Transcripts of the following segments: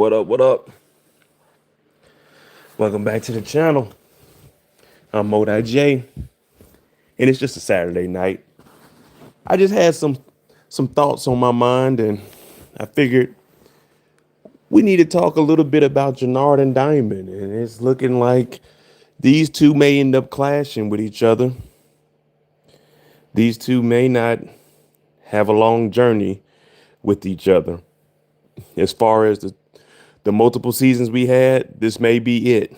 What up? What up? Welcome back to the channel. I'm Moda J, and it's just a Saturday night. I just had some thoughts on my mind, and I figured we need to talk a little bit about Jenard and Diamond. And it's looking like these two may end up clashing with each other. These two may not have a long journey with each other. As far as the multiple seasons we had, this may be it.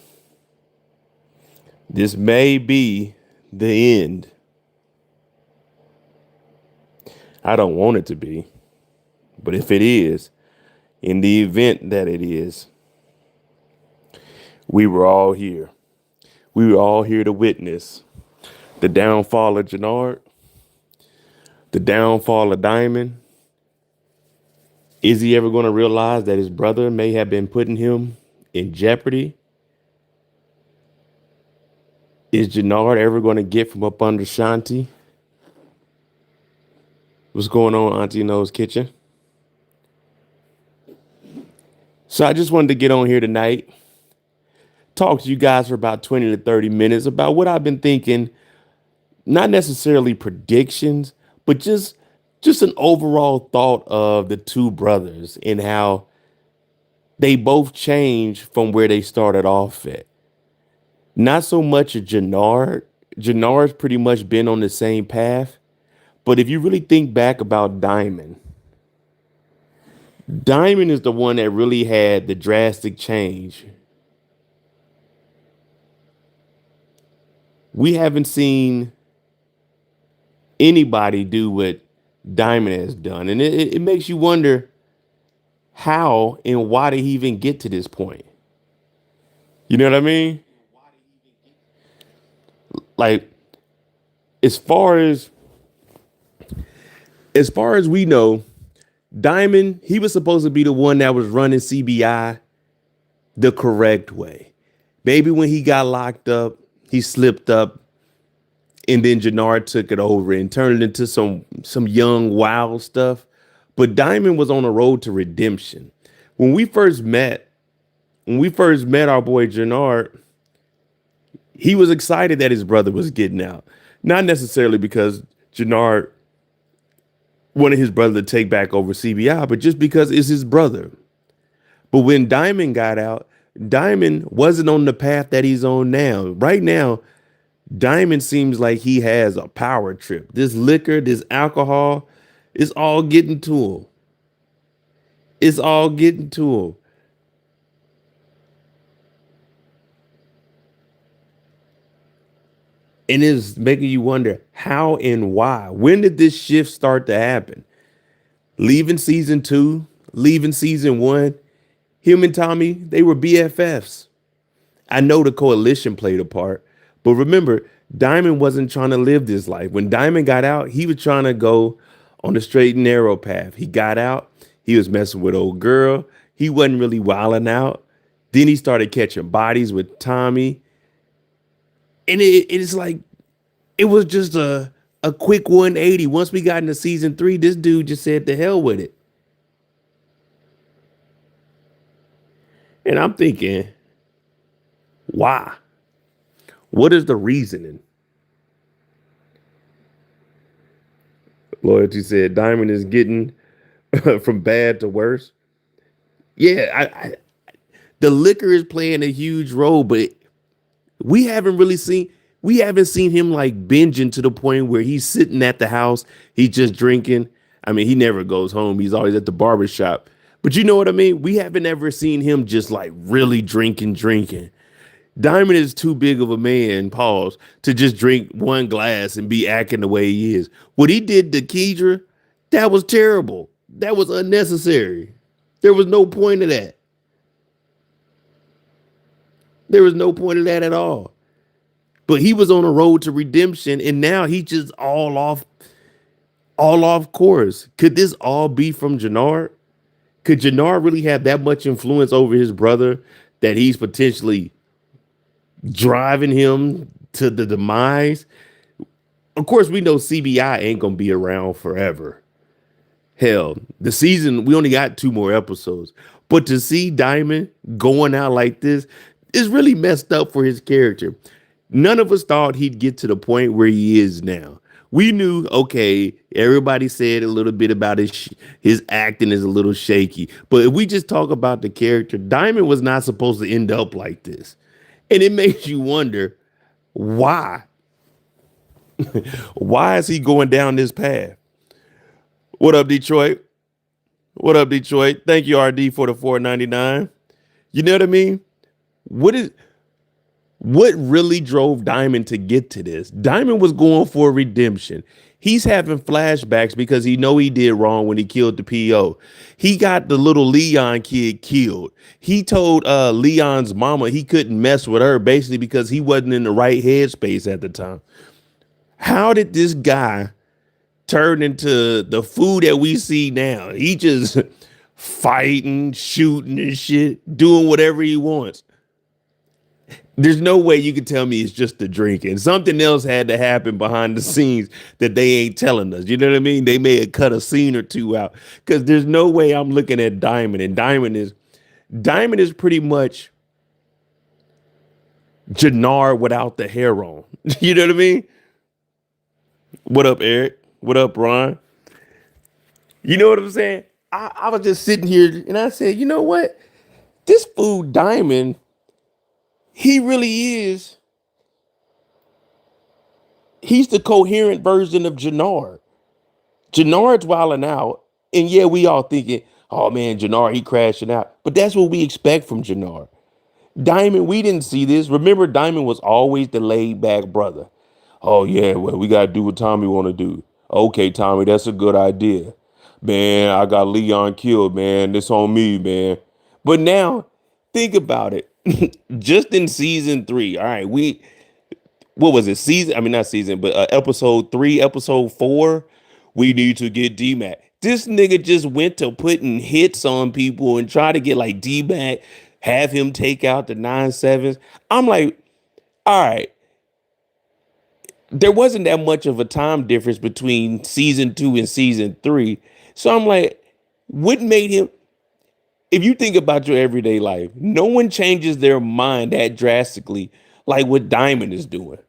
This may be the end. I don't want it to be, but if it is, in the event that it is, we were all here. We were all here to witness the downfall of Jenard, the downfall of Diamond. Is he ever going to realize that his brother may have been putting him in jeopardy? Is Jenard ever going to get from up under Shanti? What's going on, Auntie No's kitchen? So I just wanted to get on here tonight, talk to you guys for about 20 to 30 minutes about what I've been thinking, not necessarily predictions, but just an overall thought of the two brothers and how they both changed from where they started off at. Not so much a Jenard. Jenard's pretty much been on the same path. But if you really think back about Diamond, Diamond is the one that really had the drastic change. We haven't seen anybody do what Diamond has done. And it makes you wonder how and why did he even get to this point? You know what I mean? Like, as far as we know, Diamond, he was supposed to be the one that was running CBI the correct way. Maybe when he got locked up, he slipped up, and then Jenard took it over and turned it into some young, wild stuff. But Diamond was on a road to redemption. When we first met our boy Jenard, he was excited that his brother was getting out. Not necessarily because Jenard wanted his brother to take back over CBI, but just because it's his brother. But when Diamond got out, Diamond wasn't on the path that he's on now. Right now, Diamond seems like he has a power trip. This liquor, this alcohol, it's all getting to him. It's all getting to him. And it's making you wonder how and why. When did this shift start to happen? Leaving season 2, leaving season 1, him and Tommy, they were BFFs. I know the coalition played a part, but remember, Diamond wasn't trying to live this life. When Diamond got out, he was trying to go on the straight and narrow path. He got out, he was messing with old girl. He wasn't really wilding out. Then he started catching bodies with Tommy. And it's like, it was just a quick 180. Once we got into season 3, this dude just said the hell with it. And I'm thinking, why? What is the reasoning? Loyalty said Diamond is getting from bad to worse. Yeah, the liquor is playing a huge role, but we haven't seen him like binging to the point where he's sitting at the house, he's just drinking. I mean, he never goes home. He's always at the barbershop. But you know what I mean? We haven't ever seen him just like really drinking. Diamond is too big of a man, pause, to just drink one glass and be acting the way he is. What he did to Kedra, that was terrible. That was unnecessary. There was no point of that. There was no point of that at all. But he was on a road to redemption, and now he just all off course. Could this all be from Jenard? Could Jenard really have that much influence over his brother that he's potentially driving him to the demise? Of course, we know CBI ain't gonna be around forever. Hell, the season, we only got 2 more episodes. But to see Diamond going out like this is really messed up for his character. None of us thought he'd get to the point where he is now. We knew, okay, everybody said a little bit about his acting is a little shaky. But if we just talk about the character, Diamond was not supposed to end up like this. And it makes you wonder why. Why is he going down this path? What up, Detroit? What up, Detroit? Thank you, RD, for the 4.99. You know what I mean? What is what really drove Diamond to get to this? Diamond was going for redemption. He's having flashbacks because he know he did wrong when he killed the PO. He got the little Leon kid killed. He told Leon's mama he couldn't mess with her basically because he wasn't in the right headspace at the time. How did this guy turn into the food that we see now? He just fighting, shooting and shit, doing whatever he wants. There's no way you can tell me it's just the drinking. Something else had to happen behind the scenes that they ain't telling us. You know what I mean? They may have cut a scene or two out because there's no way I'm looking at Diamond and Diamond is pretty much Jenard without the hair on. You know what I mean? What up, Eric? What up, Ron? You know what I'm saying? I was just sitting here and I said, you know what? This fool Diamond, he really is. He's the coherent version of Jenard. Jenard's wilding out. And yeah, we all thinking, oh man, Jenard, he crashing out. But that's what we expect from Jenard. Diamond, we didn't see this. Remember, Diamond was always the laid back brother. Oh yeah, well, we gotta do what Tommy wanna do. Okay, Tommy, that's a good idea. Man, I got Leon killed, man. This on me, man. But now, think about it. Just in season 3, all right, what was it? Season, I mean, not season, but episode 3, episode 4, we need to get D-Mac. This nigga just went to putting hits on people and try to get like D-Mac, have him take out the 9/7s. I'm like, all right, there wasn't that much of a time difference between season 2 and season 3. So I'm like, what made him? If you think about your everyday life, no one changes their mind that drastically like what Diamond is doing.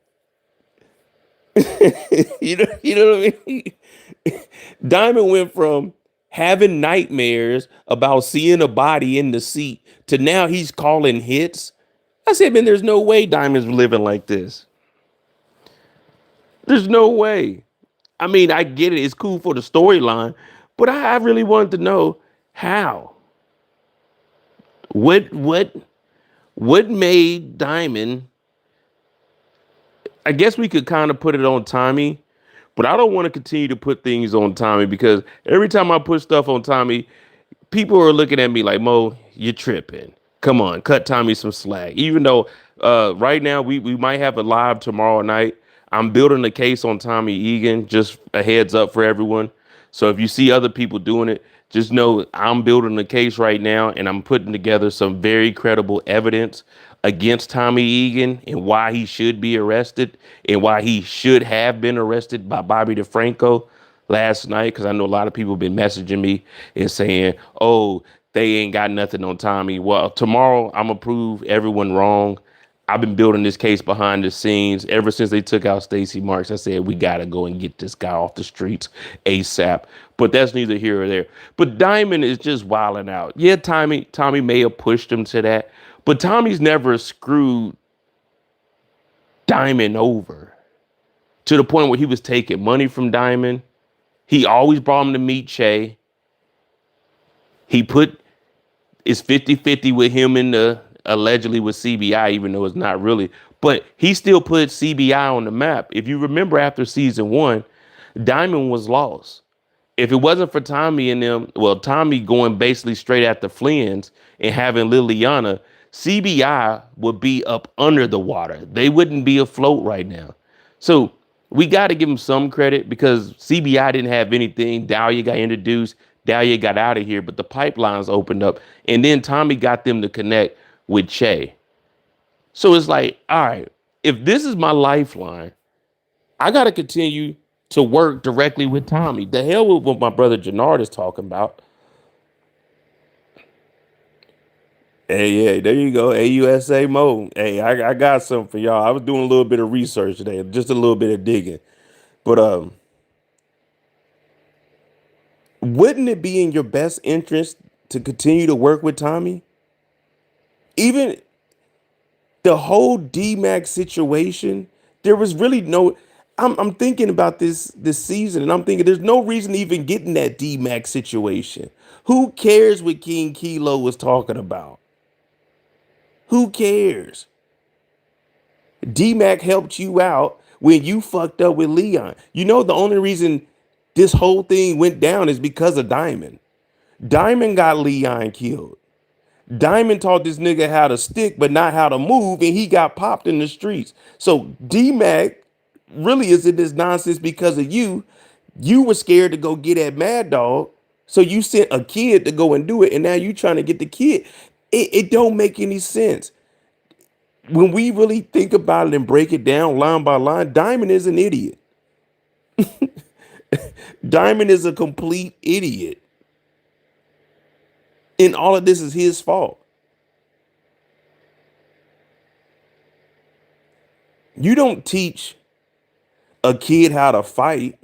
You know what I mean? Diamond went from having nightmares about seeing a body in the seat to now he's calling hits. I said, man, there's no way Diamond's living like this. There's no way. I mean, I get it. It's cool for the storyline, but I really wanted to know how. What what what made Diamond? I guess we could kind of put it on Tommy, but I don't want to continue to put things on Tommy because every time I put stuff on Tommy, people are looking at me like, Mo, you're tripping. Come on, cut Tommy some slack. Even though right now we might have a live tomorrow night. I'm building a case on Tommy Egan, just a heads up for everyone. So if you see other people doing it, just know I'm building a case right now and I'm putting together some very credible evidence against Tommy Egan and why he should be arrested and why he should have been arrested by Bobby DeFranco last night. Because I know a lot of people have been messaging me and saying, oh, they ain't got nothing on Tommy. Well, tomorrow I'm going to prove everyone wrong. I've been building this case behind the scenes ever since they took out Stacey Marks. I said, we got to go and get this guy off the streets ASAP. But that's neither here or there. But Diamond is just wilding out. Yeah, Tommy may have pushed him to that. But Tommy's never screwed Diamond over to the point where he was taking money from Diamond. He always brought him to meet Che. He put it's 50-50 with him and allegedly with CBI, even though it's not really. But he still put CBI on the map. If you remember after season 1, Diamond was lost. If it wasn't for Tommy and them, well, Tommy going basically straight at the Flynn's and having Liliana, CBI would be up under the water. They wouldn't be afloat right now. So we got to give him some credit because CBI didn't have anything. Dahlia got introduced. Dahlia got out of here, but the pipelines opened up. And then Tommy got them to connect with Che. So it's like, all right, if this is my lifeline, I got to continue to work directly with Tommy. The hell with what my brother Jenard is talking about. Hey, yeah, there you go. AUSA mode. Hey, I got something for y'all. I was doing a little bit of research today, just a little bit of digging. But wouldn't it be in your best interest to continue to work with Tommy? Even the whole D-Mac situation, there was really no. I'm thinking about this season, and I'm thinking there's no reason to even get in that D-Mac situation. Who cares what King Kilo was talking about? Who cares? D-Mac helped you out when you fucked up with Leon. You know the only reason this whole thing went down is because of Diamond. Diamond got Leon killed. Diamond taught this nigga how to stick, but not how to move, and he got popped in the streets. So D-Mac really is in this nonsense because of you. You were scared to go get at Mad Dog, so you sent a kid to go and do it, and now you trying to get the kid. It don't make any sense. When we really think about it and break it down line by line, Diamond is an idiot. Diamond is a complete idiot. And all of this is his fault. You don't teach a kid how to fight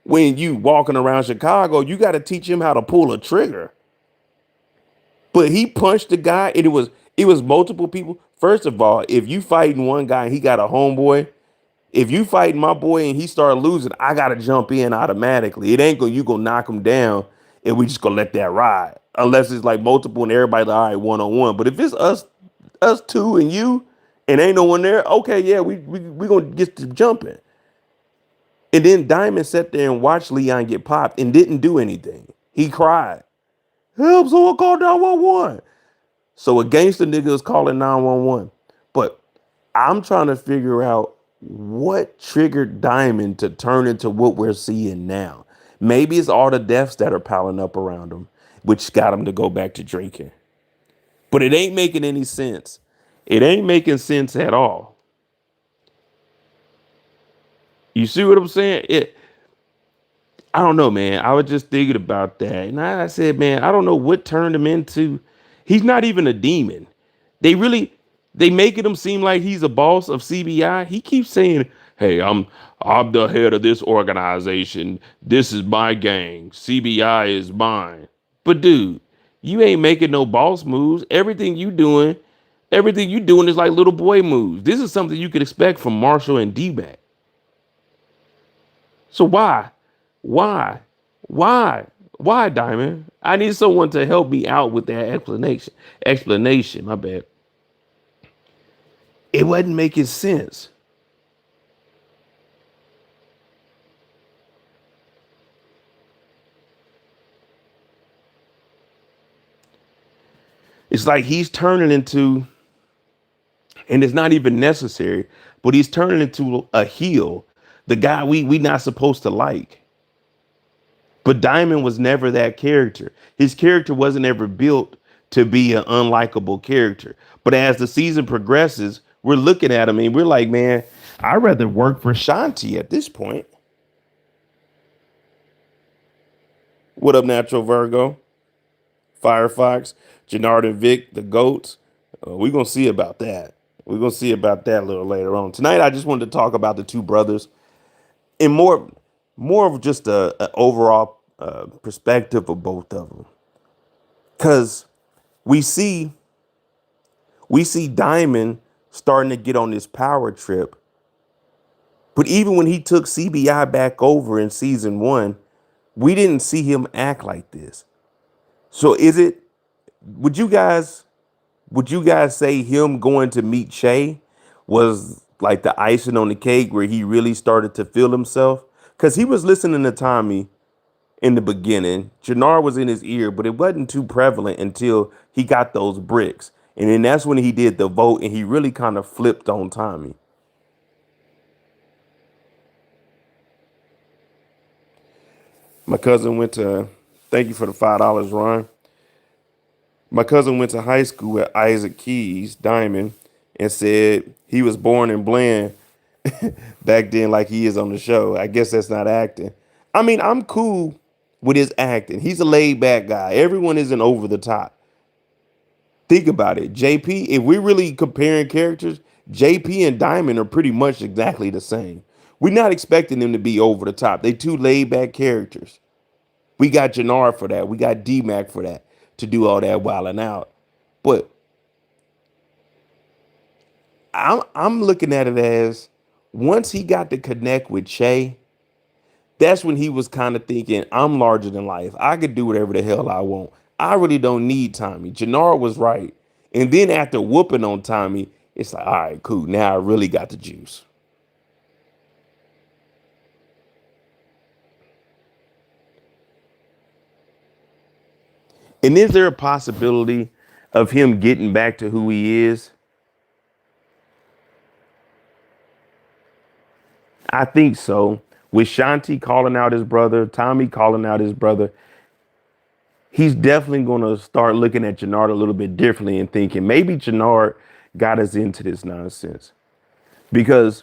when you walking around Chicago. You got to teach him how to pull a trigger. But he punched the guy, and it was multiple people. First of all, if you fighting one guy and he got a homeboy, if you fighting my boy and he start losing, I gotta jump in automatically. It ain't gonna you gonna knock him down and we just gonna let that ride. Unless it's like multiple and everybody like, all right, one on one. But if it's us two and you and ain't no one there, okay, yeah, we gonna get to jumping. And then Diamond sat there and watched Leon get popped and didn't do anything. He cried. Help, someone call 911. So a gangster nigga is calling 911. But I'm trying to figure out what triggered Diamond to turn into what we're seeing now. Maybe it's all the deaths that are piling up around him, which got him to go back to drinking. But it ain't making any sense. It ain't making sense at all. You see what I'm saying? I don't know, man. I was just thinking about that. And I said, man, I don't know what turned him into. He's not even a demon. They really they making him seem like he's a boss of CBI. He keeps saying, "Hey, I'm the head of this organization. This is my gang. CBI is mine." But dude, you ain't making no boss moves. Everything you doing is like little boy moves. This is something you could expect from Marshall and D-Mac. So why? Why? Why? Why, Diamond? I need someone to help me out with that explanation. Explanation, my bad. It wasn't making sense. It's like he's turning into, and it's not even necessary, but he's turning into a heel, the guy we not supposed to like. But Diamond was never that character. His character wasn't ever built to be an unlikable character. But as the season progresses, we're looking at him and we're like, man, I'd rather work for Shanti at this point. What up, Natural Virgo? Firefox, Jenard and Vic, the goats. We're gonna see about that. We're gonna see about that a little later on. Tonight, I just wanted to talk about the two brothers and more of just a overall perspective of both of them. Cause we see we see Diamond starting to get on this power trip. But even when he took CBI back over in season one, we didn't see him act like this. So would you guys would you guys say him going to meet Shay was like the icing on the cake where he really started to feel himself? Because he was listening to Tommy in the beginning. Jannar was in his ear, but it wasn't too prevalent until he got those bricks. And then that's when he did the vote and he really kind of flipped on Tommy. My cousin went to, thank you for the $5, Ron. My cousin went to high school at Isaac Keys, Diamond, and said he was born in Bland back then, like he is on the show. I guess that's not acting. I mean, I'm cool with his acting. He's a laid back guy. Everyone isn't over the top. Think about it. JP, if we're really comparing characters, JP and Diamond are pretty much exactly the same. We're not expecting them to be over the top. They two laid back characters. We got Jenard for that. We got D-Mac for that to do all that wilding out. But I'm looking at it as once he got to connect with Che, that's when he was kind of thinking, I'm larger than life. I could do whatever the hell I want. I really don't need Tommy. Jenard was right. And then after whooping on Tommy, it's like, all right, cool. Now I really got the juice. And is there a possibility of him getting back to who he is? I think so. With Shanti calling out his brother, Tommy calling out his brother, he's definitely going to start looking at Jenard a little bit differently and thinking maybe Jenard got us into this nonsense. Because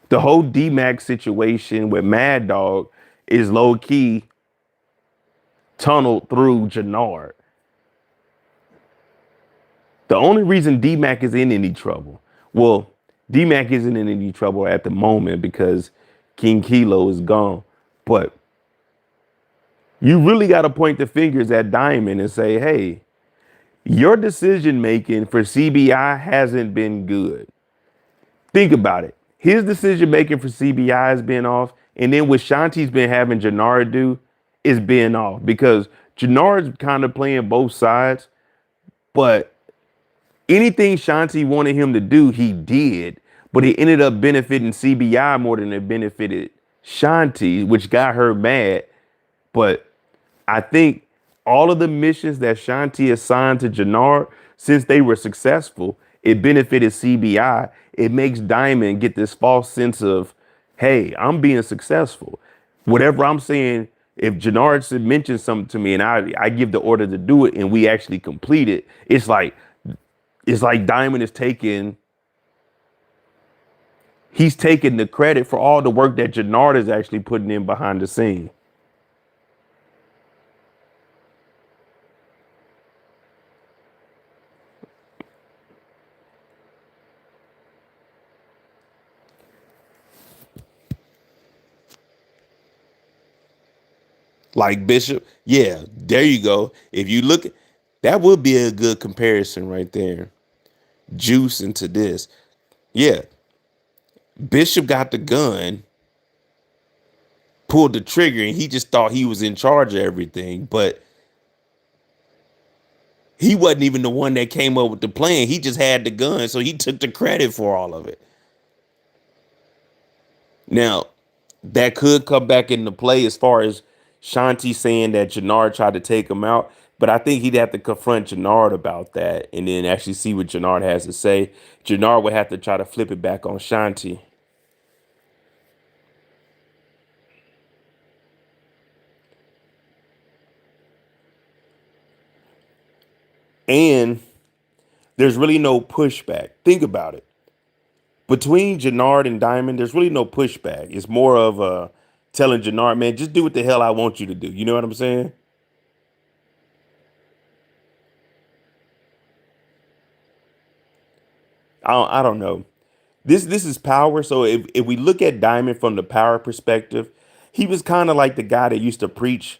the whole D-Max situation with Mad Dog is low key tunneled through Jenard. The only reason D-Mac is in any trouble, well, D-Mac isn't in any trouble at the moment because King Kilo is gone. But you really got to point the fingers at Diamond and say, hey, your decision making for CBI hasn't been good. Think about it. His decision making for CBI has been off. And then what Shanti's been having Jenard do is being off because Jenard's kind of playing both sides. But anything Shanti wanted him to do, he did. But it ended up benefiting CBI more than it benefited Shanti, which got her mad. But I think all of the missions that Shanti assigned to Jenard, since they were successful, it benefited CBI. It makes Diamond get this false sense of, hey, I'm being successful. Whatever I'm saying, if Jenard mentions something to me and I give the order to do it and we actually complete it, it's like Diamond is he's taking the credit for all the work that Jenard is actually putting in behind the scene. Like Bishop, yeah, there you go. If you look, that would be a good comparison right there. Juice into this. Yeah, Bishop got the gun, pulled the trigger, and he just thought he was in charge of everything. But he wasn't even the one that came up with the plan. He just had the gun, so he took the credit for all of it. Now, that could come back into play as far as Shanti saying that Jenard tried to take him out. But I think he'd have to confront Jenard about that and then actually see what Jenard has to say. Jenard would have to try to flip it back on Shanti. And there's really no pushback. Think about it. Between Jenard and Diamond, there's really no pushback. It's more of telling Jenard, man, just do what the hell I want you to do. You know what I'm saying? I don't know. This is power. So if we look at Diamond from the power perspective, he was kind of like the guy that used to preach,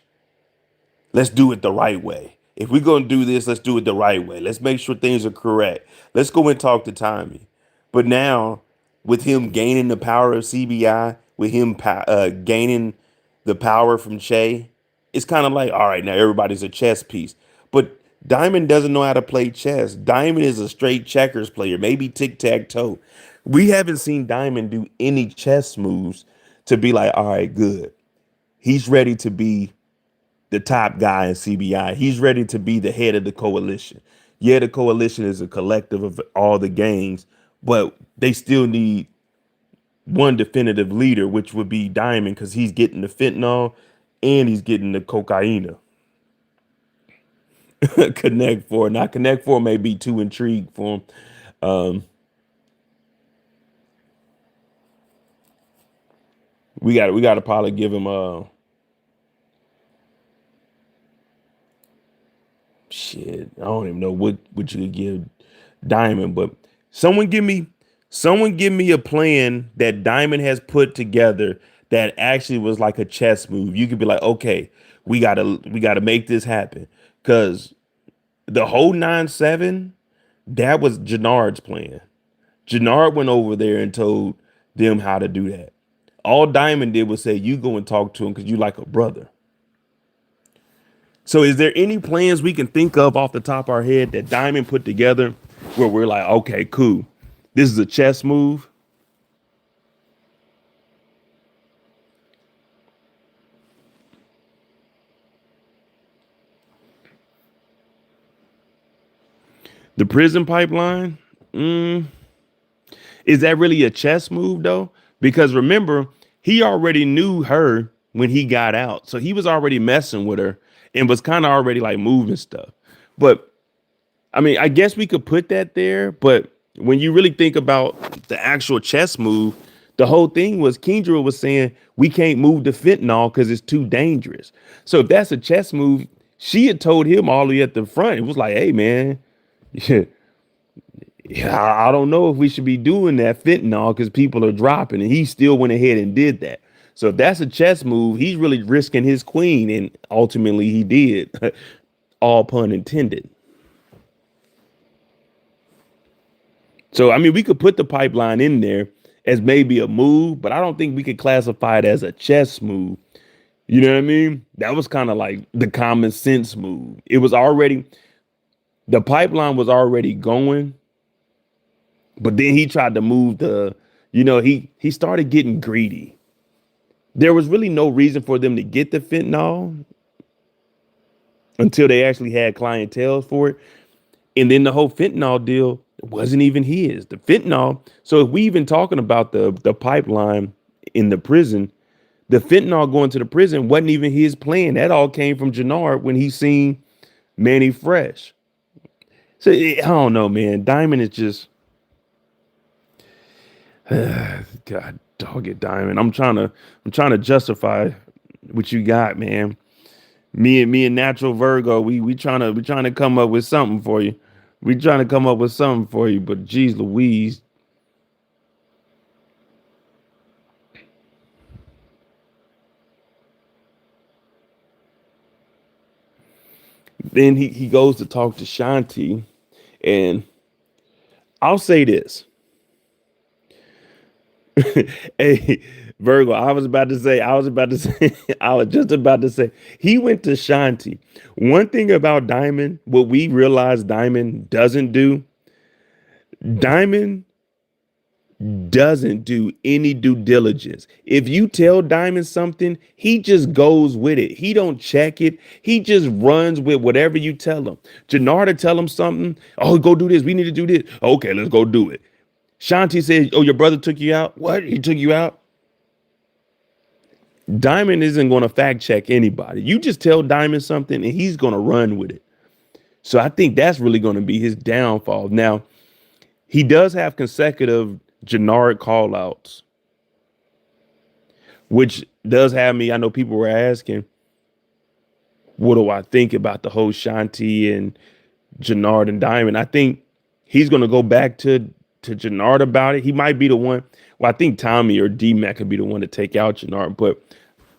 let's do it the right way. If we're gonna do this, let's do it the right way. Let's make sure things are correct. Let's go and talk to Tommy. But now, with him gaining the power of CBI, with him gaining the power from Che, it's kind of like, all right, now everybody's a chess piece. But Diamond doesn't know how to play chess. Diamond is a straight checkers player, maybe tic tac toe. We haven't seen Diamond do any chess moves to be like, all right, good. He's ready to be the top guy in CBI. He's ready to be the head of the coalition. Yeah, the coalition is a collective of all the gangs, but they still need one definitive leader, which would be Diamond, because he's getting the fentanyl and he's getting the cocaine. Connect Four. Now Connect Four may be too intrigued for him. Um, we got to probably give him shit, I don't even know what you could give Diamond, but someone give me someone give me a plan that Diamond has put together that actually was like a chess move. You could be like, okay, we gotta make this happen. Cause the whole 9-7, that was Jenard's plan. Jenard went over there and told them how to do that. All Diamond did was say, you go and talk to him because you like a brother. So is there any plans we can think of off the top of our head that Diamond put together where we're like, okay, cool. This is a chess move. The prison pipeline. Is that really a chess move though? Because remember, he already knew her when he got out. So he was already messing with her and was kind of already like moving stuff. But I mean, I guess we could put that there, but when you really think about the actual chess move, the whole thing was Kendra was saying we can't move the fentanyl because it's too dangerous. So if that's a chess move, she had told him all the way at the front. It was like, hey man, yeah, I don't know if we should be doing that fentanyl because people are dropping, and he still went ahead and did that. So if that's a chess move, he's really risking his queen, and ultimately he did. All pun intended. So, I mean, we could put the pipeline in there as maybe a move, but I don't think we could classify it as a chess move. You know what I mean? That was kind of like the common sense move. It was already, the pipeline was already going, but then he tried to move he started getting greedy. There was really no reason for them to get the fentanyl until they actually had clientele for it. And then the whole fentanyl deal wasn't even his. The fentanyl. So if we even talking about the pipeline in the prison, the fentanyl going to the prison wasn't even his plan. That all came from Jenard when he seen Manny Fresh. So I don't know, man. Diamond is just God dog it, Diamond. I'm trying to justify what you got, man. Me and Natural Virgo, we trying to come up with something for you. We trying to come up with something for you, but geez Louise. Then he goes to talk to Shanti, and I'll say this. Hey, Virgo, I was just about to say, he went to Shanti. One thing about Diamond, what we realize Diamond doesn't do, Diamond doesn't do any due diligence. If you tell Diamond something, he just goes with it. He don't check it. He just runs with whatever you tell him. Janarda tell him something. Oh, go do this. We need to do this. Okay, let's go do it. Shanti says, oh, your brother took you out? What? He took you out? Diamond isn't going to fact check anybody. You just tell Diamond something and he's going to run with it. So I think that's really going to be his downfall. Now, he does have consecutive generic call outs, which does have me. I know people were asking, what do I think about the whole Shanti and Jenard and Diamond? I think he's going to go back to Jenard about it. He might be the one. Well, I think Tommy or D-Mac could be the one to take out Jenard, but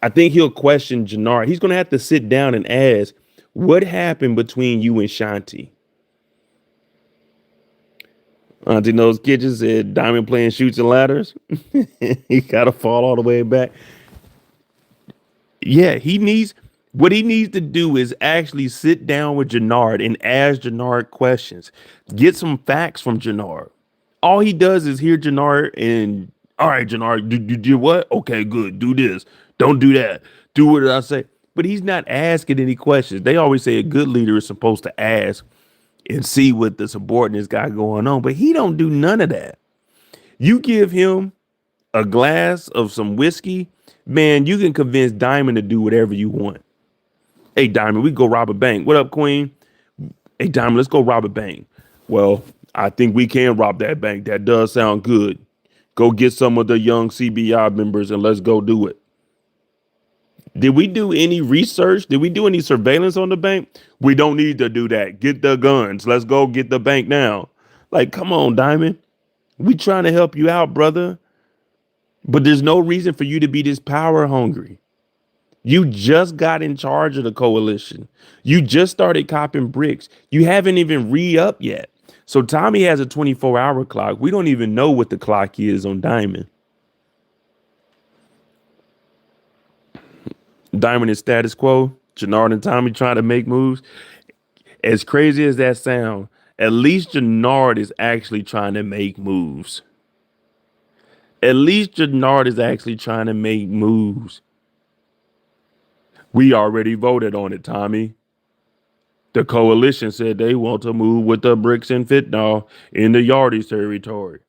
I think he'll question Jenard. He's going to have to sit down and ask, what happened between you and Shanti? Auntie Nose Kitchen said Diamond playing shoots and ladders. He got to fall all the way back. Yeah, what he needs to do is actually sit down with Jenard and ask Jenard questions. Get some facts from Jenard. All he does is hear Jenard and, all right, Jenard, you do what? Okay, good. Do this. Don't do that. Do what I say. But he's not asking any questions. They always say a good leader is supposed to ask and see what the subordinates got going on. But he don't do none of that. You give him a glass of some whiskey, man, you can convince Diamond to do whatever you want. Hey, Diamond, we go rob a bank. What up, Queen? Hey, Diamond, let's go rob a bank. Well, I think we can rob that bank. That does sound good. Go get some of the young CBI members and let's go do it. Did we do any research? Did we do any surveillance on the bank? We don't need to do that. Get the guns. Let's go get the bank now. Like, come on, Diamond. We trying to help you out, brother. But there's no reason for you to be this power hungry. You just got in charge of the coalition. You just started copping bricks. You haven't even re-up yet. So Tommy has a 24-hour clock. We don't even know what the clock is on Diamond. Diamond is status quo. Jenard and Tommy trying to make moves. As crazy as that sound, at least Jenard is actually trying to make moves. At least Jenard is actually trying to make moves. We already voted on it, Tommy. The coalition said they want to move with the bricks and fentanyl in the Yardies territory.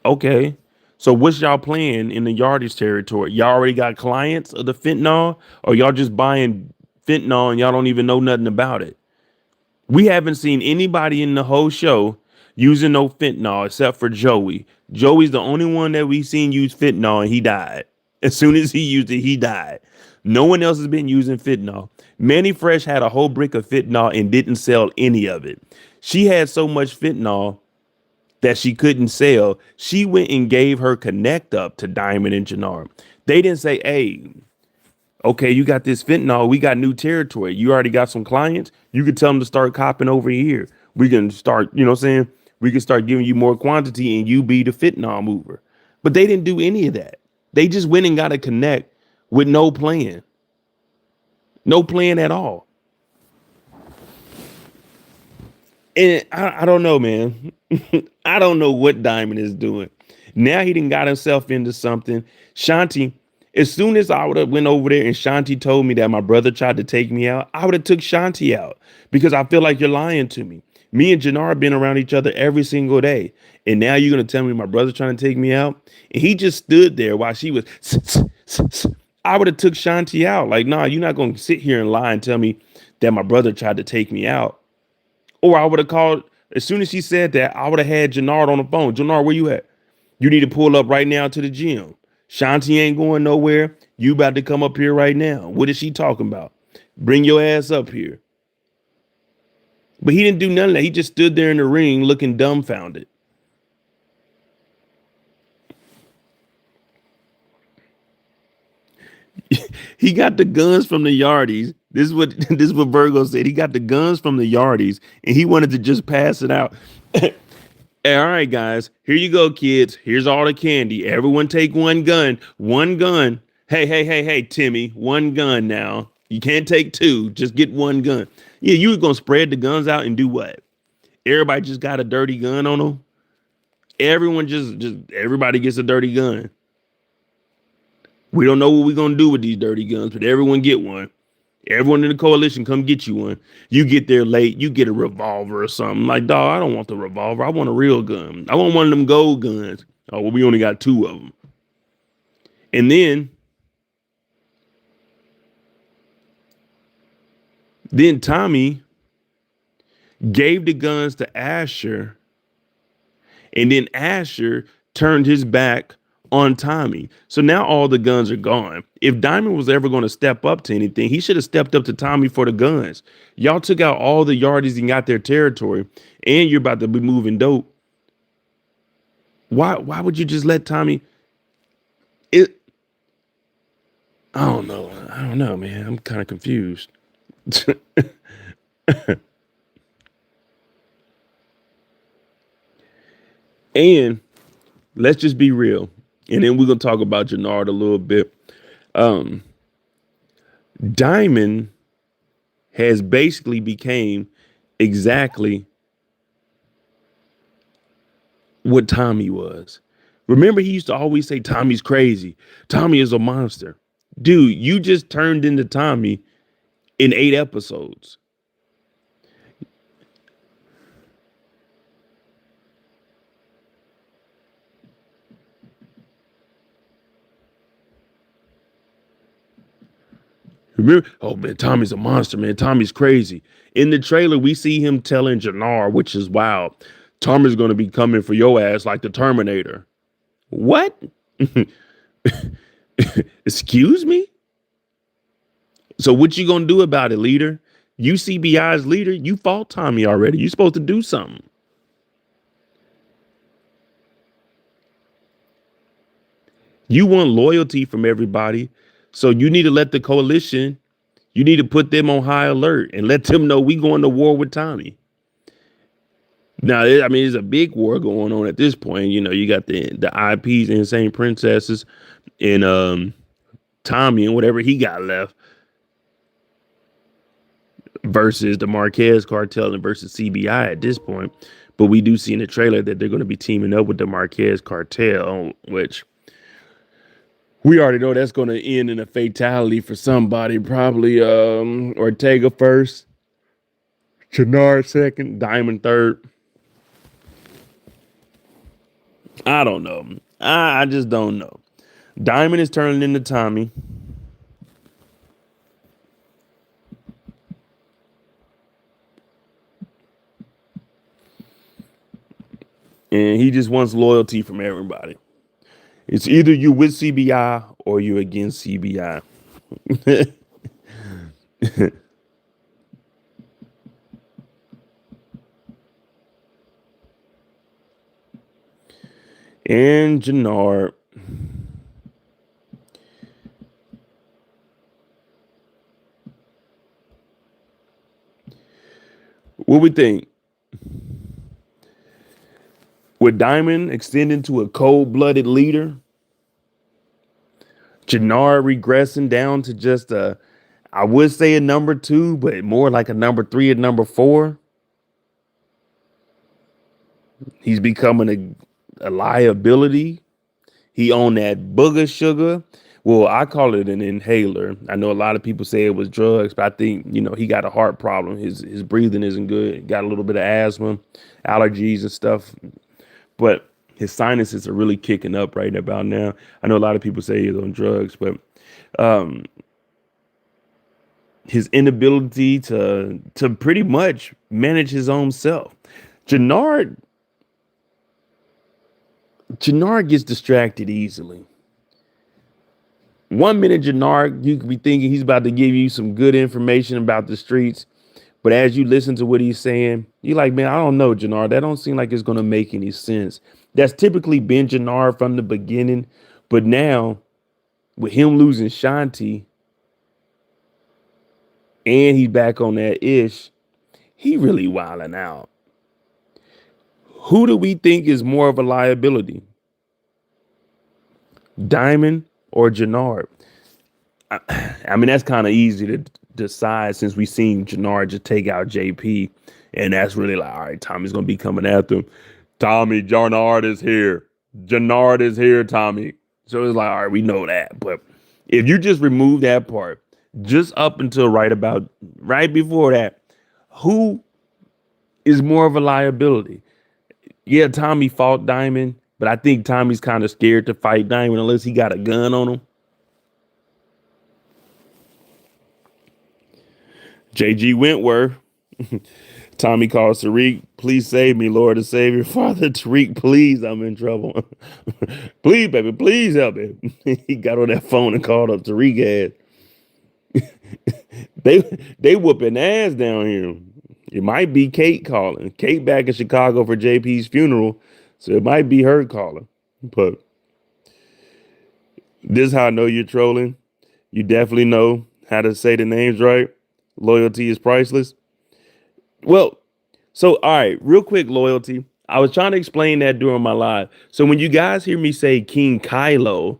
Okay. So what's y'all playing in the Yardies territory? Y'all already got clients of the fentanyl, or y'all just buying fentanyl and y'all don't even know nothing about it? We haven't seen anybody in the whole show using no fentanyl except for Joey. Joey's the only one that we've seen use fentanyl, and he died. As soon as he used it, he died. No one else has been using fentanyl. Manny Fresh had a whole brick of fentanyl and didn't sell any of it. She had so much fentanyl that she couldn't sell. She went and gave her connect up to Diamond and Jenard. They didn't say, hey, okay, you got this fentanyl. We got new territory. You already got some clients. You could tell them to start copping over here. We can start, you know what I'm saying? We can start giving you more quantity and you be the fentanyl mover. But they didn't do any of that. They just went and got a connect with no plan. No plan at all. And I don't know, man. I don't know what Diamond is doing. Now he done got himself into something. Shanti, as soon as I would have went over there and Shanti told me that my brother tried to take me out, I would have took Shanti out because I feel like you're lying to me. Me and Jenard been around each other every single day. And now you're going to tell me my brother's trying to take me out? And he just stood there while she was... I would have took Shanti out. Like, nah, you're not going to sit here and lie and tell me that my brother tried to take me out. Or I would have called, as soon as she said that, I would have had Jenard on the phone. Jenard, where you at? You need to pull up right now to the gym. Shanti ain't going nowhere. You about to come up here right now. What is she talking about? Bring your ass up here. But he didn't do none of that. He just stood there in the ring looking dumbfounded. He got the guns from the Yardies. This is what Virgo said. He got the guns from the Yardies and he wanted to just pass it out. All right, guys, here you go, kids. Here's all the candy. Everyone take one gun. One gun. Hey, Timmy, one gun now. You can't take two. Just get one gun. Yeah, you were going to spread the guns out and do what? Everybody just got a dirty gun on them. Everyone everybody gets a dirty gun. We don't know what we're going to do with these dirty guns, but everyone get one. Everyone in the coalition, come get you one. You get there late, you get a revolver or something. Like, dog, I don't want the revolver. I want a real gun. I want one of them gold guns. Oh, well, we only got two of them. And then Tommy gave the guns to Asher, and then Asher turned his back on Tommy. So now all the guns are gone. If Diamond was ever going to step up to anything, he should have stepped up to Tommy for the guns. Y'all took out all the Yardies and got their territory, and you're about to be moving dope. Why would you just let Tommy? I don't know, man. I'm kind of confused. And let's just be real. And then we're going to talk about Jenard a little bit. Diamond has basically became exactly what Tommy was. Remember, he used to always say, Tommy's crazy. Tommy is a monster. Dude, you just turned into Tommy in 8 episodes. Remember, oh man, Tommy's a monster, man. Tommy's crazy. In the trailer, we see him telling Jenard, which is wild, Tommy's going to be coming for your ass like the Terminator. What? Excuse me? So what you gonna do about it, leader? You CBI's leader, you fought Tommy already. You supposed to do something. You want loyalty from everybody. So you need to let the coalition, you need to put them on high alert and let them know we going to war with Tommy. Now, I mean, there's a big war going on at this point. You know, you got the IPs, Insane Princesses, and Tommy and whatever he got left versus the Marquez cartel and versus CBI at this point. But we do see in the trailer that they're going to be teaming up with the Marquez cartel, which we already know that's going to end in a fatality for somebody. Probably Ortega first, Jenards second, Diamond third. I don't know. I just don't know. Diamond is turning into Tommy. And he just wants loyalty from everybody. It's either you with CBI or you against CBI. And Jenard. What we think? Would Diamond extend into a cold-blooded leader? Jenard regressing down to just I would say a number 2, but more like a number 3 and number 4. He's becoming a liability. He owned that booger sugar. Well, I call it an inhaler. I know a lot of people say it was drugs, but I think, he got a heart problem. His breathing isn't good. Got a little bit of asthma, allergies and stuff. But his sinuses are really kicking up right about now. I know a lot of people say he's on drugs, but his inability to pretty much manage his own self. Jenard gets distracted easily. 1 minute, Jenard, you could be thinking he's about to give you some good information about the streets. But as you listen to what he's saying, you're like, man, I don't know, Jenard. That don't seem like it's going to make any sense. That's typically been Jenard from the beginning. But now, with him losing Shanti, and he's back on that ish, he really wilding out. Who do we think is more of a liability? Diamond or Jenard? I mean, that's kind of easy to decide since we've seen Jenard just take out JP. And that's really like, all right, Tommy's going to be coming after him. Tommy, Jenard is here. Jenard is here, Tommy. So it's like, all right, we know that. But if you just remove that part, just up until right before that, who is more of a liability? Yeah, Tommy fought Diamond, but I think Tommy's kind of scared to fight Diamond unless he got a gun on him. JG Wentworth. Tommy calls Tariq, please save me, Lord and Savior. Father, Tariq, please, I'm in trouble. Please, baby, please help me. He got on that phone and called up Tariq ass. they whooping ass down here. It might be Kate calling. Kate back in Chicago for JP's funeral, so it might be her calling. But this is how I know you're trolling. You definitely know how to say the names right. Loyalty is priceless. Well, so all right, real quick, loyalty. I was trying to explain that during my live. So when you guys hear me say King Kylo,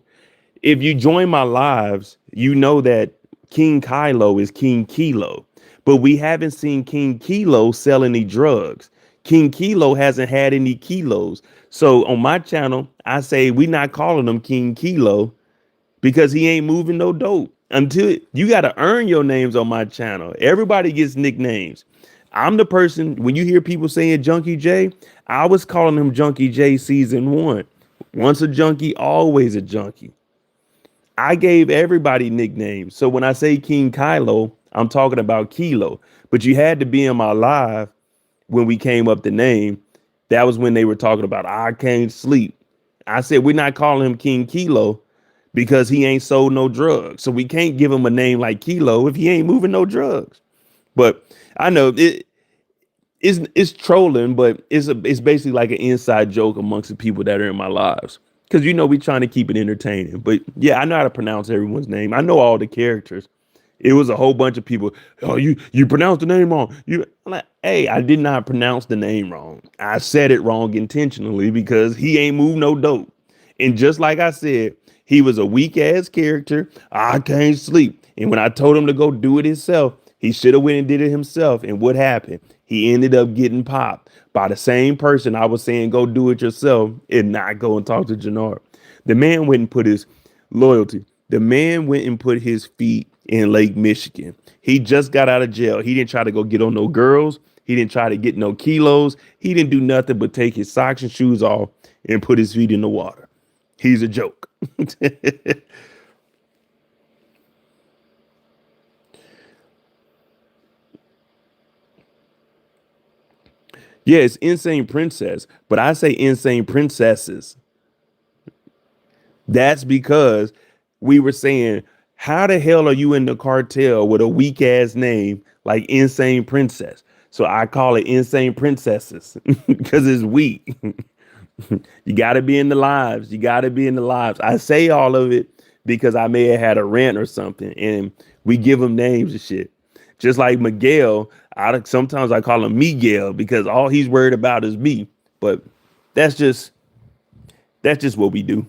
if you join my lives, you know that King Kylo is King Kilo. But we haven't seen King Kilo sell any drugs. King Kilo hasn't had any kilos. So on my channel, I say we're not calling him King Kilo because he ain't moving no dope. Until you got to earn your names on my channel. Everybody gets nicknames. I'm the person, when you hear people saying Junkie J, I was calling him Junkie J season 1. Once a junkie, always a junkie. I gave everybody nicknames. So when I say King Kylo, I'm talking about Kilo. But you had to be in my live when we came up the name. That was when they were talking about I can't sleep. I said, we're not calling him King Kilo because he ain't sold no drugs. So we can't give him a name like Kilo if he ain't moving no drugs. But I know it's trolling, but it's basically like an inside joke amongst the people that are in my lives. Because we trying to keep it entertaining. But yeah, I know how to pronounce everyone's name. I know all the characters. It was a whole bunch of people. Oh, you pronounced the name wrong. I'm like, hey, I did not pronounce the name wrong. I said it wrong intentionally because he ain't moved no dope. And just like I said, he was a weak ass character. I can't sleep. And when I told him to go do it himself, he should have went and did it himself. And what happened? He ended up getting popped by the same person I was saying go do it yourself and not go and talk to Jenard. The man went and put his loyalty. The man went and put his feet in Lake Michigan. He just got out of jail. He didn't try to go get on no girls. He didn't try to get no kilos. He didn't do nothing but take his socks and shoes off and put his feet in the water. He's a joke. Yeah, it's Insane Princess, but I say Insane Princesses. That's because we were saying, how the hell are you in the cartel with a weak ass name like Insane Princess? So I call it Insane Princesses because it's weak. You got to be in the lives. You got to be in the lives. I say all of it because I may have had a rant or something, and we give them names and shit. Just like Miguel, sometimes I call him Miguel because all he's worried about is me. But that's just what we do.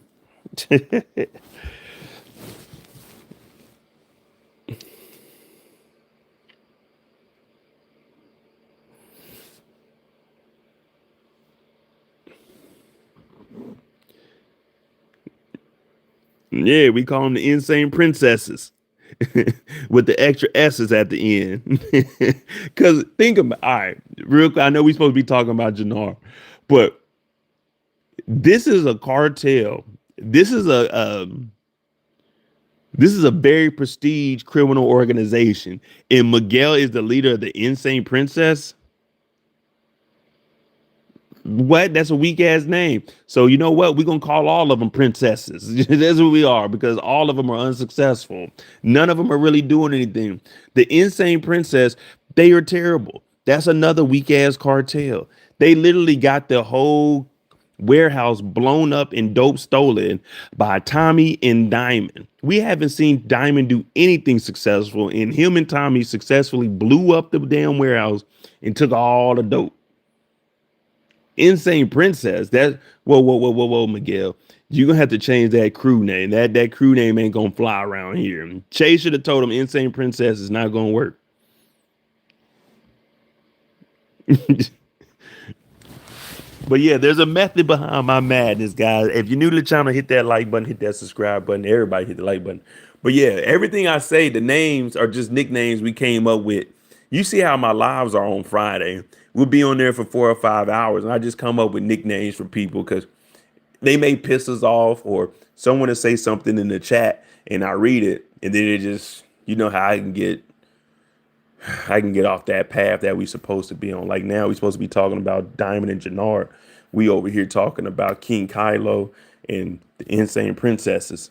Yeah, we call them the Insane Princesses with the extra S's at the end. Because think about, all right, real quick, I know we're supposed to be talking about Jannar, but this is a cartel. This is a very prestige criminal organization, and Miguel is the leader of the Insane Princess. What? That's a weak ass name. So you know what? We're gonna call all of them princesses. That's what we are because all of them are unsuccessful. None of them are really doing anything. The Insane Princess, they are terrible. That's another weak ass cartel. They literally got the whole warehouse blown up and dope stolen by Tommy and Diamond. We haven't seen Diamond do anything successful, and him and Tommy successfully blew up the damn warehouse and took all the dope. Insane Princess. That whoa, Miguel. You're gonna have to change that crew name. That crew name ain't gonna fly around here. Chase should have told him Insane Princess is not gonna work. But yeah, there's a method behind my madness, guys. If you're new to the channel, hit that like button, hit that subscribe button. Everybody hit the like button. But yeah, everything I say, the names are just nicknames we came up with. You see how my lives are on Friday. We'll be on there for 4 or 5 hours, and I just come up with nicknames for people because they may piss us off, or someone to say something in the chat, and I read it, and then it just, how I can get off that path that we supposed to be on. Like now, we're supposed to be talking about Diamond and Jenard. We over here talking about King Kylo and the Insane Princesses.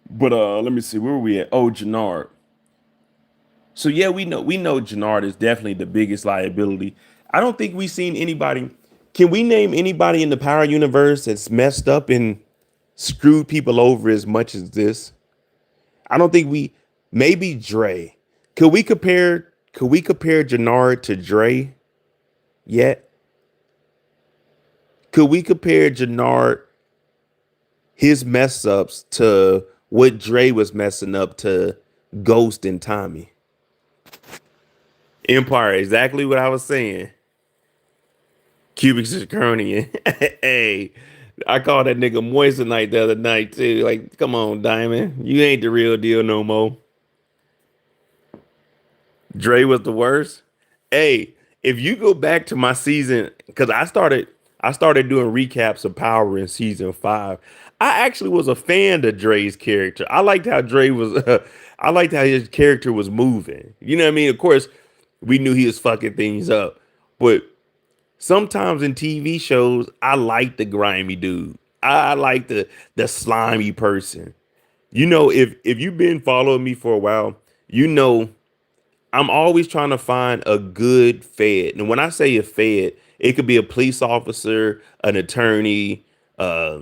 But let me see, where were we at? Oh, Jenard. So yeah, we know Jenard is definitely the biggest liability. I don't think we've seen anybody. Can we name anybody in the Power universe that's messed up and screwed people over as much as this? I don't think we. Maybe Dre. Could we compare Jenard to Dre yet? Could we compare Jenard his mess ups to what Dre was messing up to Ghost and Tommy? Empire, exactly what I was saying. Cubic zirconian. Hey, I called that nigga Moissanite the other night too. Like, come on, Diamond, you ain't the real deal no more. Dre was the worst. Hey, if you go back to my season, because I started doing recaps of Power in season 5. I actually was a fan of Dre's character. I liked how Dre was. I liked how his character was moving. You know what I mean? Of course, we knew he was fucking things up, but sometimes in TV shows, I like the grimy dude. I like the slimy person. You know, if you've been following me for a while, you know I'm always trying to find a good Fed. And when I say a Fed, it could be a police officer, an attorney, uh,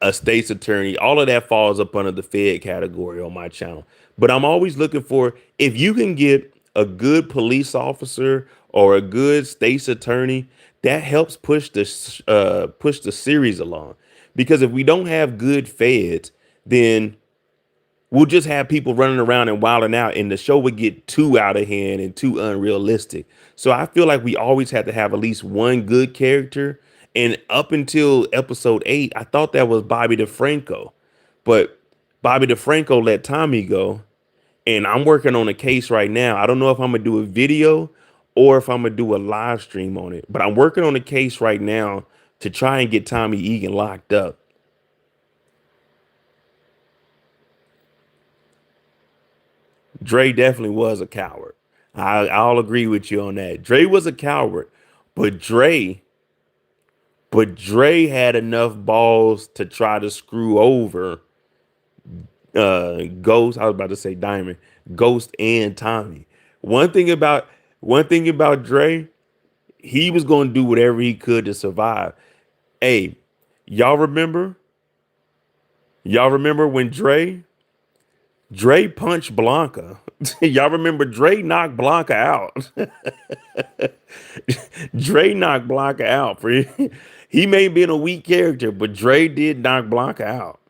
a state's attorney. All of that falls up under the Fed category on my channel. But I'm always looking for, if you can get a good police officer or a good state's attorney, that helps push the series along. Because if we don't have good Feds, then we'll just have people running around and wilding out, and the show would get too out of hand and too unrealistic. So I feel like we always had to have at least one good character. And up until episode 8, I thought that was Bobby DeFranco, but Bobby DeFranco let Tommy go. And I'm working on a case right now. I don't know if I'm gonna do a video or if I'm gonna do a live stream on it, but I'm working on a case right now to try and get Tommy Egan locked up. Dre definitely was a coward. I'll agree with you on that. Dre was a coward, but Dre had enough balls to try to screw over Ghost. I was about to say Diamond, Ghost and Tommy. One thing about one thing about Dre, he was going to do whatever he could to survive. Hey, y'all remember? Y'all remember when Dre punched Blanca? Y'all remember Dre knocked Blanca out? Dre knocked Blanca out. He may have been a weak character, but Dre did knock Blanca out.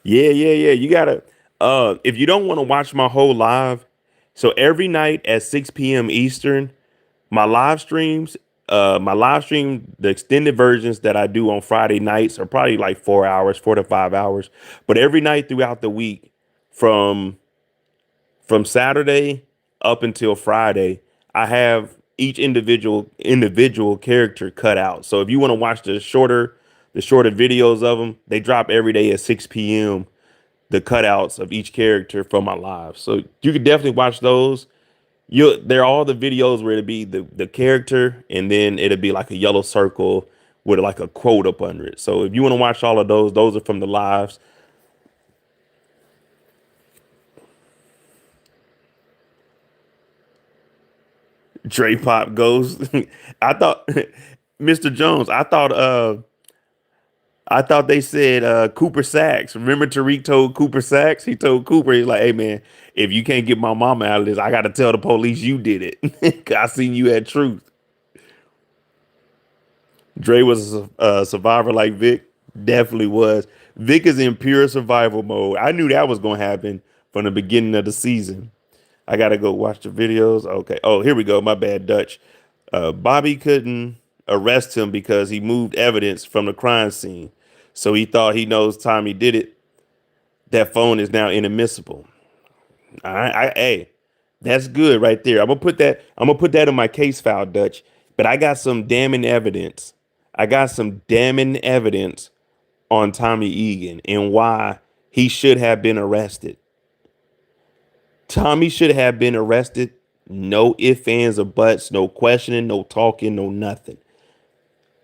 Yeah. You gotta if you don't want to watch my whole live, so every night at 6 p.m. Eastern, my live stream, the extended versions that I do on Friday nights are probably like 4 hours, 4 to 5 hours. But every night throughout the week, from Saturday up until Friday, I have each individual character cut out. So if you want to watch the shorter videos of them, they drop every day at 6 p.m. The cutouts of each character from my live. So you can definitely watch those. They're all the videos where it'll be the character, and then it'll be like a yellow circle with like a quote up under it. So if you want to watch all of those are from the lives. Dre Pop goes. I thought Mr. Jones, I thought they said Cooper Sacks. Remember Tariq told Cooper Sacks? He told Cooper, he's like, hey man, if you can't get my mama out of this, I gotta tell the police you did it. I seen you had truth. Dre was a survivor like Vic. Definitely was. Vic is in pure survival mode. I knew that was gonna happen from the beginning of the season. I gotta go watch the videos. Okay. Oh, here we go. My bad, Dutch. Bobby couldn't arrest him because he moved evidence from the crime scene. So he thought he knows Tommy did it. That phone is now inadmissible. Hey, that's good right there. I'm gonna put that. I'm gonna put that in my case file, Dutch. But I got some damning evidence. I got some damning evidence on Tommy Egan and why he should have been arrested. Tommy should have been arrested. No ifs, ands, or buts. No questioning. No talking. No nothing.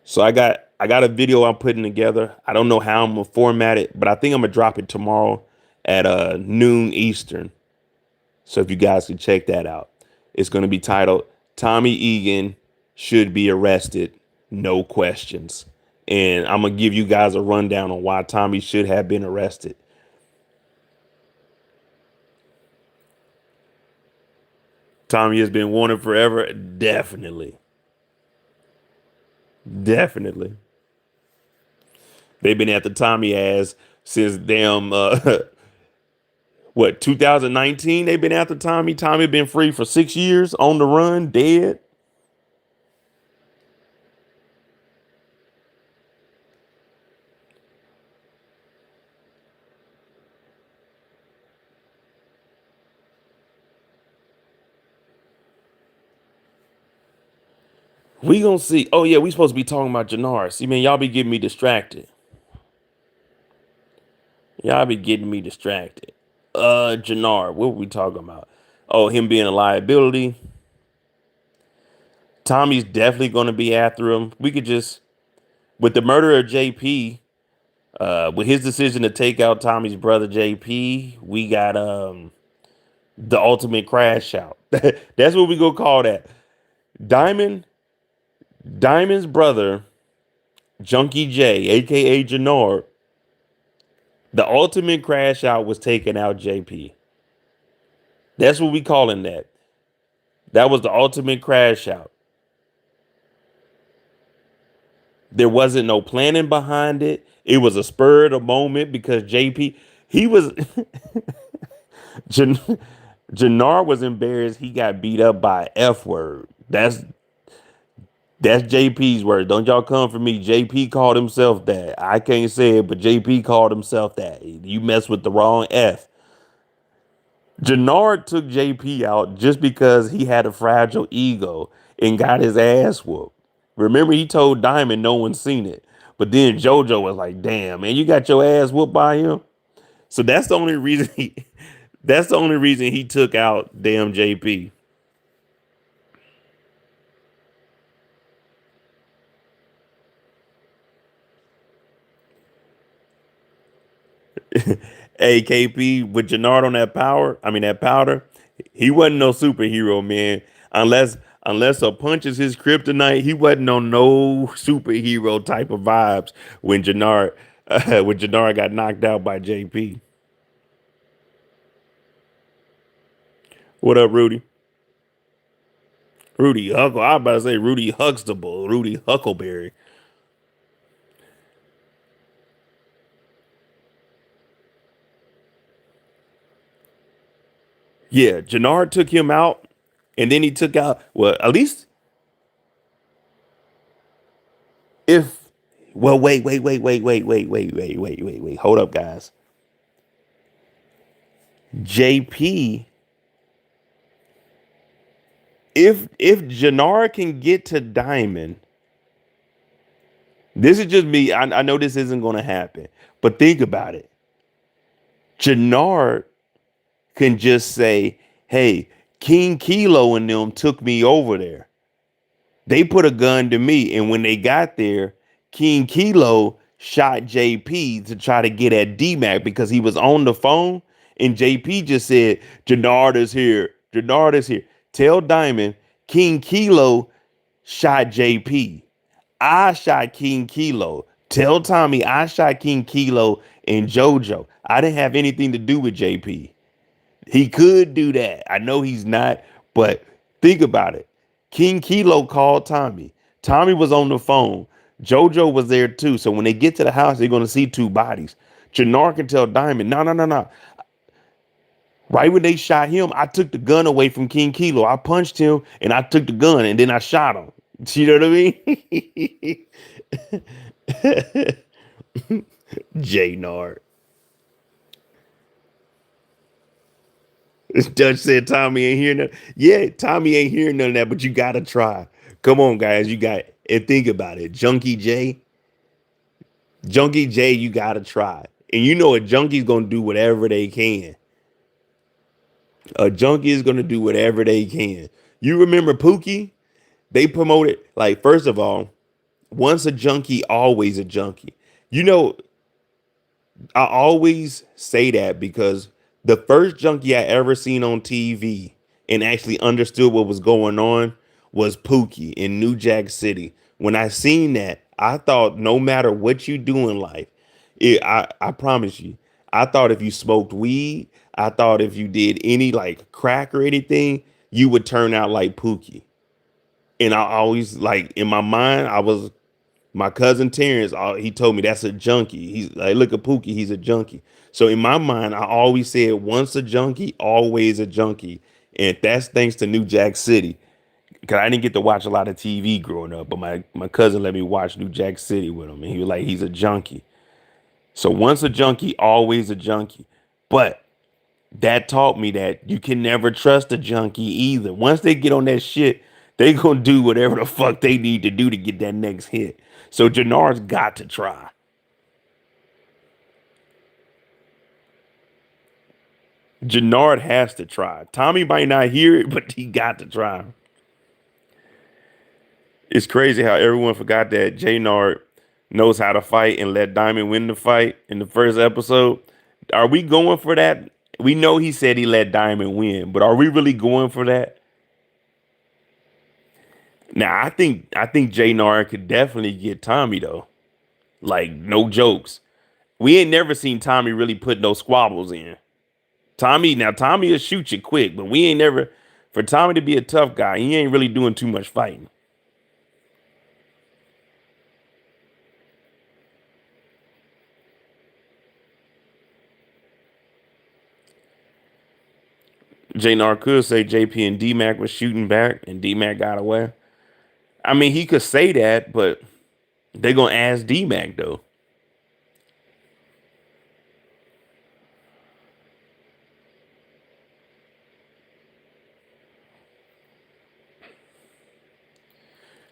So I got a video I'm putting together. I don't know how I'm gonna format it, but I think I'm gonna drop it tomorrow at noon Eastern. So if you guys can check that out, it's gonna be titled "Tommy Egan Should Be Arrested, No Questions," and I'm gonna give you guys a rundown on why Tommy should have been arrested. Tommy has been wanted forever. Definitely, definitely. They've been after Tommy ass since damn what 2019. They've been after Tommy. Tommy been free for 6 years, on the run, dead. We gonna see. Oh yeah, we supposed to be talking about Jenards. See, man, y'all be getting me distracted. Y'all be getting me distracted. Jannard, what were we talking about? Oh, him being a liability. Tommy's definitely gonna be after him. We could just with the murder of JP, with his decision to take out Tommy's brother JP, we got the ultimate crash out. That's what we gonna call that. Diamond, Diamond's brother, Junkie J, aka Jannard, the ultimate crash out was taking out JP. That's what we calling that. That was the ultimate crash out. There wasn't no planning behind it. It was a spur of the moment because JP, he was Jan, Jannard was embarrassed. He got beat up by F word. That's JP's word. Don't y'all come for me. JP called himself that. I can't say it, but JP called himself that. You mess with the wrong F. Jenard took JP out just because he had a fragile ego and got his ass whooped. Remember, he told Diamond no one's seen it. But then JoJo was like, damn, man, you got your ass whooped by him. So that's the only reason he that's the only reason he took out damn JP. AKP with Jannard on that power, I mean that powder, he wasn't no superhero, man. Unless a punch is his kryptonite, he wasn't on no superhero type of vibes when Jannard got knocked out by JP. What up, Rudy? Rudy Huckle. I was about to say Rudy Huxtable, Rudy Huckleberry. Yeah, Jannard took him out, and then he took out. Well, at least if. Well, wait. Hold up, guys. JP, if Jannard can get to Diamond, this is just me. I know this isn't going to happen, but think about it. Jannard can just say, "Hey, King Kilo and them took me over there. They put a gun to me, and when they got there, King Kilo shot JP to try to get at DMAC because he was on the phone, and JP just said, Jenard is here. Jenard is here. Tell Diamond, King Kilo shot JP. I shot King Kilo. Tell Tommy I shot King Kilo and JoJo. I didn't have anything to do with JP. He could do that. I know he's not, but think about it. King Kilo called Tommy. Tommy was on the phone. JoJo was there too. So when they get to the house, they're going to see two bodies. Jannar can tell Diamond, no. Right when they shot him, I took the gun away from King Kilo. I punched him and I took the gun and then I shot him. You know what I mean? J Nard. Judge said Tommy ain't hearing nothing. Yeah, Tommy ain't hearing none of that, but you gotta try. Come on, guys. You got and think about it. Junkie J, you gotta try. And you know a junkie's gonna do whatever they can. A junkie is gonna do whatever they can. You remember Pookie? They promoted, like, first of all, once a junkie, always a junkie. You know, I always say that because the first junkie I ever seen on TV and actually understood what was going on was Pookie in New Jack City. When I seen that, I thought no matter what you do in life, I promise you, I thought if you smoked weed, I thought if you did any like crack or anything, you would turn out like Pookie. And I always like in my mind, I was My cousin Terrence, he told me that's a junkie. He's like, look at Pookie, he's a junkie. So in my mind, I always said once a junkie, always a junkie. And that's thanks to New Jack City. Because I didn't get to watch a lot of TV growing up, but my cousin let me watch New Jack City with him. And he was like, he's a junkie. So once a junkie, always a junkie. But that taught me that you can never trust a junkie either. Once they get on that shit, they gonna do whatever the fuck they need to do to get that next hit. So Jenards got to try. Jenard has to try. Tommy might not hear it, but he got to try. It's crazy how everyone forgot that Jenard knows how to fight and let Diamond win the fight in the first episode. Are we going for that? We know he said he let Diamond win, but are we really going for that? Now I think Jenard could definitely get Tommy though. Like no jokes. We ain't never seen Tommy really put no squabbles in. Tommy will shoot you quick, but we ain't never for Tommy to be a tough guy. He ain't really doing too much fighting. J-Nar could say JP and D-Mac was shooting back and D-Mac got away. I mean, he could say that, but they gonna ask D-Mac though.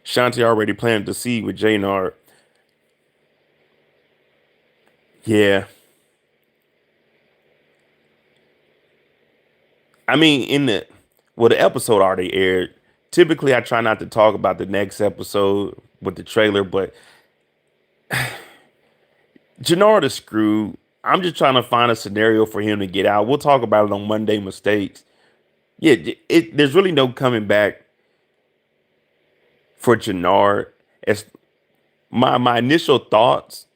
Shanti already planted the seed with J-Nar. Yeah. I mean, the episode already aired. Typically, I try not to talk about the next episode with the trailer, but Jannard is screwed. I'm just trying to find a scenario for him to get out. We'll talk about it on Monday Mistakes. Yeah, there's really no coming back for Jannard. As my initial thoughts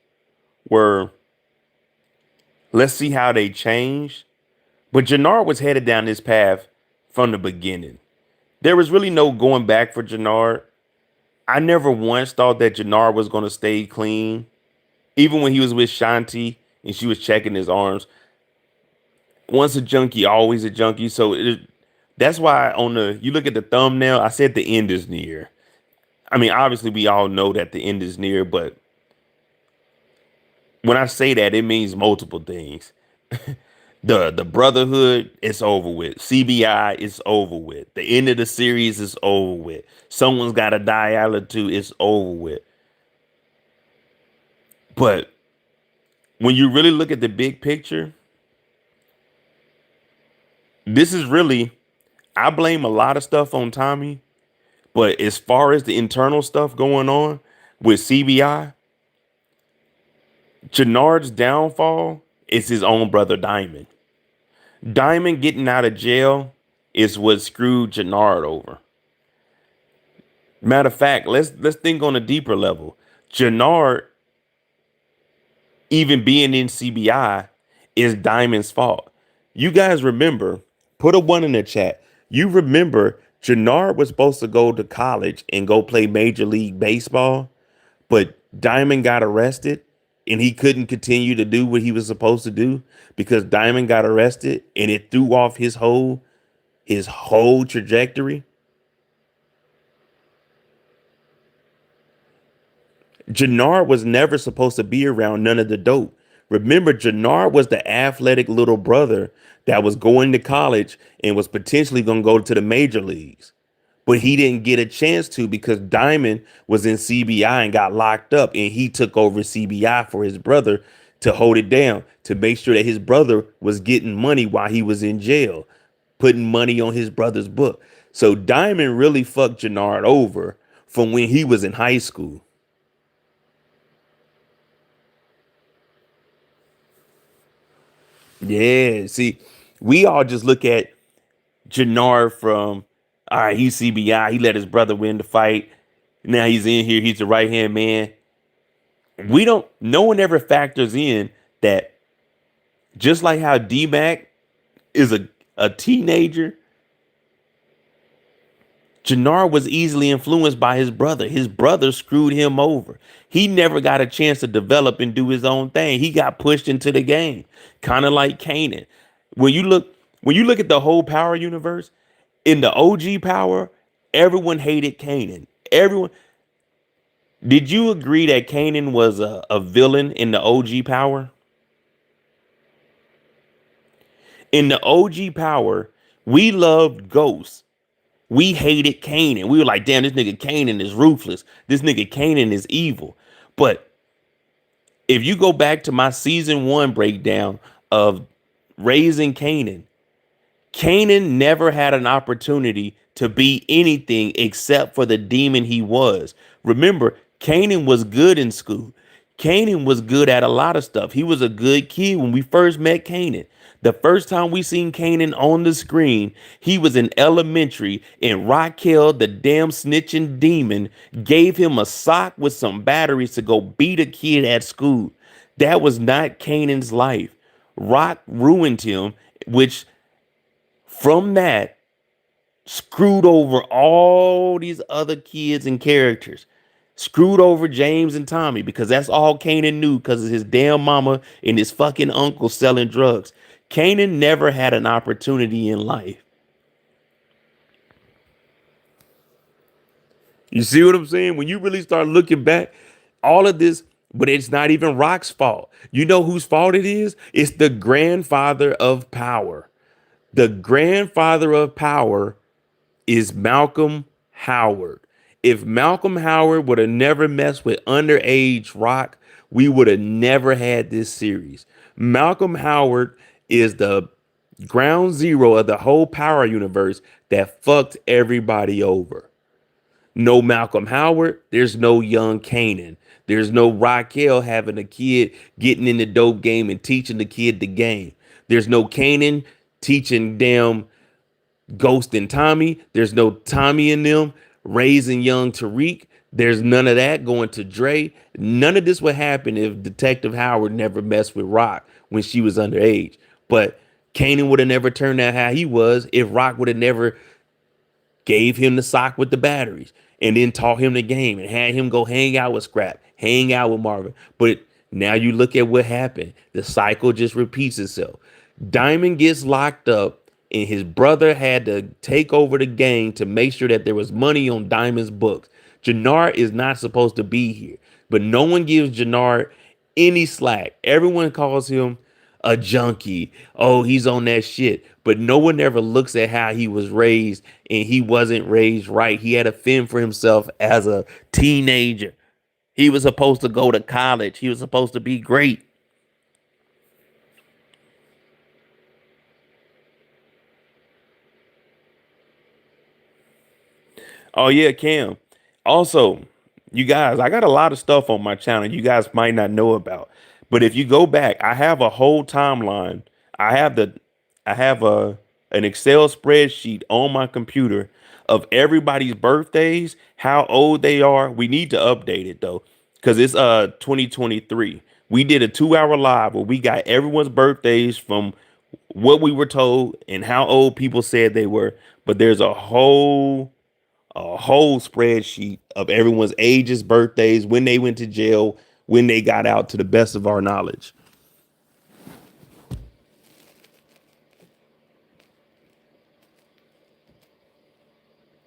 were, let's see how they change. But Jannard was headed down this path from the beginning. There was really no going back for Jannard. I never once thought that Jannard was going to stay clean. Even when he was with Shanti and she was checking his arms. Once a junkie, always a junkie. That's why you look at the thumbnail, I said the end is near. I mean, obviously we all know that the end is near, but when I say that, it means multiple things. The Brotherhood is over with. CBI is over with. The end of the series is over with. Someone's got to die out of two. It's over with. But when you really look at the big picture, this is really, I blame a lot of stuff on Tommy. But as far as the internal stuff going on with CBI, Jenard's downfall is his own brother Diamond. Diamond getting out of jail is what screwed Jenard over. Matter of fact, let's think on a deeper level. Jenard, even being in CBI, is Diamond's fault. You guys remember, put a one in the chat. You remember Jenard was supposed to go to college and go play Major League Baseball, but Diamond got arrested and he couldn't continue to do what he was supposed to do because Diamond got arrested and it threw off his whole trajectory. Jenard was never supposed to be around none of the dope. Remember, Jenard was the athletic little brother that was going to college and was potentially going to go to the major leagues. But he didn't get a chance to because Diamond was in CBI and got locked up, and he took over CBI for his brother to hold it down, to make sure that his brother was getting money while he was in jail, putting money on his brother's book. So Diamond really fucked Jenard over from when he was in high school. Yeah, see, we all just look at Jenard from, all right, he's CBI. He let his brother win the fight. Now he's in here. He's the right hand man. No one ever factors in that just like how D-Mac is a teenager Jannar was easily influenced by his brother. His brother screwed him over. He never got a chance to develop and do his own thing. He got pushed into the game, kind of like Kanan. When you look, when you look at the whole Power universe, in the OG Power, everyone hated Kanan. Everyone. Did you agree that Kanan was a villain in the OG Power? In the OG Power, we loved Ghost. We hated Kanan. We were like, damn, this nigga Kanan is ruthless. This nigga Kanan is evil. But if you go back to my season one breakdown of raising Kanan, Kanan never had an opportunity to be anything except for the demon he was. Remember, Kanan was good in school. Kanan was good at a lot of stuff. He was a good kid when we first met Kanan. The first time we seen Kanan on the screen, he was in elementary, and Raquel, the damn snitching demon, gave him a sock with some batteries to go beat a kid at school. That was not Kanan's life. Rock ruined him, which from that screwed over all these other kids and characters. Screwed over James and Tommy because that's all Kanan knew because of his damn mama and his fucking uncle selling drugs. Kanan never had an opportunity in life. You see what I'm saying? When you really start looking back, all of this, but it's not even Rock's fault. You know whose fault it is? It's the grandfather of power. The grandfather of power is Malcolm Howard. If Malcolm Howard would have never messed with underage Rock, we would have never had this series. Malcolm Howard is the ground zero of the whole Power universe that fucked everybody over. No Malcolm Howard, there's no young Kanan. There's no Raquel having a kid getting in the dope game and teaching the kid the game. There's no Kanan teaching damn Ghost and Tommy. There's no Tommy in them raising young Tariq. There's none of that going to Dre. None of this would happen if Detective Howard never messed with Rock when she was underage. But Kanan would have never turned out how he was if Rock would have never gave him the sock with the batteries and then taught him the game and had him go hang out with Scrap, hang out with Marvin. But now you look at what happened. The cycle just repeats itself. Diamond gets locked up and his brother had to take over the gang to make sure that there was money on Diamond's books. Jenard is not supposed to be here, but no one gives Jenard any slack. Everyone calls him a junkie. Oh, he's on that shit. But no one ever looks at how he was raised, and he wasn't raised right. He had to fend for himself as a teenager. He was supposed to go to college. He was supposed to be great. Oh yeah, Cam. Also, you guys, I got a lot of stuff on my channel you guys might not know about. But if you go back, I have a whole timeline. I have the I have a an Excel spreadsheet on my computer of everybody's birthdays, how old they are. We need to update it though, because it's 2023. We did a 2 hour live where we got everyone's birthdays from what we were told and how old people said they were. But there's a whole spreadsheet of everyone's ages, birthdays, when they went to jail, when they got out, to the best of our knowledge.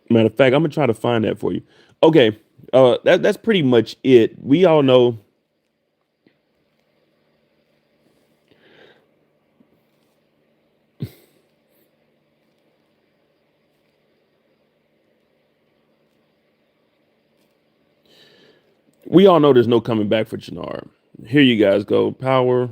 Matter of fact, I'm gonna try to find that for you. Okay, that's pretty much it. We all know there's no coming back for Chinar. Here you guys go. Power.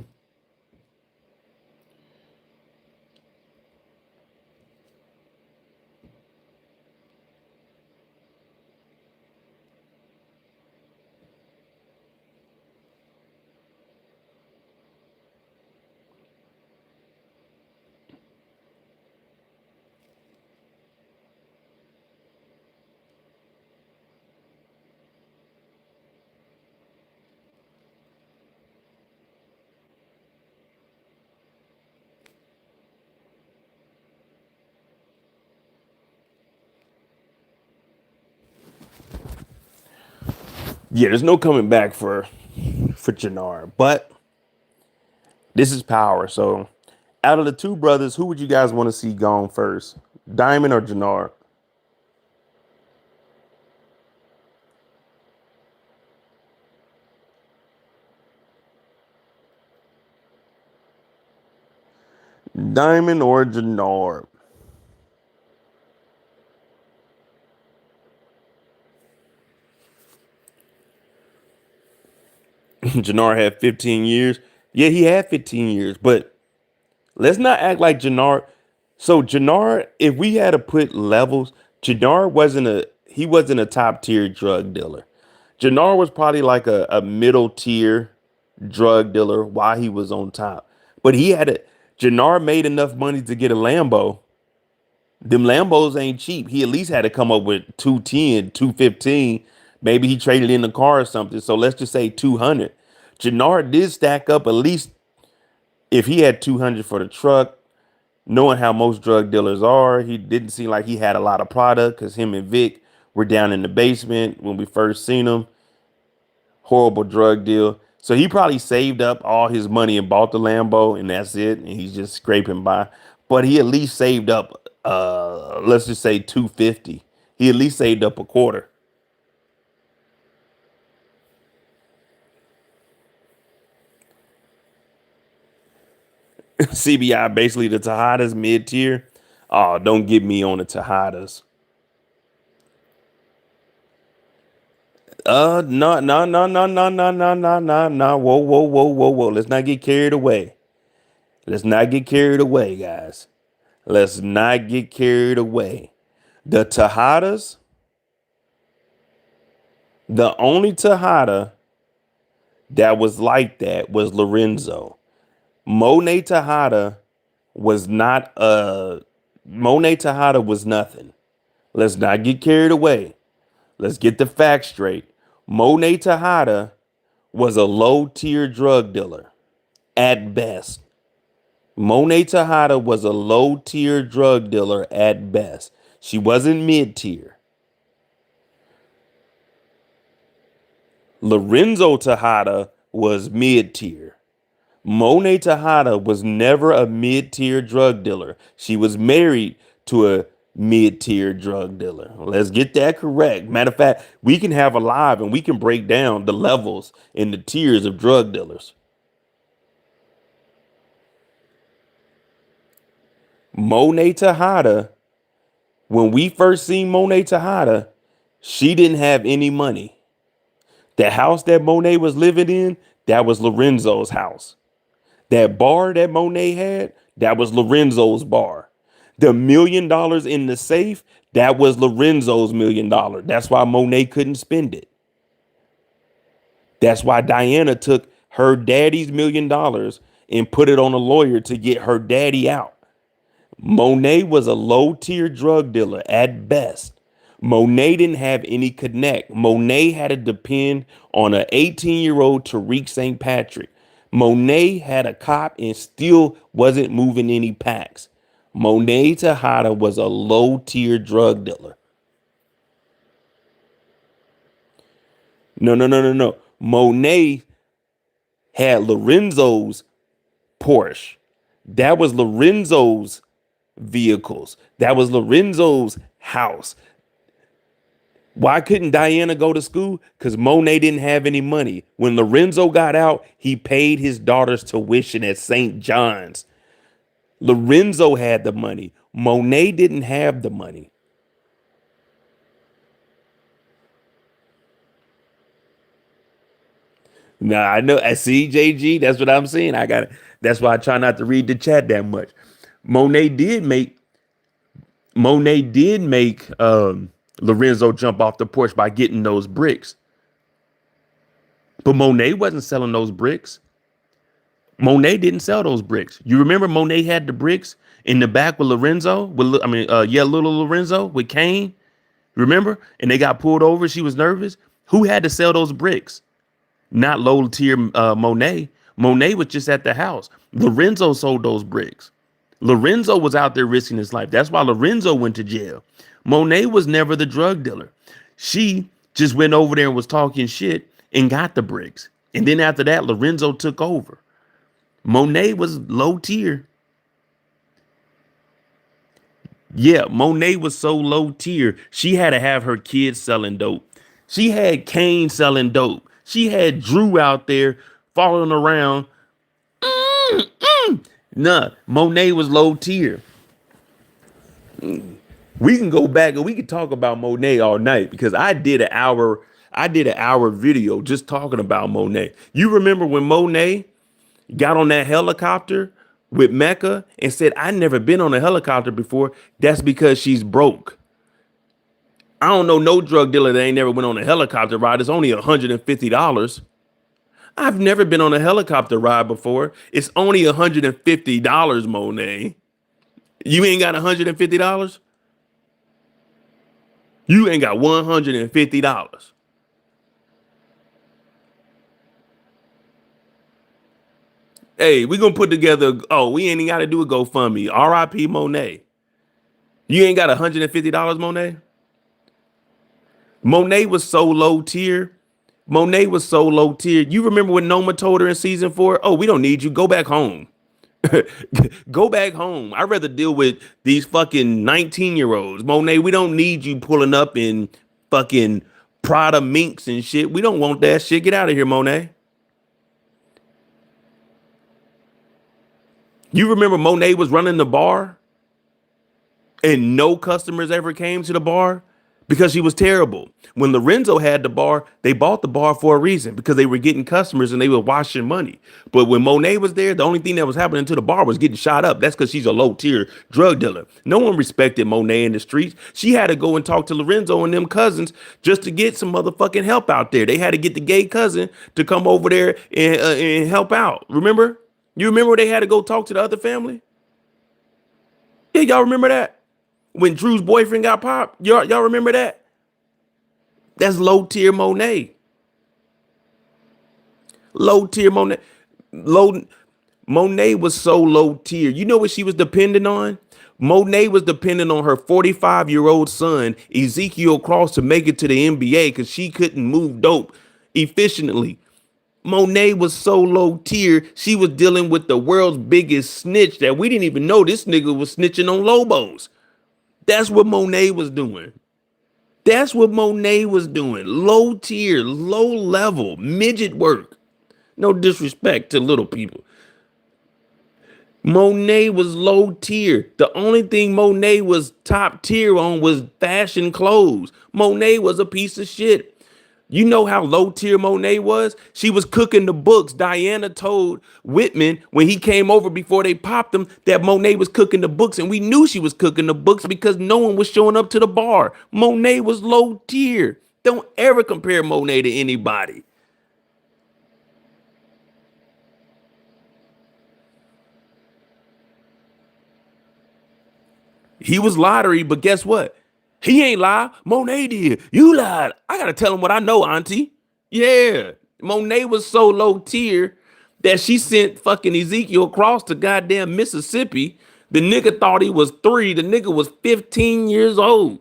Yeah, there's no coming back for Jenard. But this is power. So out of the two brothers, who would you guys want to see gone first? Diamond or Jenard? Diamond or Jenard? Jenard had 15 years. Yeah, he had 15 years, but let's not act like Jenard. So Jenard, if we had to put levels, Jenard wasn't a top tier drug dealer. Jenard was probably like a middle tier drug dealer while he was on top. But he had a Jenard made enough money to get a Lambo. Them Lambos ain't cheap. He at least had to come up with 210, 215. Maybe he traded in the car or something. So let's just say 200. Jenard did stack up at least if he had 200 for the truck, knowing how most drug dealers are, he didn't seem like he had a lot of product because him and Vic were down in the basement when we first seen him. Horrible drug deal. So he probably saved up all his money and bought the Lambo, and that's it. And he's just scraping by. But he at least saved up, let's just say 250. He at least saved up a quarter. CBI basically the Tejadas mid tier. Oh, don't get me on the Tejadas. No, no, no, no, no, no, no, no, no, no. Whoa, whoa, whoa, whoa, whoa. Let's not get carried away. Let's not get carried away, guys. Let's not get carried away. The Tejadas, the only Tejada that was like that was Lorenzo. Monet Tejada was not Monet Tejada was nothing. Let's not get carried away. Let's get the facts straight. Monet Tejada was a low tier drug dealer at best. Monet Tejada was a low tier drug dealer at best. She wasn't mid tier. Lorenzo Tejada was mid tier. Monet Tejada was never a mid tier drug dealer. She was married to a mid tier drug dealer. Let's get that correct. Matter of fact, we can have a live and we can break down the levels and the tiers of drug dealers. Monet Tejada, when we first seen Monet Tejada, she didn't have any money. The house that Monet was living in, that was Lorenzo's house. That bar that Monet had, that was Lorenzo's bar. The $1 million in the safe, that was Lorenzo's $1 million. That's why Monet couldn't spend it. That's why Diana took her daddy's $1 million and put it on a lawyer to get her daddy out. Monet was a low tier drug dealer at best. Monet didn't have any connect. Monet had to depend on an 18-year-old Tariq St. Patrick. Monet had a cop and still wasn't moving any packs. Monet Tejada was a low tier drug dealer. No, no, no, no, no. Monet had Lorenzo's Porsche. That was Lorenzo's vehicles. That was Lorenzo's house. Why couldn't Diana go to school? Because Monet didn't have any money. When Lorenzo got out, he paid his daughter's tuition at St. John's. Lorenzo had the money. Monet didn't have the money. Nah, I know. I see JG. That's what I'm saying. I got it. That's why I try not to read the chat that much. Monet did make Monet did make Lorenzo jump off the porch by getting those bricks. But Monet wasn't selling those bricks. Monet didn't sell those bricks. You remember Monet had the bricks in the back with Lorenzo? Little Lorenzo with Kane. Remember? And they got pulled over. She was nervous. Who had to sell those bricks? Not low tier Monet. Monet was just at the house. Lorenzo sold those bricks. Lorenzo was out there risking his life. That's why Lorenzo went to jail. Monet was never the drug dealer. She just went over there and was talking shit and got the bricks. And then after that, Lorenzo took over. Monet was low tier. Yeah, Monet was so low tier. She had to have her kids selling dope. She had Kane selling dope. She had Drew out there following around. Nah, Monet was low tier. We can go back and we can talk about Monet all night because I did an hour video just talking about Monet. You remember when Monet got on that helicopter with Mecca and said, I never been on a helicopter before. That's because she's broke. I don't know no drug dealer that ain't never went on a helicopter ride. It's only $150. I've never been on a helicopter ride before. It's only $150, Monet. You ain't got $150? You ain't got $150. Hey, we gonna put together. Oh, we ain't even got to do a GoFundMe. R.I.P. Monet. You ain't got $150, Monet. Monet was so low tier. Monet was so low tier. You remember when Noma told her in season 4, "Oh, we don't need you. Go back home. Go back home. I'd rather deal with these fucking 19-year-olds. Monet, we don't need you pulling up in fucking Prada minks and shit. We don't want that shit. Get out of here, Monet." You remember Monet was running the bar and no customers ever came to the bar because she was terrible. When Lorenzo had the bar, they bought the bar for a reason because they were getting customers and they were washing money. But when Monet was there, the only thing that was happening to the bar was getting shot up. That's because she's a low tier drug dealer. No one respected Monet in the streets. She had to go and talk to Lorenzo and them cousins just to get some motherfucking help out there. They had to get the gay cousin to come over there and help out. Remember? You remember they had to go talk to the other family? Yeah, y'all remember that? When Drew's boyfriend got popped? Y'all remember that? That's low tier Monet. Low tier Monet. Low Monet was so low tier. You know what she was dependent on? Monet was dependent on her 45-year-old son, Ezekiel Cross, to make it to the NBA because she couldn't move dope efficiently. Monet was so low tier, she was dealing with the world's biggest snitch that we didn't even know this nigga was snitching on Lobos. That's what Monet was doing. That's what Monet was doing. Low tier, low level, midget work. No disrespect to little people. Monet was low tier. The only thing Monet was top tier on was fashion clothes. Monet was a piece of shit. You know how low tier Monet was? She was cooking the books. Diana told Whitman when he came over before they popped him that Monet was cooking the books. And we knew she was cooking the books because no one was showing up to the bar. Monet was low tier. Don't ever compare Monet to anybody. He was lottery, but guess what? He ain't lie. Monet did. You lied. I gotta tell him what I know, Auntie. Yeah. Monet was so low tier that she sent fucking Ezekiel across to goddamn Mississippi. The nigga thought he was 3. The nigga was 15 years old.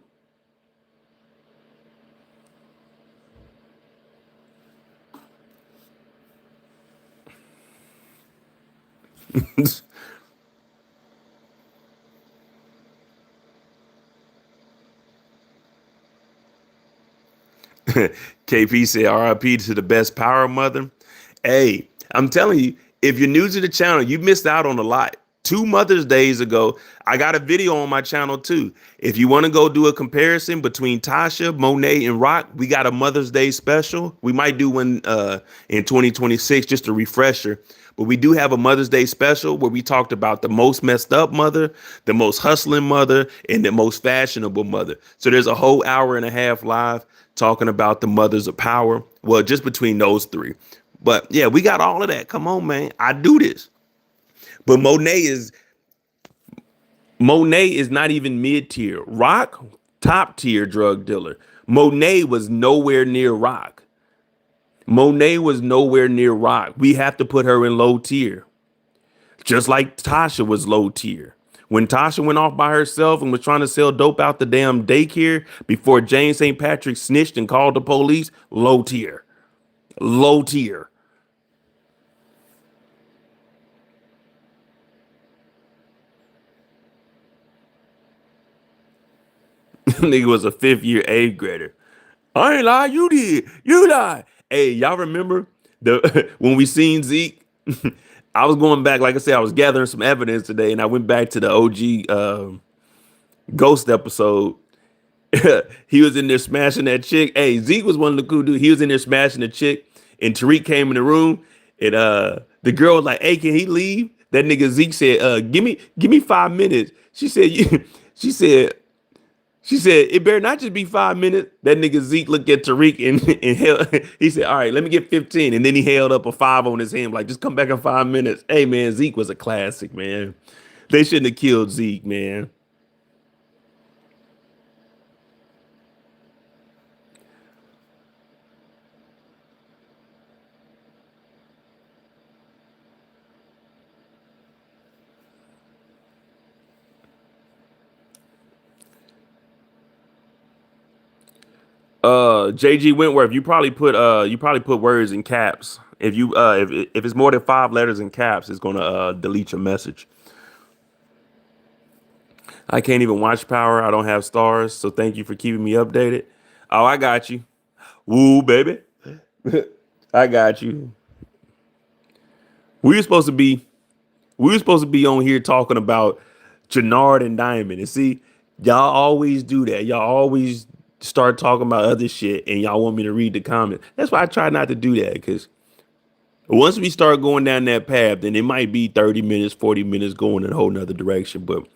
KP said RIP to the best power mother. Hey, I'm telling you, if you're new to the channel, you missed out on a lot. 2 Mother's Days ago, I got a video on my channel too. If you want to go do a comparison between Tasha, Monet, and Rock, we got a Mother's Day special. We might do one in 2026, just a refresher. But we do have a Mother's Day special where we talked about the most messed up mother, the most hustling mother, and the most fashionable mother. So there's a whole hour and a half live talking about the mothers of power. Well, just between those 3. But yeah, we got all of that. Come on, man. I do this. But Monet is not even mid tier. Rock, top tier drug dealer. Monet was nowhere near Rock. Monet was nowhere near Rock. We have to put her in low tier. Just like Tasha was low tier. When Tasha went off by herself and was trying to sell dope out the damn daycare before Jane St. Patrick snitched and called the police, low tier. Low tier. Nigga was a fifth year eighth grader. I ain't lie, you did. You lied. Hey, y'all remember the when we seen Zeke? I was going back, like I said, I was gathering some evidence today, and I went back to the OG Ghost episode. He was in there smashing that chick. Hey, Zeke was one of the cool dudes. He was in there smashing the chick, and Tariq came in the room, and the girl was like, "Hey, can he leave?" That nigga Zeke said, give me 5 minutes." She said, she said, she said, "It better not just be 5 minutes." That nigga Zeke looked at Tariq and held, he said, "All right, let me get 15." And then he held up a 5 on his hand, like, "Just come back in 5 minutes." Hey, man, Zeke was a classic, man. They shouldn't have killed Zeke, man. JG Wentworth, you probably put words in caps. If it's more than 5 letters in caps, it's gonna delete your message. I can't even watch Power. I don't have stars, so thank you for keeping me updated. Oh, I got you. Woo, baby. I got you. We were supposed to be we were supposed to be on here talking about Jenard and Diamond. And see, y'all always do that. Y'all always start talking about other shit and y'all want me to read the comments. That's why I try not to do that, because once we start going down that path, then it might be 30 minutes, 40 minutes going in a whole nother direction. But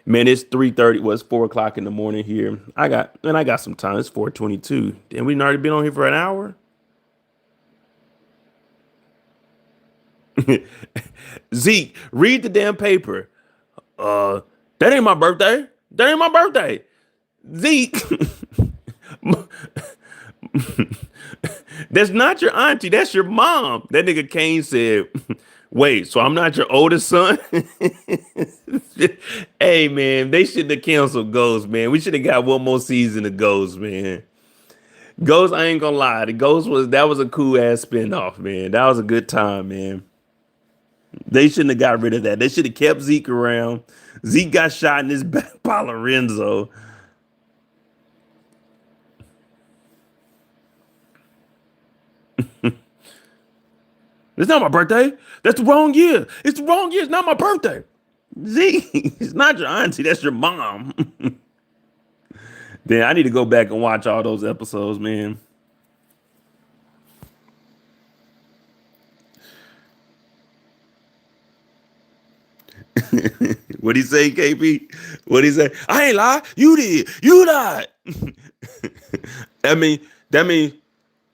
man, it's 3:30. Well, it's 4 o'clock in the morning here. I got some time. It's 4:22. And we've already been on here for an hour. Zeke, read the damn paper. Uh, that ain't my birthday. That ain't my birthday. Zeke. That's not your auntie. That's your mom. That nigga Kane said, "Wait, so I'm not your oldest son?" Hey, man, they should have canceled Ghost, man. We should have got one more season of Ghost, man. Ghost, I ain't gonna lie. The Ghost that was a cool ass spinoff, man. That was a good time, man. They shouldn't have got rid of that. They should have kept Zeke around. Zeke got shot in his back by Lorenzo. It's not my birthday. That's the wrong year. It's the wrong year. It's not my birthday. Zeke, it's not your auntie. That's your mom. Then I need to go back and watch all those episodes, man. What'd he say, KP? What'd he say? I ain't lie. You did. You lied. I mean, that means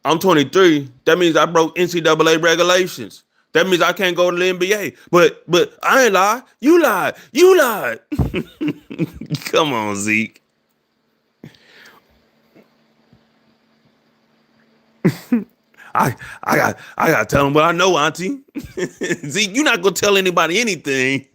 I'm 23. That means I broke NCAA regulations. That means I can't go to the NBA. But I ain't lie. You lied. You lied. Come on, Zeke. I gotta tell him what I know, Auntie. Zeke, you're not gonna tell anybody anything.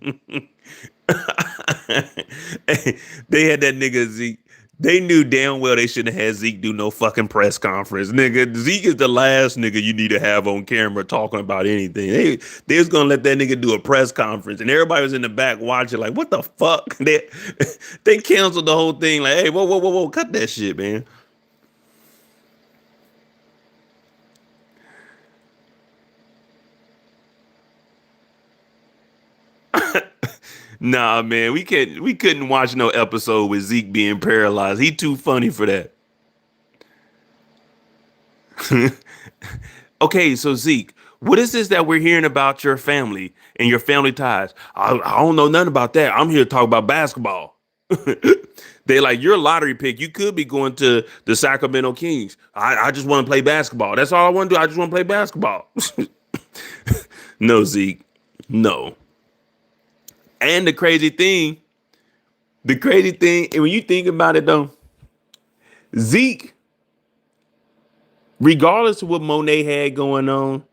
They had that nigga Zeke. They knew damn well they shouldn't have had Zeke do no fucking press conference. Nigga, Zeke is the last nigga you need to have on camera talking about anything. They was gonna let that nigga do a press conference, and everybody was in the back watching, like, what the fuck? They canceled the whole thing, like, hey, whoa, cut that shit, man. Nah, man, we couldn't watch no episode with Zeke being paralyzed. He too funny for that. Okay, so Zeke, what is this that we're hearing about your family and your family ties? I don't know nothing about that. I'm here to talk about basketball. They like, you're a lottery pick. You could be going to the Sacramento Kings. I just want to play basketball. That's all I want to do. I just want to play basketball. No, Zeke. No. And the crazy thing, and when you think about it though, Zeke, regardless of what Monet had going on,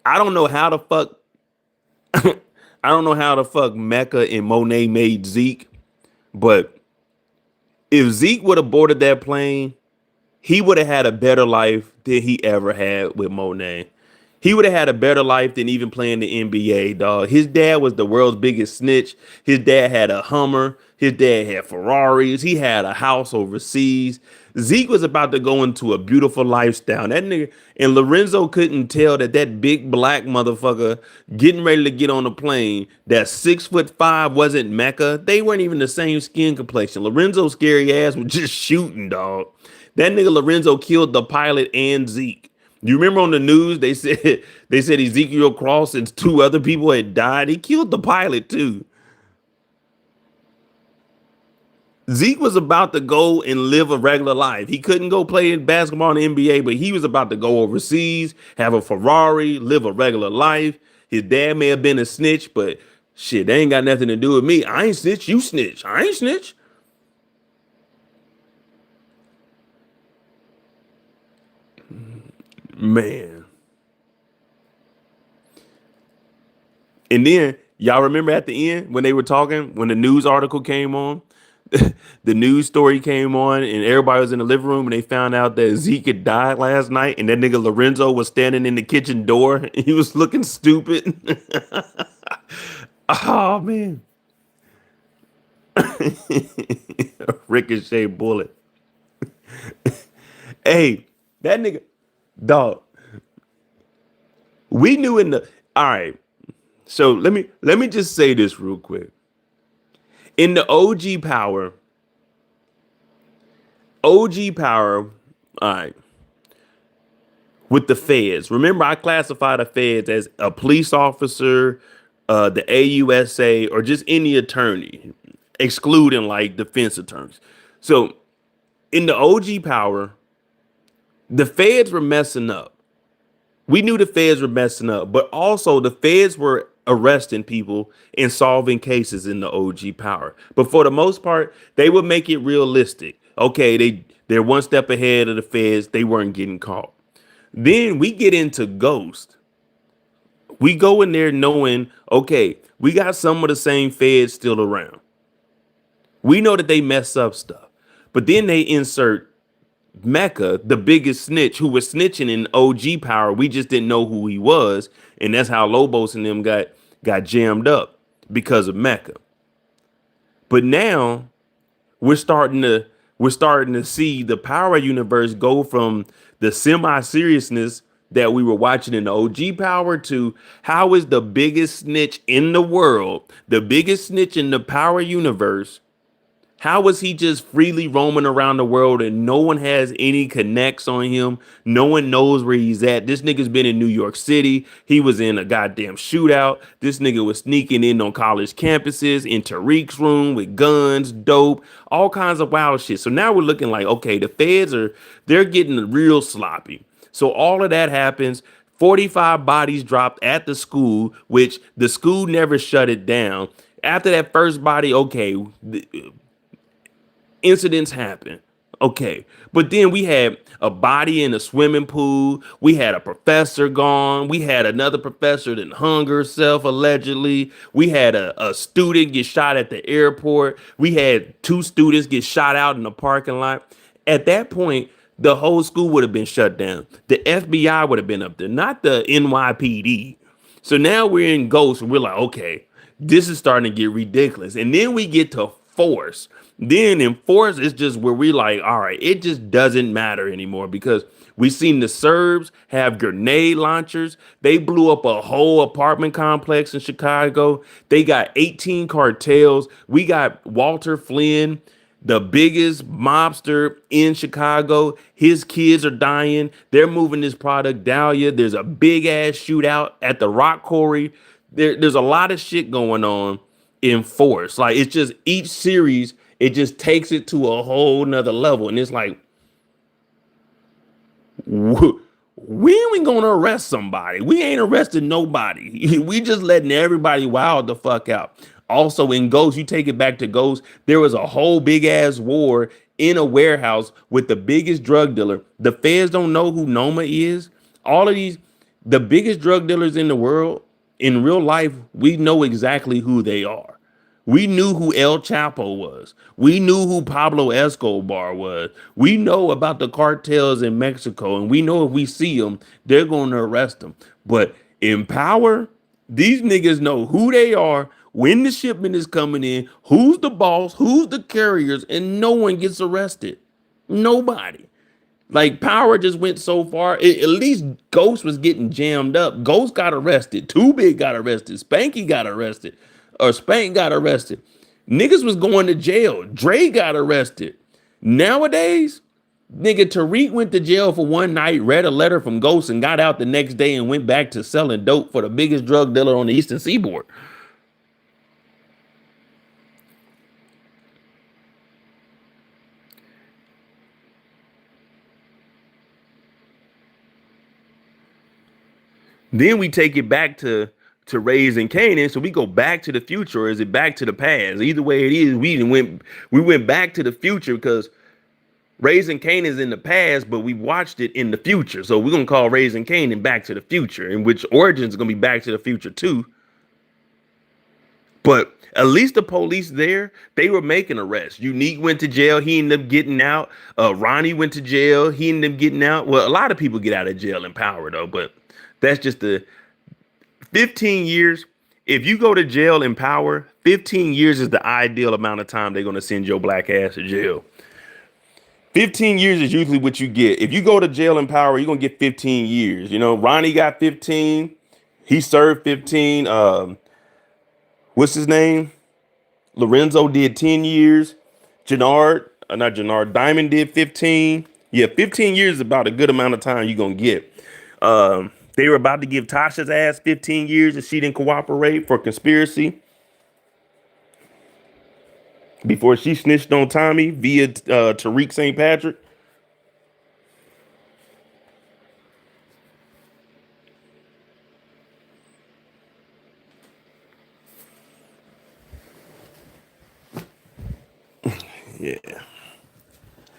I don't know how the fuck I don't know how the fuck Mecca and Monet made Zeke, but if Zeke would have boarded that plane, he would have had a better life than he ever had with Monet. He would have had a better life than even playing the NBA, dog. His dad was the world's biggest snitch. His dad had a Hummer. His dad had Ferraris. He had a house overseas. Zeke was about to go into a beautiful lifestyle. That nigga and Lorenzo couldn't tell that that big black motherfucker getting ready to get on the plane, that 6'5" wasn't Mecca. They weren't even the same skin complexion. Lorenzo's scary ass was just shooting, dog. That nigga Lorenzo killed the pilot and Zeke. You remember on the news they said Ezekiel Cross and two other people had died. He killed the pilot too. Zeke was about to go and live a regular life. He couldn't go play in basketball in the NBA, but he was about to go overseas, have a Ferrari, live a regular life. His dad may have been a snitch, but shit, they ain't got nothing to do with me. I ain't snitch, you snitch. I ain't snitch. Man. And then y'all remember at the end when they were talking, when the news article came on, the news story came on, and everybody was in the living room, and they found out that Zeke had died last night, and that nigga Lorenzo was standing in the kitchen door. And he was looking stupid. Oh man. Ricochet bullet. Hey, that nigga, dog. We knew in the all right. So let me just say this real quick. In the OG power, all right, with the feds. Remember, I classify the feds as a police officer, the AUSA, or just any attorney, excluding like defense attorneys. So in the OG power, the feds were messing up. We knew the feds were messing up, but also the feds were arresting people and solving cases in the OG power. But for the most part, they would make it realistic. Okay, they're one step ahead of the feds. They weren't getting caught. Then we get into Ghost. We go in there knowing, okay, we got some of the same feds still around. We know that they mess up stuff. But then they insert Mecca, the biggest snitch, who was snitching in OG power. We just didn't know who he was, and that's how Lobos and them got jammed up because of Mecca. But now we're starting to see the power universe go from the semi-seriousness that we were watching in the OG power to how is the biggest snitch in the world, the biggest snitch in the power universe. How was he just freely roaming around the world and no one has any connects on him? No one knows where he's at. This nigga's been in New York City. He was in a goddamn shootout. This nigga was sneaking in on college campuses, in Tariq's room with guns, dope, all kinds of wild shit. So now we're looking like, okay, the feds they're getting real sloppy. So all of that happens. 45 bodies dropped at the school, which the school never shut it down. After that first body, okay, incidents happen. Okay. But then we had a body in a swimming pool. We had a professor gone. We had another professor that hung herself allegedly. We had a student get shot at the airport. We had two students get shot out in the parking lot. At that point, the whole school would have been shut down. The FBI would have been up there, not the NYPD. So now we're in Ghost and we're like, okay, this is starting to get ridiculous. And then we get to Force. Then in Force, it's just where we like, all right, it just doesn't matter anymore because we've seen the Serbs have grenade launchers. They blew up a whole apartment complex in Chicago. They got 18 cartels. We got Walter Flynn, the biggest mobster in Chicago. His kids are dying. They're moving this product Dahlia. There's a big ass shootout at the rock quarry. There's a lot of shit going on in Force. Like it's just each series, it just takes it to a whole nother level. And it's like, we ain't gonna arrest somebody. We ain't arresting nobody. We just letting everybody wild the fuck out. Also in Ghost, you take it back to Ghost, there was a whole big ass war in a warehouse with the biggest drug dealer. The feds don't know who Noma is. All of these, the biggest drug dealers in the world in real life, we know exactly who they are. We knew who El Chapo was. We knew who Pablo Escobar was. We know about the cartels in Mexico, and we know if we see them, they're going to arrest them. But in power, these niggas know who they are, when the shipment is coming in, who's the boss, who's the carriers, and no one gets arrested. Nobody. Like Power just went so far. At least Ghost was getting jammed up. Ghost got arrested. Too Big got arrested. Spanky got arrested. Or Spank got arrested. Niggas was going to jail. Dre got arrested. Nowadays, nigga Tariq went to jail for one night, read a letter from Ghost, and got out the next day and went back to selling dope for the biggest drug dealer on the Eastern Seaboard. Then we take it back to raising Canaan. So we go back to the future, or is it back to the past? Either way it is, we went back to the future because raising Canaan is in the past, but we watched it in the future. So we're gonna call raising Canaan back to the future, in which Origins is gonna be back to the future too. But at least the police there, they were making arrests. Unique went to jail, he ended up getting out. Ronnie went to jail, he ended up getting out. Well, a lot of people get out of jail in Power though, but that's just the 15 years. If you go to jail in Power, 15 years is the ideal amount of time they're going to send your black ass to jail. 15 years is usually what you get. If you go to jail in Power, you're going to get 15 years. You know, Ronnie got 15. He served 15. What's his name? Lorenzo did 10 years. Not Jenard, Diamond did 15. Yeah, 15 years is about a good amount of time you're going to get. They were about to give Tasha's ass 15 years if she didn't cooperate for conspiracy before she snitched on Tommy via Tariq St. Patrick. Yeah.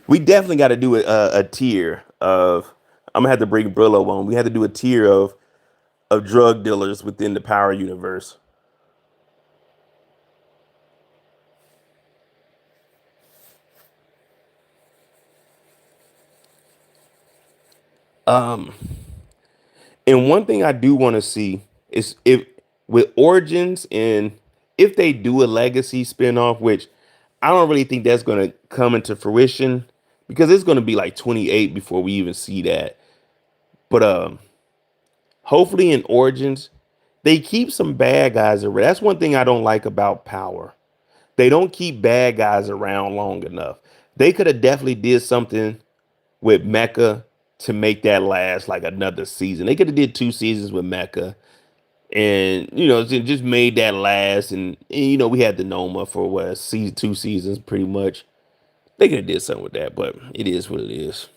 We definitely got to do a tier of. I'm gonna have to bring Brillo on. We had to do a tier of drug dealers within the Power universe. Um, and one thing I do want to see is if with Origins and if they do a legacy spinoff, which I don't really think that's going to come into fruition because it's going to be like 28 before we even see that. But hopefully in Origins, they keep some bad guys around. That's one thing I don't like about Power. They don't keep bad guys around long enough. They could have definitely did something with Mecca to make that last like another season. They could have did 2 seasons with Mecca and just made that last. And we had the Noma for what season 2 seasons pretty much. They could have did something with that, but it is what it is.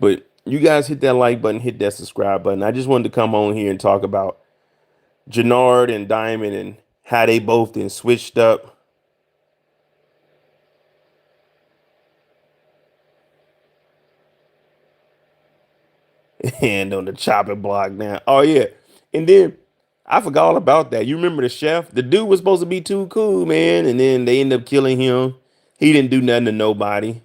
But you guys hit that like button, hit that subscribe button. I just wanted to come on here and talk about Jenard and Diamond and how they both then switched up. And on the chopping block now. Oh yeah. And then I forgot all about that. You remember the chef? The dude was supposed to be too cool, man. And then they end up killing him. He didn't do nothing to nobody.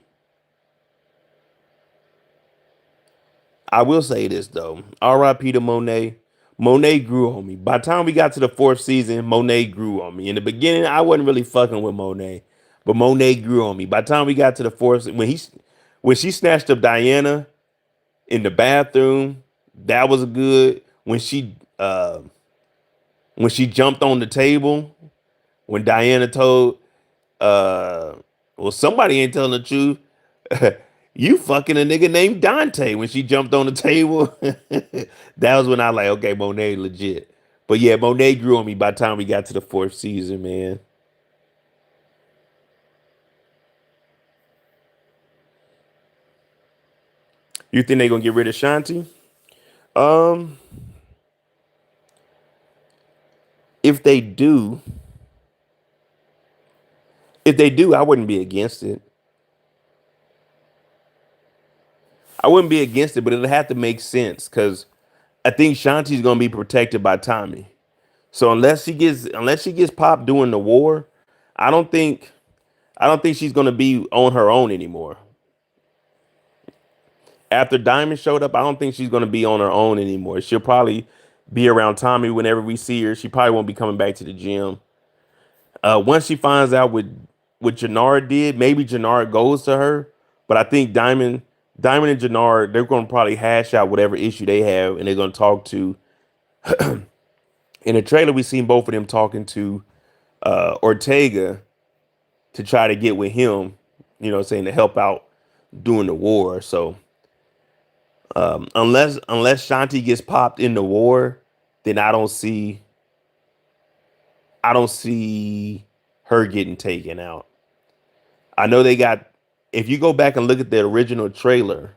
I will say this though. R.I.P. to Monet. Monet grew on me. By the time we got to the 4th season, Monet grew on me. In the beginning, I wasn't really fucking with Monet. But Monet grew on me. By the time we got to the fourth, when she snatched up Diana in the bathroom, that was good. When she jumped on the table, when Diana told well, somebody ain't telling the truth. You fucking a nigga named Dante when she jumped on the table. That was when I like, okay, Monet legit. But yeah, Monet grew on me by the time we got to the 4th season, man. You think they gonna get rid of Shanti? Um, if they do, if they do, I wouldn't be against it. I wouldn't be against it, but it'll have to make sense because I think Shanti's gonna be protected by Tommy. So unless she gets popped during the war, I don't think I don't think she's gonna be on her own anymore. After Diamond showed up, I don't think she's gonna be on her own anymore. She'll probably be around Tommy whenever we see her. She probably won't be coming back to the gym. Once she finds out what Jenard did, maybe Jenard goes to her. But I think Diamond and Jenard, they're gonna probably hash out whatever issue they have, and they're gonna talk to. In the trailer, we seen both of them talking to Ortega to try to get with him, saying to help out during the war. So unless Shanti gets popped in the war, then I don't see her getting taken out. I know they got. If you go back and look at the original trailer,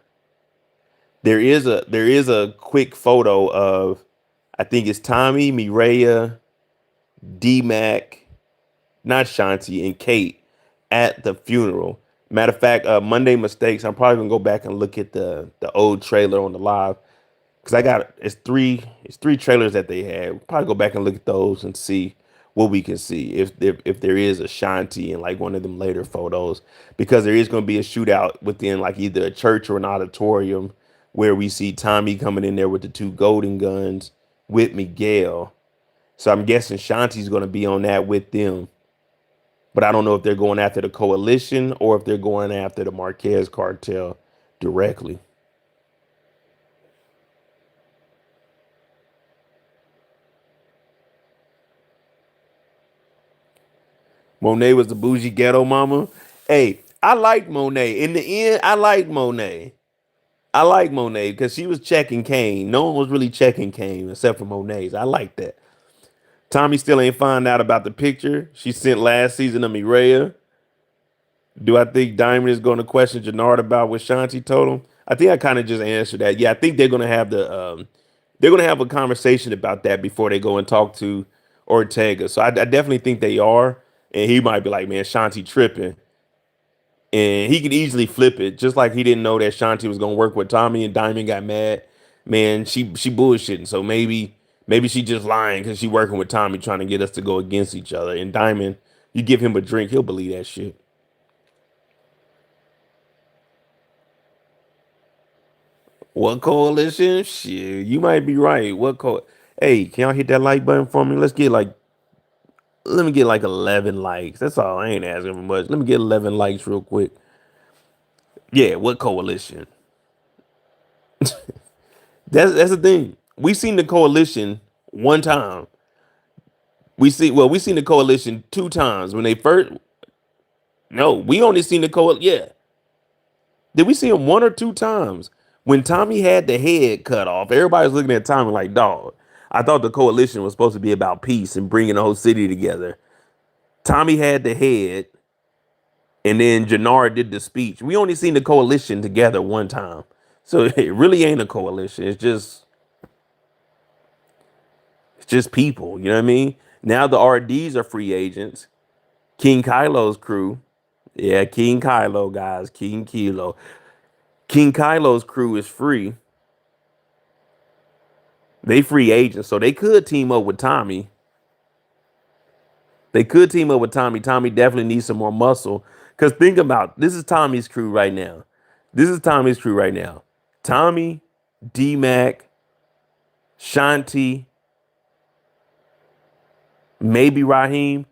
there is a quick photo of, I think it's Tommy, Mireya, D Mac, not Shanti, and Kate at the funeral. Matter of fact, Monday Mistakes. I'm probably gonna go back and look at the old trailer on the live because I got it's three trailers that they had. Probably go back and look at those and see what we can see if there is a Shanti in like one of them later photos, because there is going to be a shootout within like either a church or an auditorium where we see Tommy coming in there with the two golden guns with Miguel. So I'm guessing Shanti's going to be on that with them. But I don't know if they're going after the coalition or if they're going after the Marquez cartel directly. Monet was the bougie ghetto mama. Hey, I liked Monet. In the end, I liked Monet. I like Monet because she was checking Kane. No one was really checking Kane except for Monet's. I like that. Tommy still ain't find out about the picture she sent last season of Mireya. Do I think Diamond is going to question Jannard about what Shanti told him? I think I kind of just answered that. Yeah, I think they're gonna have a conversation about that before they go and talk to Ortega. So I definitely think they are, and he might be like, "Man, Shanti tripping," and he could easily flip it, just like he didn't know that Shanti was gonna work with Tommy, and Diamond got mad. Man, she bullshitting. So maybe she just lying because she working with Tommy, trying to get us to go against each other. And Diamond, you give him a drink, he'll believe that shit. What coalition? Shit, you might be right. Hey, can y'all hit that like button for me? Let me get like 11 likes. That's all. I ain't asking for much. Let me get 11 likes real quick. Yeah, what coalition? That's the thing. We seen the coalition one time. We seen the coalition two times. When they first No, we only seen the coalition. Yeah. Did we see him one or two times? When Tommy had the head cut off, everybody was looking at Tommy like, dog. I thought the coalition was supposed to be about peace and bringing the whole city together. Tommy had the head, and then Jenard did the speech. We only seen the coalition together one time. So it really ain't a coalition. It's just people. You know what I mean? Now the RDs are free agents. King Kylo's crew. Yeah, King Kylo, guys. King Kilo. King Kylo's crew is free. They free agents, so they could team up with Tommy. They could team up with Tommy. Tommy definitely needs some more muscle. Because think about, this is Tommy's crew right now. This is Tommy's crew right now. Tommy, D Mac, Shanti, maybe Raheem.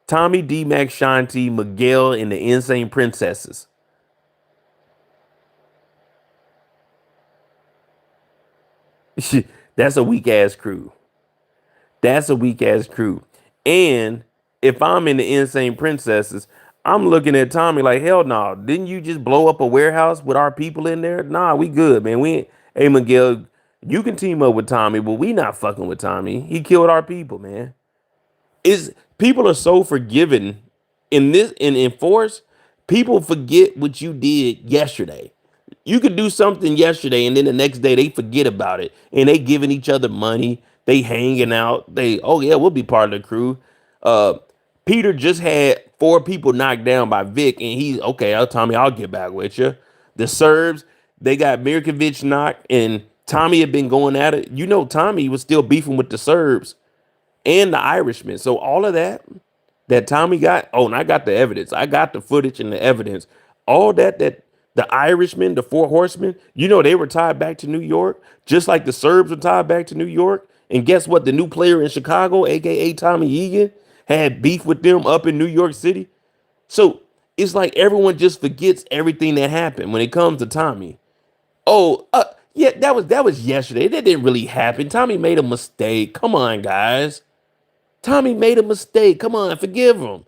Tommy, D Mac, Shanti, Miguel, and the Insane Princesses. That's a weak ass crew. That's a weak ass crew. And if I'm in the Insane Princesses, I'm looking at Tommy like, hell no. Didn't you just blow up a warehouse with our people in there? Nah, we good, man. We ain't, hey Miguel, you can team up with Tommy, but we not fucking with Tommy. He killed our people, man. Is People are so forgiving in Force. People forget what you did yesterday. You could do something yesterday and then the next day they forget about it and they giving each other money. They hanging out. They, oh yeah, we'll be part of the crew. Uh, Peter just had four people knocked down by Vic, and he's okay. Tommy, I'll get back with you. The Serbs, they got Mirkovic knocked, and Tommy had been going at it. You know, Tommy was still beefing with the Serbs and the Irishman. So all of that Tommy got. Oh, and I got the evidence. I got the footage and the evidence. All that the Irishmen, the Four Horsemen, you know, they were tied back to New York, just like the Serbs were tied back to New York. And guess what? The new player in Chicago, aka Tommy Egan, had beef with them up in New York City. So it's like everyone just forgets everything that happened when it comes to Tommy. Oh, yeah, that was yesterday. That didn't really happen. Tommy made a mistake. Come on, guys. Tommy made a mistake. Come on, forgive him.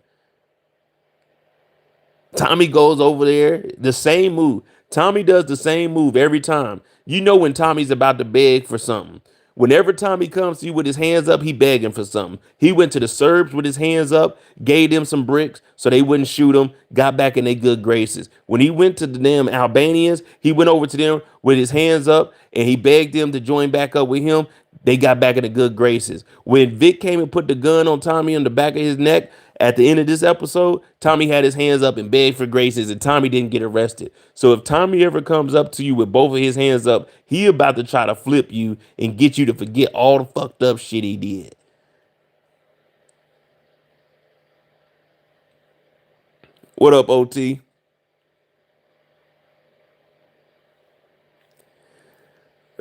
Tommy goes over there, the same move. Tommy does the same move every time. You know when Tommy's about to beg for something. Whenever Tommy comes to you with his hands up, he begging for something. He went to the Serbs with his hands up, gave them some bricks so they wouldn't shoot him, got back in their good graces. When he went to the damn Albanians, he went over to them with his hands up and he begged them to join back up with him. They got back in the good graces. When Vic came and put the gun on Tommy on the back of his neck, at the end of this episode, Tommy had his hands up and begged for graces, and Tommy didn't get arrested. So if Tommy ever comes up to you with both of his hands up, he about to try to flip you and get you to forget all the fucked up shit he did. What up, OT?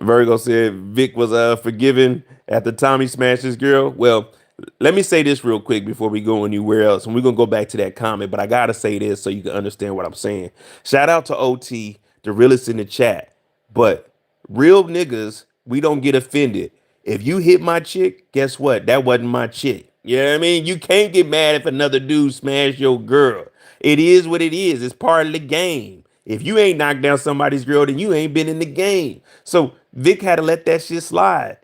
Virgo said Vic was forgiven after Tommy smashed his girl. Well, let me say this real quick before we go anywhere else. And we're gonna go back to that comment, but I gotta say this so you can understand what I'm saying. Shout out to OT, the realest in the chat. But real niggas, we don't get offended. If you hit my chick, guess what? That wasn't my chick. You know what I mean? You can't get mad if another dude smashed your girl. It is what it is. It's part of the game. If you ain't knocked down somebody's girl, then you ain't been in the game. So Vic had to let that shit slide.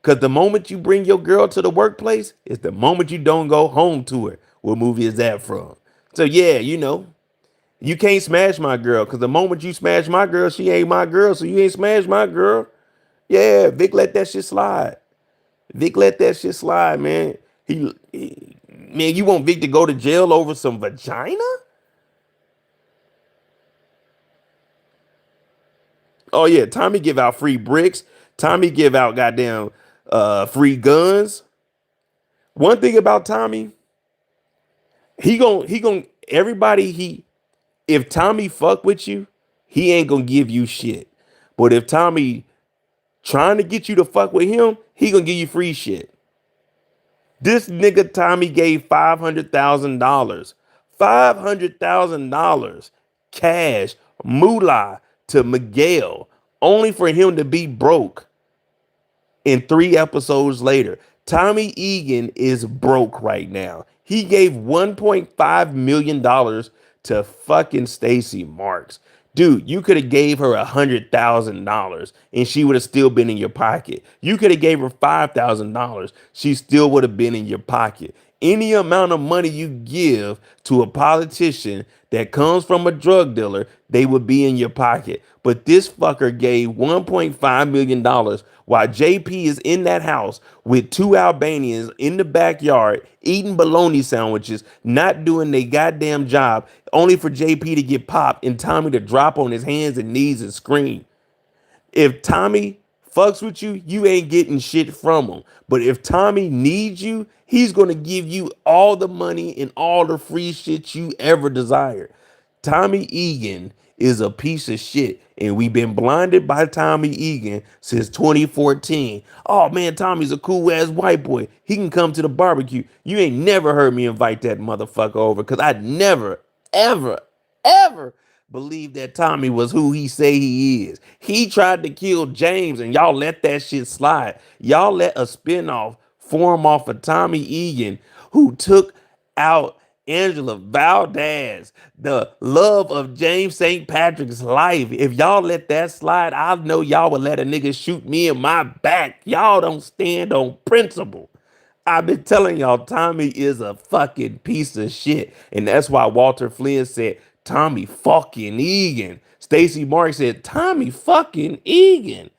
Cause the moment you bring your girl to the workplace is the moment you don't go home to her. What movie is that from? So yeah, you know, you can't smash my girl. Cause the moment you smash my girl, she ain't my girl. So you ain't smash my girl. Yeah, Vic let that shit slide. Vic let that shit slide, man. Man, you want Vic to go to jail over some vagina? Oh yeah, Tommy give out free bricks. Tommy give out goddamn free guns. One thing about Tommy, he gon' everybody he if Tommy fuck with you, he ain't gonna give you shit. But if Tommy trying to get you to fuck with him, he gonna give you free shit. This nigga Tommy gave $500,000. $500,000 cash moolah to Miguel, only for him to be broke. And 3 episodes later, Tommy Egan is broke right now. He gave $1.5 million to fucking Stacy Marks. Dude, you could have gave her $100,000 and she would have still been in your pocket. You could have gave her $5,000. She still would have been in your pocket. Any amount of money you give to a politician that comes from a drug dealer, they would be in your pocket. But this fucker gave $1.5 million while JP is in that house with two Albanians in the backyard eating bologna sandwiches, not doing their goddamn job, only for JP to get popped and Tommy to drop on his hands and knees and scream. If Tommy fucks with you, you ain't getting shit from him. But if Tommy needs you, he's going to give you all the money and all the free shit you ever desire. Tommy Egan is a piece of shit. And we've been blinded by Tommy Egan since 2014. Oh man, Tommy's a cool ass white boy. He can come to the barbecue. You ain't never heard me invite that motherfucker over because I never, ever, ever believed that Tommy was who he say he is. He tried to kill James and y'all let that shit slide. Y'all let a spinoff form off of Tommy Egan who took out Angela Valdez, the love of James St. Patrick's life. If y'all let that slide, I know y'all would let a nigga shoot me in my back. Y'all don't stand on principle. I've been telling y'all, Tommy is a fucking piece of shit. And that's why Walter Flynn said, Tommy fucking Egan. Stacey Marks said, Tommy fucking Egan.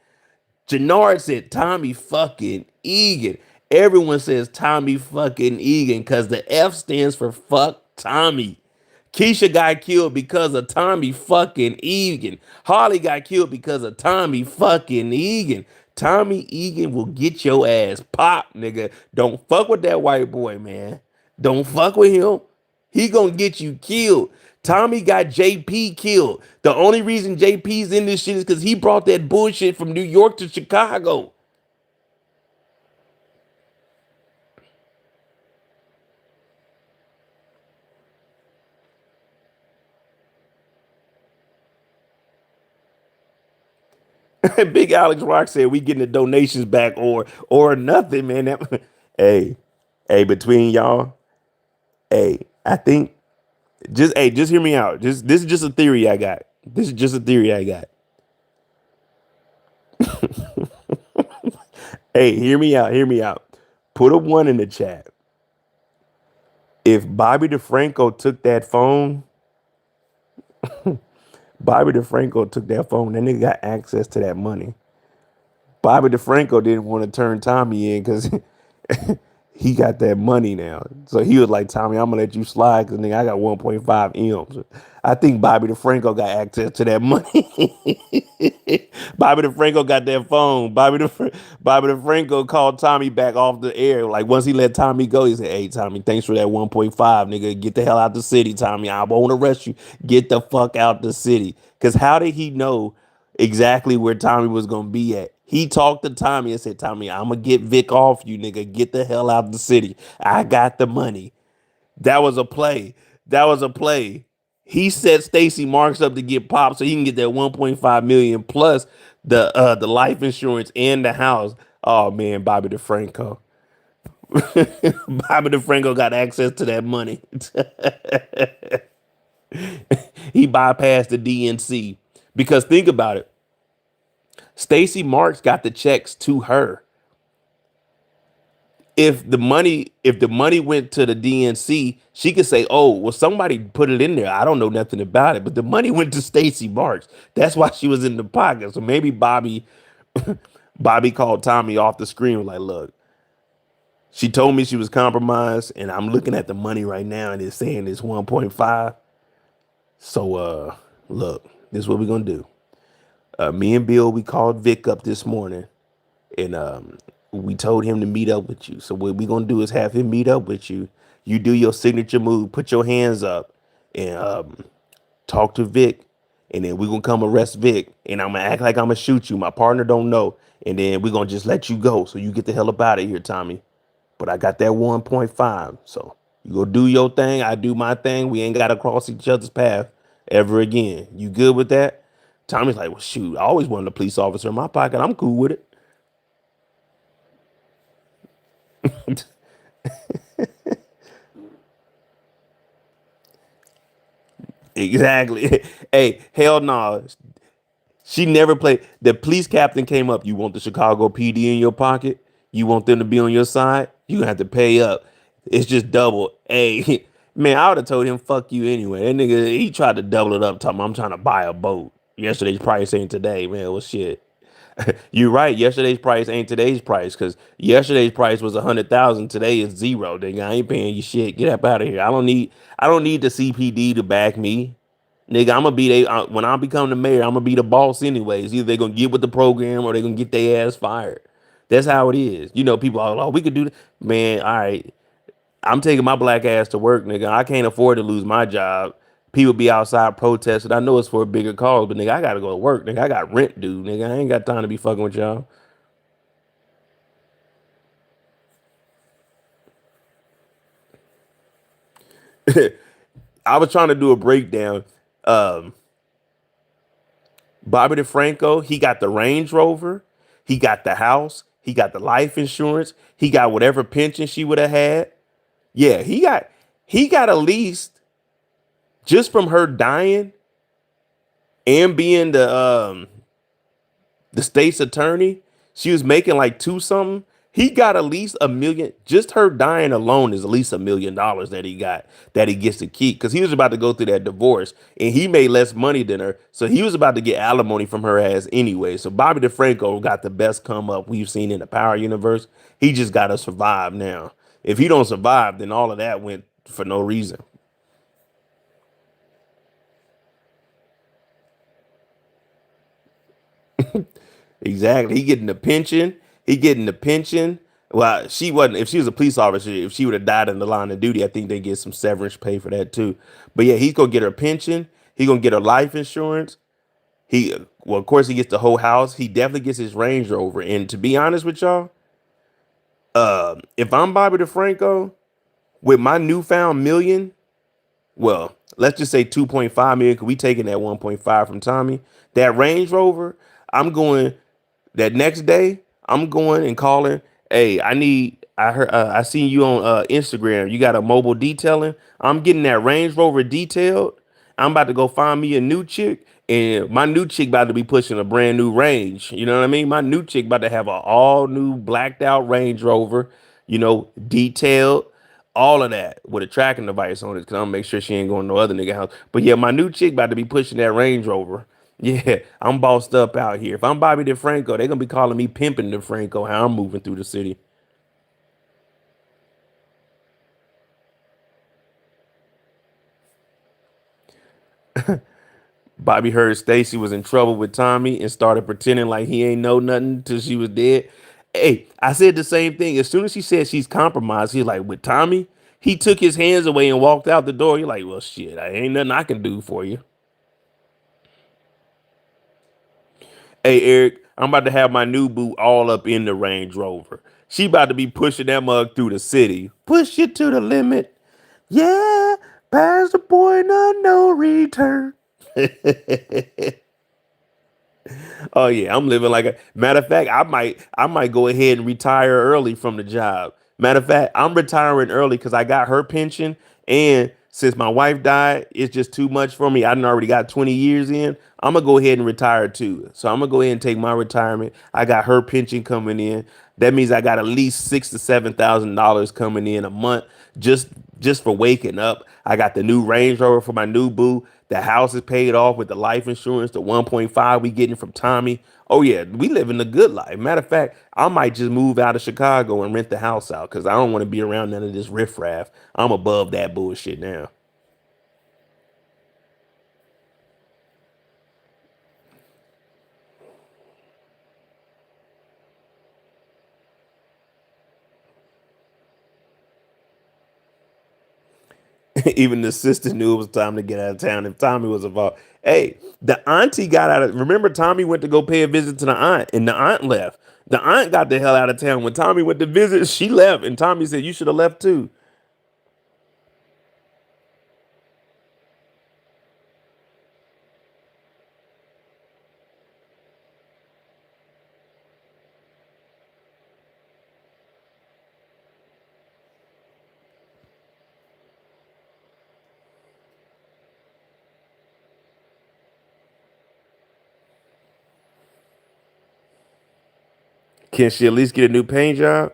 Jenards said, Tommy fucking Egan. Everyone says Tommy fucking Egan because the F stands for fuck Tommy. Keisha got killed because of Tommy fucking Egan. Harley got killed because of Tommy fucking Egan. Tommy Egan will get your ass popped, nigga. Don't fuck with that white boy, man. Don't fuck with him. He gonna get you killed. Tommy got JP killed. The only reason JP's in this shit is because he brought that bullshit from New York to Chicago. Big Alex Rock said we getting the donations back or nothing, man. Hey, hey, between y'all, hey, I think just hear me out. This is just a theory I got. This is just a theory I got. Hey, hear me out. Hear me out. Put a one in the chat. If Bobby DeFranco took that phone, Bobby DeFranco took that phone. That nigga got access to that money. Bobby DeFranco didn't want to turn Tommy in because he got that money now. So he was like, Tommy, I'm gonna let you slide because nigga, I got 1.5 M's. I think Bobby DeFranco got access to that money. Bobby DeFranco got that phone. Bobby DeFranco called Tommy back off the air. Like once he let Tommy go, he said, hey, Tommy, thanks for that 1.5, nigga. Get the hell out the city, Tommy. I won't arrest you. Get the fuck out the city. Because how did he know exactly where Tommy was gonna be at? He talked to Tommy and said, Tommy, I'm gonna get Vic off you, nigga. Get the hell out the city. I got the money. That was a play. That was a play. He set Stacey Marks up to get popped so he can get that 1.5 million plus the life insurance and the house. Oh man, Bobby DeFranco. Bobby DeFranco got access to that money. He bypassed the DNC. Because think about it. Stacey Marks got the checks to her. If the money went to the DNC, she could say, "Oh, well, somebody put it in there. I don't know nothing about it." But the money went to Stacey Marks. That's why she was in the pocket. So maybe Bobby called Tommy off the screen, was like, "Look, she told me she was compromised, and I'm looking at the money right now, and it's saying it's 1.5. So, look, this is what we're gonna do. Me and Bill, we called Vic up this morning, and we told him to meet up with you. So what we gonna do is have him meet up with you. You do your signature move, put your hands up, and talk to Vic, and then we gonna come arrest Vic, and I'm gonna act like I'm gonna shoot you. My partner don't know, and then we gonna just let you go, so you get the hell up out of here, Tommy. But I got that 1.5, so you go do your thing, I do my thing. We ain't gotta cross each other's path ever again. You good with that?" Tommy's like, "Well, shoot, I always wanted a police officer in my pocket. I'm cool with it." Exactly. Hey, hell no. She never played. The police captain came up. You want the Chicago PD in your pocket? You want them to be on your side? You have to pay up. It's just double. Hey, man, I would have told him, fuck you anyway. That nigga, he tried to double it up, talking, I'm trying to buy a boat. Yesterday's price ain't today, man. Well, shit. You're right. Yesterday's price ain't today's price because yesterday's price was 100,000. Today is zero. Nigga, I ain't paying you shit. Get up out of here. I don't need the CPD to back me. Nigga, I'm gonna be when I become the mayor, I'm gonna be the boss anyways. Either they gonna get with the program or they gonna get their ass fired. That's how it is. You know, people are, oh, we could do that. Man, all right. I'm taking my black ass to work, nigga. I can't afford to lose my job. People be outside protesting. I know it's for a bigger cause, but nigga, I gotta go to work. Nigga, I got rent due. Nigga, I ain't got time to be fucking with y'all. I was trying to do a breakdown. Um, Bobby DeFranco, he got the Range Rover, he got the house, he got the life insurance, he got whatever pension she would have had. Yeah, he got at least just from her dying and being the state's attorney, she was making like two something. He got at least a million. Just her dying alone is at least $1 million that he got that he gets to keep because he was about to go through that divorce and he made less money than her. So he was about to get alimony from her ass anyway. So Bobby DeFranco got the best come up we've seen in the Power universe. He just got to survive now. If he don't survive, then all of that went for no reason. Exactly. He getting the pension. He getting the pension. Well, she wasn't. If she was a police officer, if she would have died in the line of duty, I think they get some severance pay for that too. But yeah, he's gonna get her pension. He gonna get her life insurance. He well, of course, he gets the whole house. He definitely gets his Range Rover. And to be honest with y'all, if I'm Bobby DeFranco with my newfound million, well, let's just say 2.5 million. Cause we taking that 1.5 from Tommy. That Range Rover, I'm going. That next day, I'm going and calling. Hey, I heard. I seen you on Instagram. You got a mobile detailing. I'm getting that Range Rover detailed. I'm about to go find me a new chick, and my new chick about to be pushing a brand new Range. You know what I mean? My new chick about to have a all new blacked out Range Rover. Detailed, all of that with a tracking device on it. Cause I'm gonna make sure she ain't going to no other nigga house. But yeah, my new chick about to be pushing that Range Rover. Yeah, I'm bossed up out here. If I'm Bobby DeFranco, they're gonna be calling me pimping DeFranco. How I'm moving through the city. Bobby heard Stacy was in trouble with Tommy and started pretending like he ain't know nothing till she was dead. Hey, I said the same thing. As soon as she said she's compromised, he's like, with Tommy, he took his hands away and walked out the door. You're like, well, shit, I ain't nothing I can do for you. Hey, Eric, I'm about to have my new boo all up in the Range Rover. She about to be pushing that mug through the city. Push it to the limit. Yeah, past the point of no return. Oh yeah, I'm living like a matter of fact. I might go ahead and retire early from the job. Matter of fact, I'm retiring early because I got her pension, and since my wife died, it's just too much for me. I done already got 20 years in. I'm gonna go ahead and retire too. So I'm gonna go ahead and take my retirement. I got her pension coming in. That means I got at least $6,000 to $7,000 coming in a month just just for waking up. I got the new Range Rover for my new boo. The house is paid off with the life insurance, the 1.5 we getting from Tommy. Oh yeah, we living the good life. Matter of fact, I might just move out of Chicago and rent the house out because I don't want to be around none of this riffraff. I'm above that bullshit now. Even the sister knew it was time to get out of town if Tommy was involved. Hey, the auntie got out of. Remember, Tommy went to go pay a visit to the aunt, and the aunt left. The aunt got the hell out of town when Tommy went to visit. She left, and Tommy said, "You should have left too." Can she at least get a new paint job?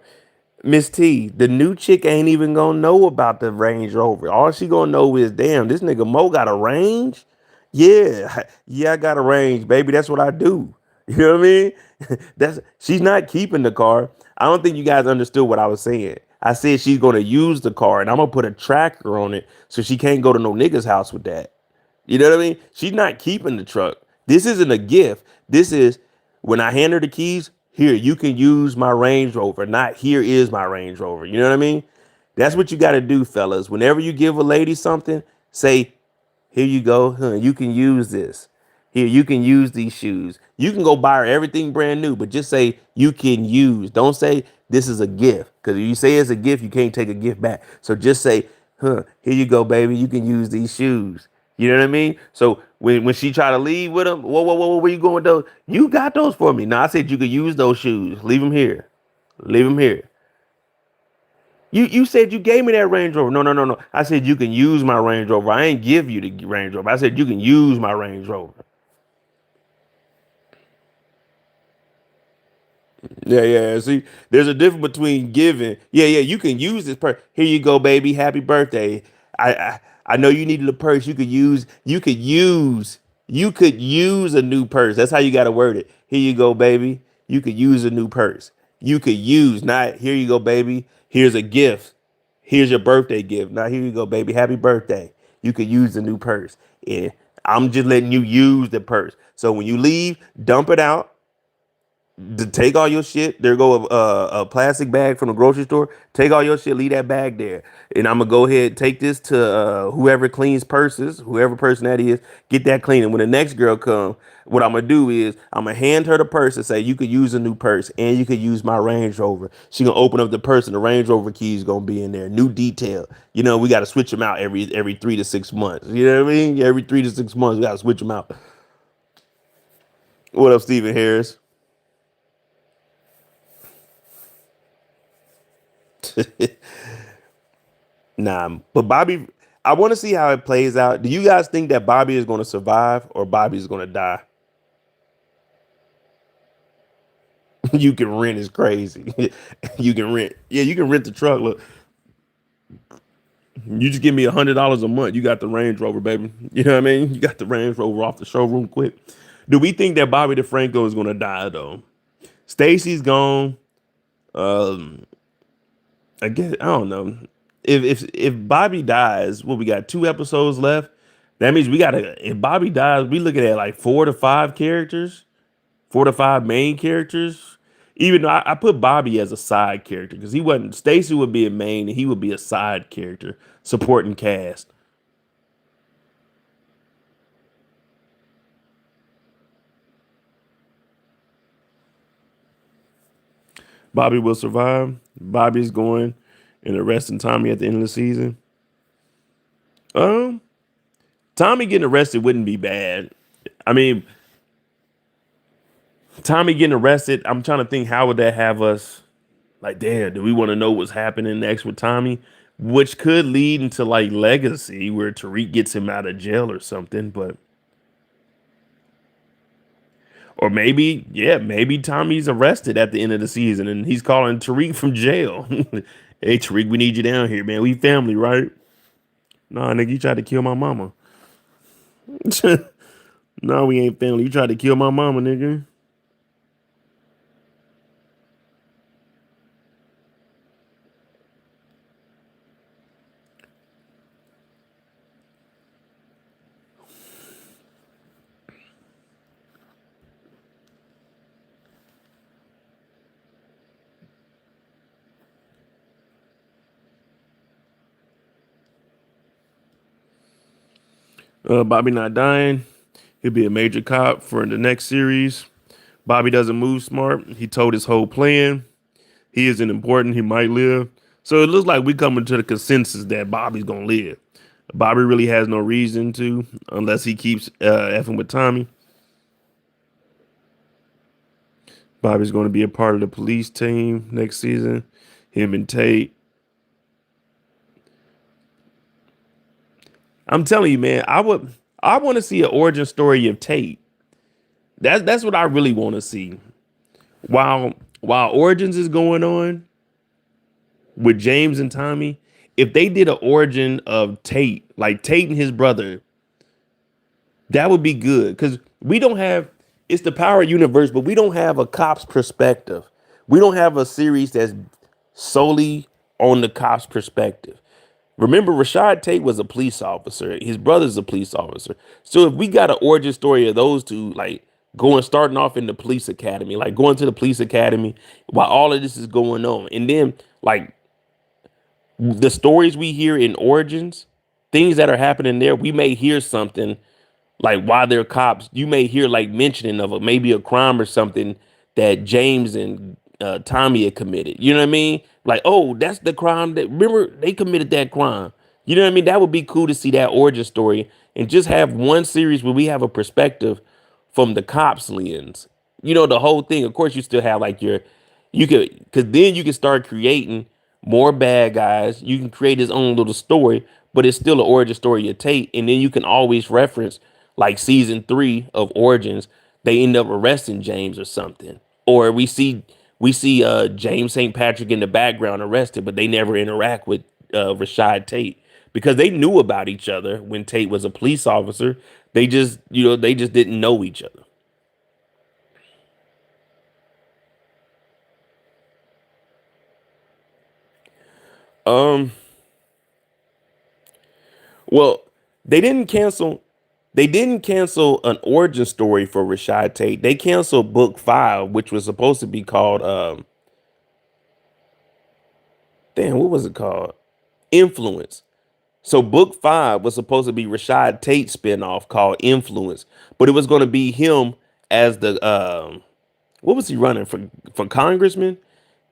Miss T, the new chick ain't even gonna know about the Range Rover. All she gonna know is, damn, this nigga Mo got a range. Yeah, yeah, I got a range, baby. That's what I do. You know what I mean? That's she's not keeping the car. I don't think you guys understood what I was saying. I said she's gonna use the car, and I'm gonna put a tracker on it so she can't go to no nigga's house with that. You know what I mean? She's not keeping the truck. This isn't a gift. This is when I hand her the keys, here, you can use my Range Rover, not here is my Range Rover. You know what I mean? That's what you got to do, fellas. Whenever you give a lady something, say, here you go. Huh, you can use this. Here, you can use these shoes. You can go buy her everything brand new, but just say you can use. Don't say this is a gift. Because if you say it's a gift, you can't take a gift back. So just say, here you go, baby. You can use these shoes. You know what I mean? So when she try to leave with them, whoa, where you going with those? You got those for me. No, I said you could use those shoes. Leave them here. Leave them here. You said you gave me that Range Rover. No. I said you can use my Range Rover. I ain't give you the Range Rover. I said you can use my Range Rover. Yeah, yeah. See, there's a difference between giving. Yeah, yeah. You can use this purse. Here you go, baby. Happy birthday. I know you needed a purse. You could use. You could use. You could use a new purse. That's how you got to word it. Here you go, baby. You could use a new purse. You could use. Not here you go, baby. Here's a gift. Here's your birthday gift. Now here you go, baby. Happy birthday. You could use the new purse. And I'm just letting you use the purse. So when you leave, dump it out to take all your shit. There go a plastic bag from the grocery store. Take all your shit, leave that bag there, and I'm gonna go ahead take this to whoever cleans purses, whoever person that is. Get that clean. And when the next girl come, what I'm gonna do is I'm gonna hand her the purse and say you could use a new purse and you could use my Range Rover. She gonna open up the purse and the Range Rover keys gonna be in there. New detail. You know we got to switch them out every 3 to 6 months. You know what I mean? Every 3 to 6 months we got to switch them out. What up, Stephen Harris? Nah, but Bobby, I want to see how it plays out. Do you guys think that Bobby is going to survive or Bobby is going to die? You can rent is crazy. You can rent. Yeah, you can rent the truck. Look, you just give me $100 a month. You got the Range Rover, baby. You know what I mean? You got the Range Rover off the showroom quick. Do we think that Bobby DeFranco is going to die though? Stacy's gone. Um, I guess I don't know. If Bobby dies, what we got 2 episodes left. That means we gotta. If Bobby dies, we looking at like 4 to 5 characters, 4 to 5 main characters. Even though I put Bobby as a side character because he wasn't. Stacy would be a main, and he would be a side character supporting cast. Bobby will survive. Bobby's going and arresting Tommy at the end of the season. Um, Tommy getting arrested wouldn't be bad. I mean, Tommy getting arrested. I'm trying to think how would that have us like, damn, do we want to know what's happening next with Tommy? Which could lead into like legacy where Tariq gets him out of jail or something, but or maybe, yeah, maybe Tommy's arrested at the end of the season and he's calling Tariq from jail. Hey Tariq, we need you down here, man. We family, right? Nah, nigga, you tried to kill my mama. No, we ain't family. You tried to kill my mama, nigga. Bobby not dying. He'll be a major cop for the next series. Bobby doesn't move smart. He told his whole plan. He isn't important. He might live. So it looks like we coming to the consensus that Bobby's gonna live. Bobby really has no reason to, unless he keeps effing with Tommy. Bobby's going to be a part of the police team next season. Him and Tate. I'm telling you, man, I want to see an origin story of Tate. That's what I really want to see. While Origins is going on with James and Tommy, if they did an origin of Tate, like Tate and his brother, that would be good because we don't have it's the power universe, but we don't have a cop's perspective. We don't have a series that's solely on the cop's perspective. Remember, Rashad Tate was a police officer. His brother's a police officer. So if we got an origin story of those two, like going starting off in the police academy, like going to the police academy while all of this is going on, and then like the stories we hear in Origins, things that are happening there, we may hear something like while they're cops, you may hear like mentioning of maybe a crime or something that James and Tommy had committed. You know what I mean? Like, oh, that's the crime that remember they committed that crime. You know what I mean? That would be cool to see that origin story and just have one series where we have a perspective from the cops lens. You know, the whole thing. Of course, you still have like you could, because then you can start creating more bad guys. You can create his own little story, but it's still an origin story of Tate. And then you can always reference like season 3 of Origins. They end up arresting James or something, or we see We see James St. Patrick in the background arrested, but they never interact with Rashad Tate because they knew about each other when Tate was a police officer. They just, they just didn't know each other. Um, well, they didn't cancel. They didn't cancel an origin story for Rashad Tate. They canceled book 5, which was supposed to be called damn, what was it called? Influence. So book 5 was supposed to be Rashad Tate's spinoff called Influence, but it was going to be him as the what was he running for congressman?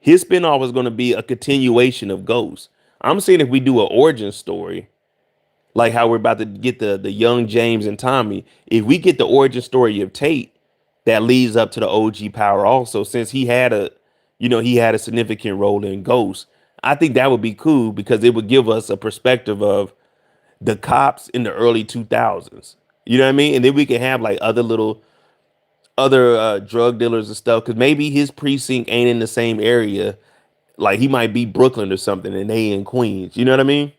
His spinoff was going to be a continuation of Ghost. I'm saying if we do an origin story, like how we're about to get the young James and Tommy, if we get the origin story of Tate that leads up to the OG power also, since he had a significant role in Ghost, I think that would be cool because it would give us a perspective of the cops in the early 2000s. You know what I mean? And then we can have like other drug dealers and stuff because maybe his precinct ain't in the same area. Like he might be Brooklyn or something and they in Queens. You know what I mean?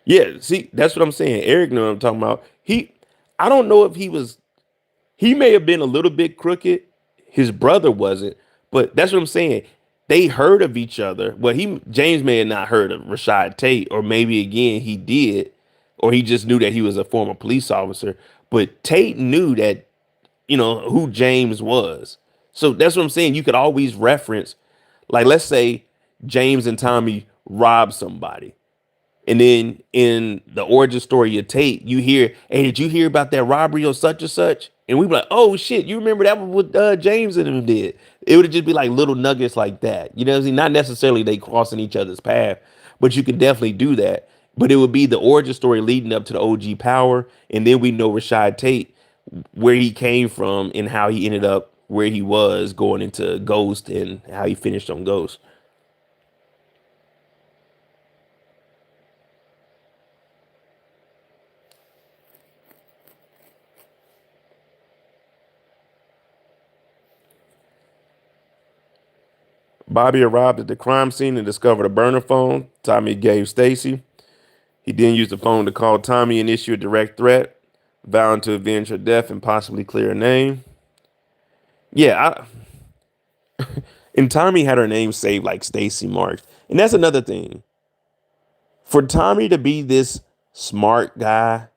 Yeah, see, that's what I'm saying. Eric know what I'm talking about. I don't know if he may have been a little bit crooked. His brother wasn't, but that's what I'm saying. They heard of each other. Well, James may have not heard of Rashad Tate, or maybe again he did, or he just knew that he was a former police officer. But Tate knew that who James was. So that's what I'm saying. You could always reference, like, let's say James and Tommy robbed somebody. And then in the origin story of Tate, you hear, hey, did you hear about that robbery or such and such? And we be like, oh shit, you remember that was what James and them did. It would just be like little nuggets like that. You know what I'm saying? Not necessarily they crossing each other's path, but you could definitely do that. But it would be the origin story leading up to the OG power. And then we know Rashad Tate, where he came from and how he ended up where he was going into Ghost and how he finished on Ghost. Bobby arrived at the crime scene and discovered a burner phone Tommy gave Stacy. He then used the phone to call Tommy and issue a direct threat, vowing to avenge her death and possibly clear her name. Yeah, and Tommy had her name saved like Stacy Marks. And that's another thing. For Tommy to be this smart guy,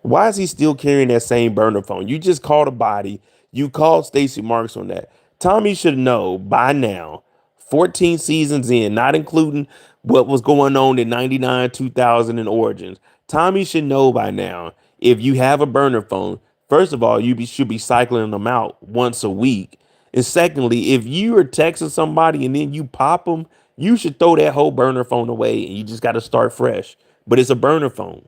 why is he still carrying that same burner phone? You just called a body. You called Stacey Marks on that. Tommy should know by now, 14 seasons in, not including what was going on in 99, 2000 and Origins. Tommy should know by now if you have a burner phone, first of all, should be cycling them out once a week. And secondly, if you are texting somebody and then you pop them, you should throw that whole burner phone away and you just got to start fresh. But it's a burner phone.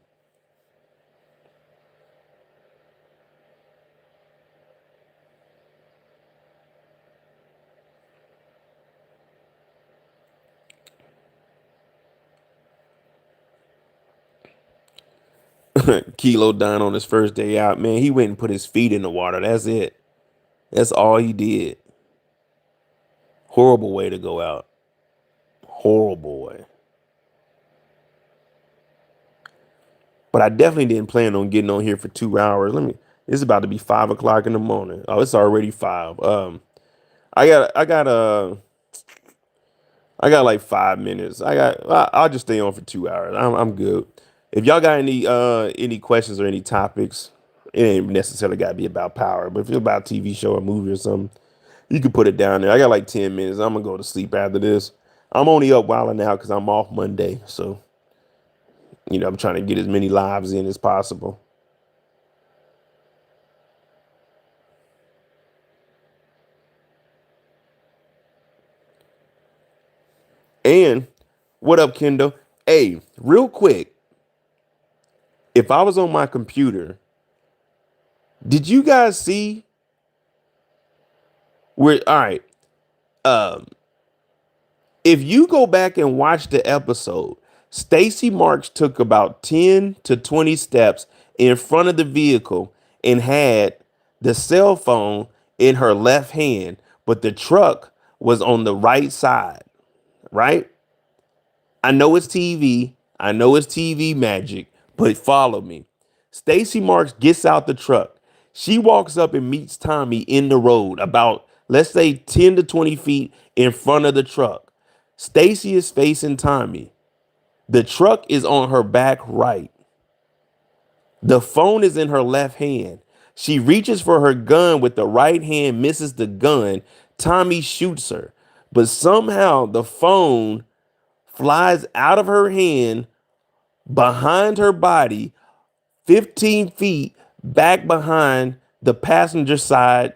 Kilo dying on his first day out, man. He went and put his feet in the water. That's it. That's all he did. Horrible way to go out. Horrible way. But I definitely didn't plan on getting on here for 2 hours. It's about to be 5 o'clock in the morning. Oh, it's already five. I got, I got, uh, I got like 5 minutes. I'll just stay on for 2 hours. I'm good. If y'all got any questions or any topics, it ain't necessarily got to be about power, but if it's about a TV show or movie or something, you can put it down there. I got like 10 minutes. I'm gonna go to sleep after this. I'm only up wilding now because I'm off Monday, so I'm trying to get as many lives in as possible. And what up, Kendall? Hey, real quick, if I was on my computer, did you guys see where? All right, um, if you go back and watch the episode, Stacy Marks took about 10 to 20 steps in front of the vehicle and had the cell phone in her left hand, but the truck was on the right side, right? I know it's TV. I know it's TV magic, but follow me. Stacy Marks gets out the truck. She walks up and meets Tommy in the road, about, let's say, 10 to 20 feet in front of the truck. Stacy is facing Tommy. The truck is on her back right. The phone is in her left hand. She reaches for her gun with the right hand, misses the gun. Tommy shoots her, but somehow the phone flies out of her hand behind her body 15 feet back behind the passenger side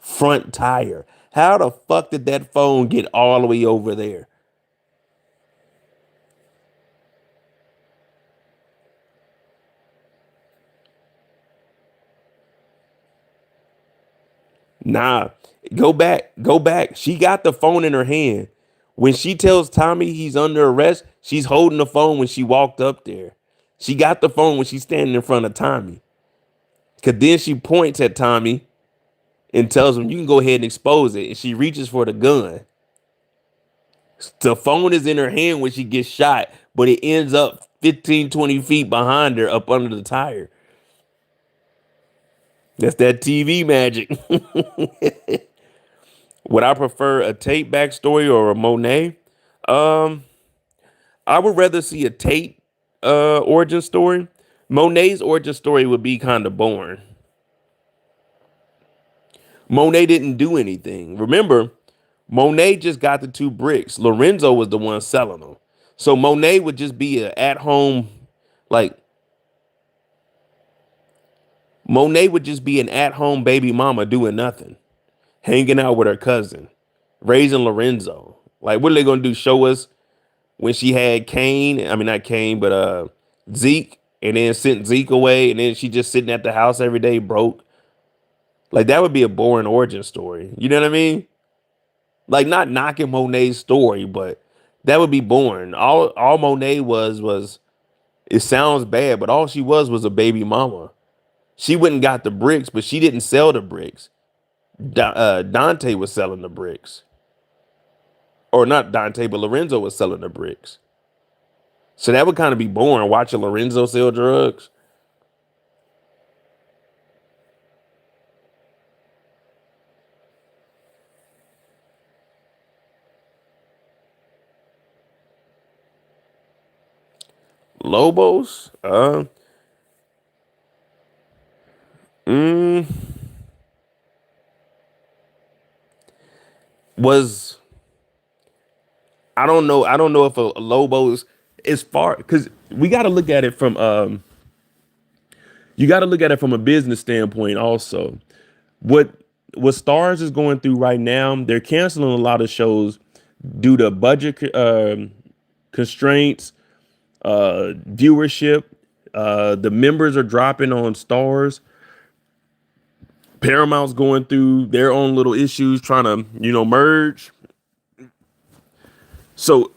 front tire. How the fuck did that phone get all the way over there? Nah, go back, go back. She got the phone in her hand. When she tells Tommy he's under arrest, she's holding the phone when she walked up there. She got the phone when she's standing in front of Tommy. Cause then she points at Tommy and tells him, you can go ahead and expose it. And she reaches for the gun. The phone is in her hand when she gets shot, but it ends up 15, 20 feet behind her up under the tire. That's that TV magic. Would I prefer a Tate backstory or a Monet? Um, I would rather see a Tate origin story. Monet's origin story would be kind of boring. Monet didn't do anything. Remember, Monet just got the 2 bricks. Lorenzo was the one selling them. So Monet would just be a at home, like Monet would just be an at home baby mama doing nothing, hanging out with her cousin, raising Lorenzo. Like, what are they gonna do? Show us when she had Kane? I mean, not Kane, but Zeke, and then sent Zeke away, and then she just sitting at the house every day broke. Like, that would be a boring origin story. You know what I mean? Like, not knocking Monet's story, but that would be boring. All Monet was it sounds bad, but all she was a baby mama. She wouldn't got the bricks, but she didn't sell the bricks. Dante was selling the bricks, or not Dante, but Lorenzo was selling the bricks. So that would kind of be boring watching Lorenzo sell drugs. Lobos, mm, was I don't know. I don't know if a Lobos is far, because we got to look at it from you got to look at it from a business standpoint also. What what Stars is going through right now, they're canceling a lot of shows due to budget constraints, viewership. The members are dropping on Stars. Paramount's going through their own little issues trying to, merge. So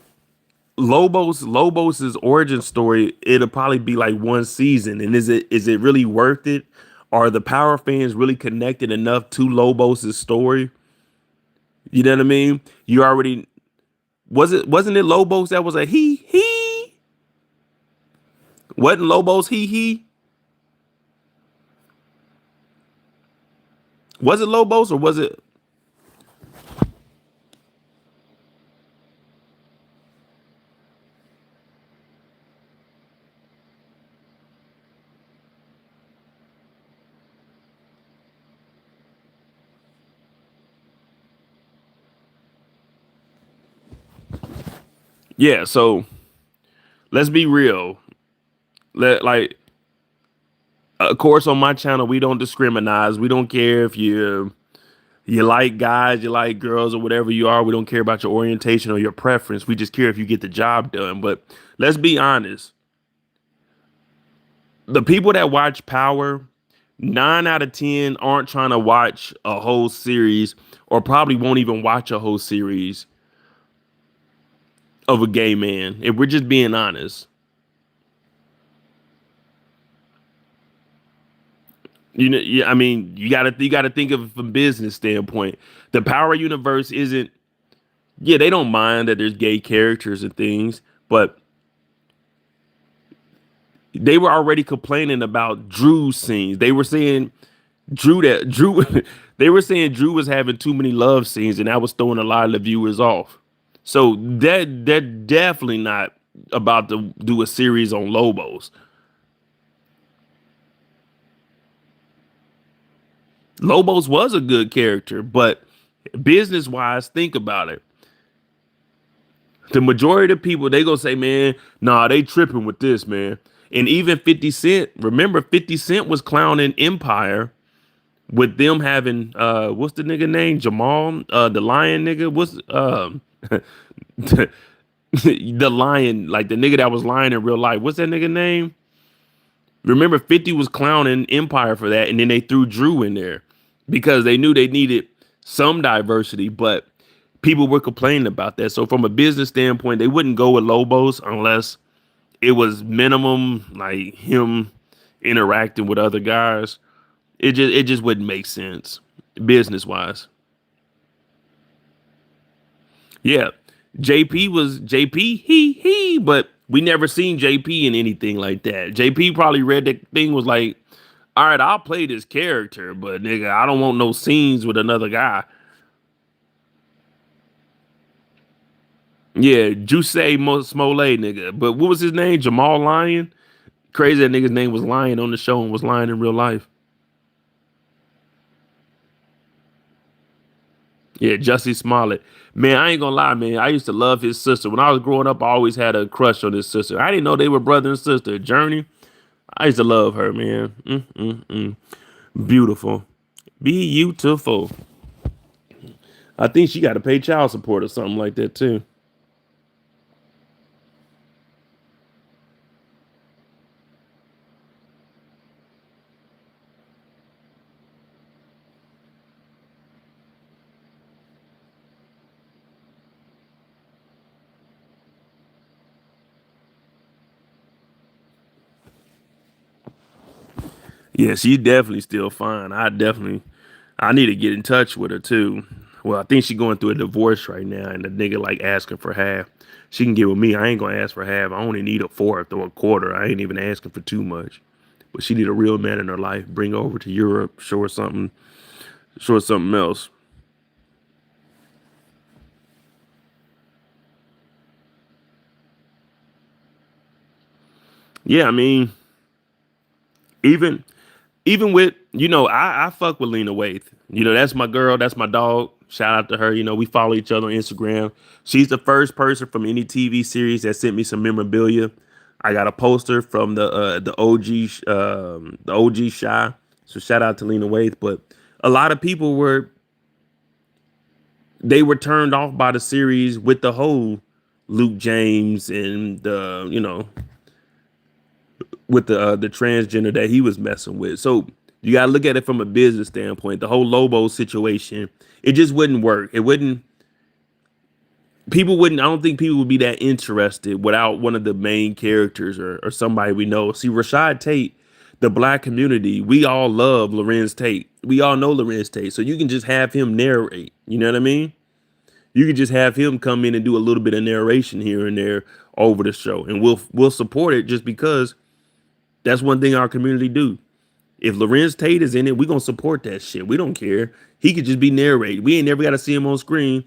Lobos's origin story, it'll probably be like one season. And is it really worth it? Are the Power fans really connected enough to Lobos's story? You know what I mean? You already wasn't it Lobos that was a he? Wasn't Lobos he? Was it Lobos or was it? Yeah, so let's be real. Like, of course, on my channel, we don't discriminate. We don't care if you like guys, you like girls, or whatever you are. We don't care about your orientation or your preference. We just care if you get the job done. But let's be honest. The people that watch Power, 9 out of 10 aren't trying to watch a whole series, or probably won't even watch a whole series of a gay man. If we're just being honest, you know, yeah, I mean, you gotta think of it from business standpoint. The Power Universe isn't. Yeah, they don't mind that there's gay characters and things, but they were already complaining about Drew's scenes. They were saying Drew they were saying Drew was having too many love scenes and that was throwing a lot of the viewers off. So they're definitely not about to do a series on Lobos. Lobos was a good character, but business wise, think about it. The majority of the people they gonna say, man, nah, they tripping with this, man. And even 50 Cent, remember 50 Cent was clowning Empire with them having what's the nigga name? Jamal, the lion nigga. What's the, the lion, like the nigga that was lying in real life. What's that nigga name? Remember 50 was clowning Empire for that, and then they threw Drew in there because they knew they needed some diversity, but people were complaining about that. So from a business standpoint, they wouldn't go with Lobos unless it was minimum like him interacting with other guys. It just wouldn't make sense business wise. Yeah. JP, but we never seen JP in anything like that. JP probably read that thing, was like, all right, I'll play this character, but nigga, I don't want no scenes with another guy. Yeah, Juice Smollett, nigga. But what was his name? Jamal Lyon? Crazy that nigga's name was Lion on the show and was Lion in real life. Yeah, Jussie Smollett. Man, I ain't gonna lie, man. I used to love his sister. When I was growing up, I always had a crush on his sister. I didn't know they were brother and sister. Journey, I used to love her, man. Beautiful. Beautiful. I think she got to pay child support or something like that, too. Yeah, she's definitely still fine. I need to get in touch with her, too. Well, I think she's going through a divorce right now, and the nigga like asking for half. She can get with me. I ain't gonna ask for half. I only need a fourth or a quarter. I ain't even asking for too much. But she need a real man in her life. Bring her over to Europe. Show her something else. Yeah, I mean, even even with I fuck with Lena Waithe. That's my girl. That's my dog. Shout out to her. We follow each other on Instagram. She's the first person from any TV series that sent me some memorabilia. I got a poster from the OG the OG Shy. So shout out to Lena Waithe. But a lot of people were turned off by the series with the whole Luke James and with the transgender that he was messing with. So you gotta look at it from a business standpoint. The whole Lobo situation, it just wouldn't work. It wouldn't. People wouldn't. I don't think people would be that interested without one of the main characters or somebody we know. See, Rashad Tate, the black community, we all love Lorenz Tate. We all know Lorenz Tate, so you can just have him narrate. You know what I mean? You could just have him come in and do a little bit of narration here and there over the show, and we'll support it just because that's one thing our community do. If Lorenz Tate is in it, we gonna support that shit. We don't care. He could just be narrated. We ain't never got to see him on screen.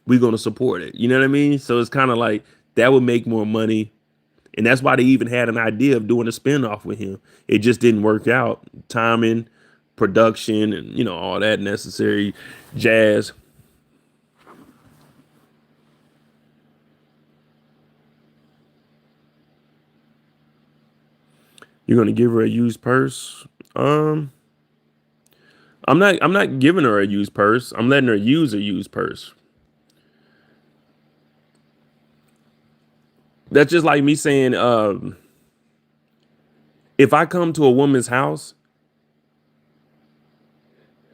We gonna support it. You know what I mean? So it's kind of like that would make more money, and that's why they even had an idea of doing a spinoff with him. It just didn't work out. Timing, production, and all that necessary jazz. You're gonna give her a used purse? Um, I'm not giving her a used purse. I'm letting her use a used purse. That's just like me saying, if I come to a woman's house,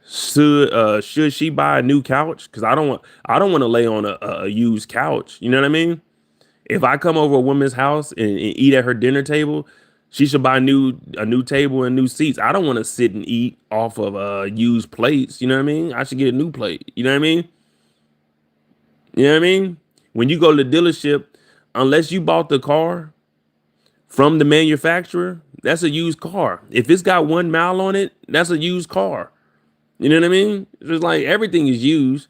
should she buy a new couch? Because I don't want to lay on a used couch. You know what I mean? If I come over a woman's house and eat at her dinner table, she should buy a new table and new seats. I don't want to sit and eat off of used plates. You know what I mean? I should get a new plate. You know what I mean? You know what I mean? When you go to the dealership, unless you bought the car from the manufacturer, that's a used car. If it's got 1 mile on it, that's a used car. You know what I mean? It's just like everything is used.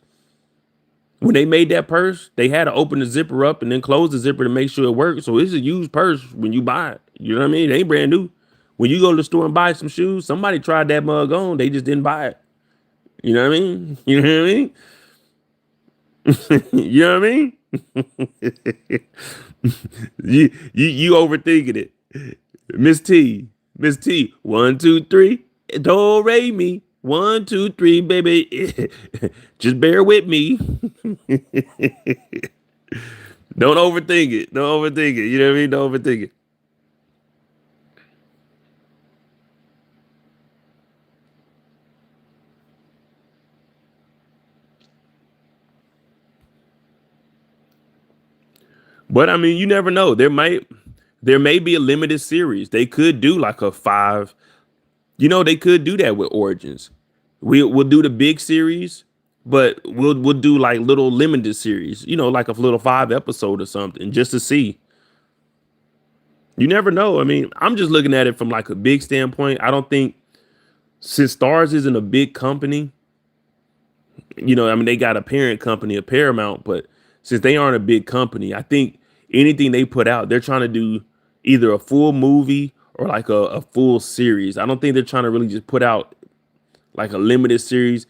When they made that purse, they had to open the zipper up and then close the zipper to make sure it works. So it's a used purse when you buy it. You know what I mean? It ain't brand new. When you go to the store and buy some shoes, somebody tried that mug on. They just didn't buy it. You know what I mean? You know what I mean? You know what I mean? You overthinking it. Miss T. Miss T. 1, 2, 3. Do re me. 1, 2, 3, baby. Just bear with me. Don't overthink it. Don't overthink it. You know what I mean? Don't overthink it. But I mean, you never know. There may be a limited series. They could do like a 5. They could do that with Origins. We'll do the big series, but we'll do like little limited series. Like a little 5 episode or something, just to see. You never know. I mean, I'm just looking at it from like a big standpoint. I don't think, since Stars isn't a big company, I mean, they got a parent company, a Paramount, but since they aren't a big company, I think anything they put out, they're trying to do either a full movie or like a full series. I don't think they're trying to really just put out like a limited series.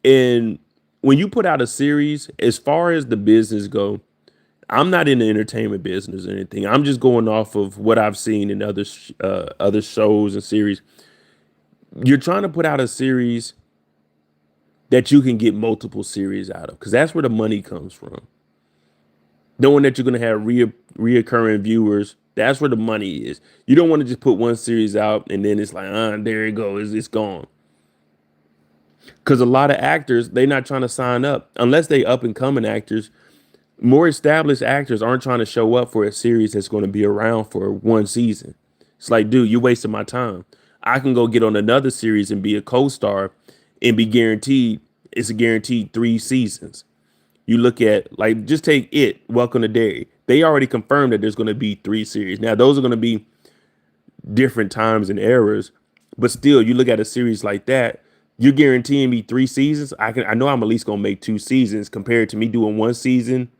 And when you put out a series, as far as the business go, I'm not in the entertainment business or anything. I'm just going off of what I've seen in other shows and series. You're trying to put out a series that you can get multiple series out of, because that's where the money comes from. Knowing that you're going to have reoccurring viewers, that's where the money is. You don't want to just put one series out and then it's like, there it goes, it's gone. Because a lot of actors, they're not trying to sign up unless they up and coming actors. More established actors aren't trying to show up for a series that's going to be around for one season. It's like, dude, you're wasting my time. I can go get on another series and be a co-star and be guaranteed. It's a guaranteed 3 seasons. You look at, like, just take it, Welcome to Derry. They already confirmed that there's going to be 3 series. Now, those are going to be different times and eras, but still, you look at a series like that, you're guaranteeing me 3 seasons. I know I'm at least going to make 2 seasons compared to me doing 1 season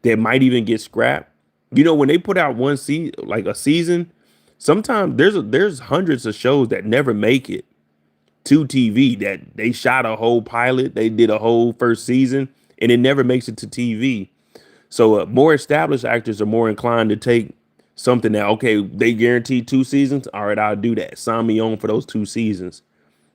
that might even get scrapped. When they put out one season, like a season, sometimes there's hundreds of shows that never make it to TV, that they shot a whole pilot, they did a whole first season, and it never makes it to TV. So more established actors are more inclined to take something that, okay, they guarantee 2 seasons. All right, I'll do that. Sign me on for those 2 seasons.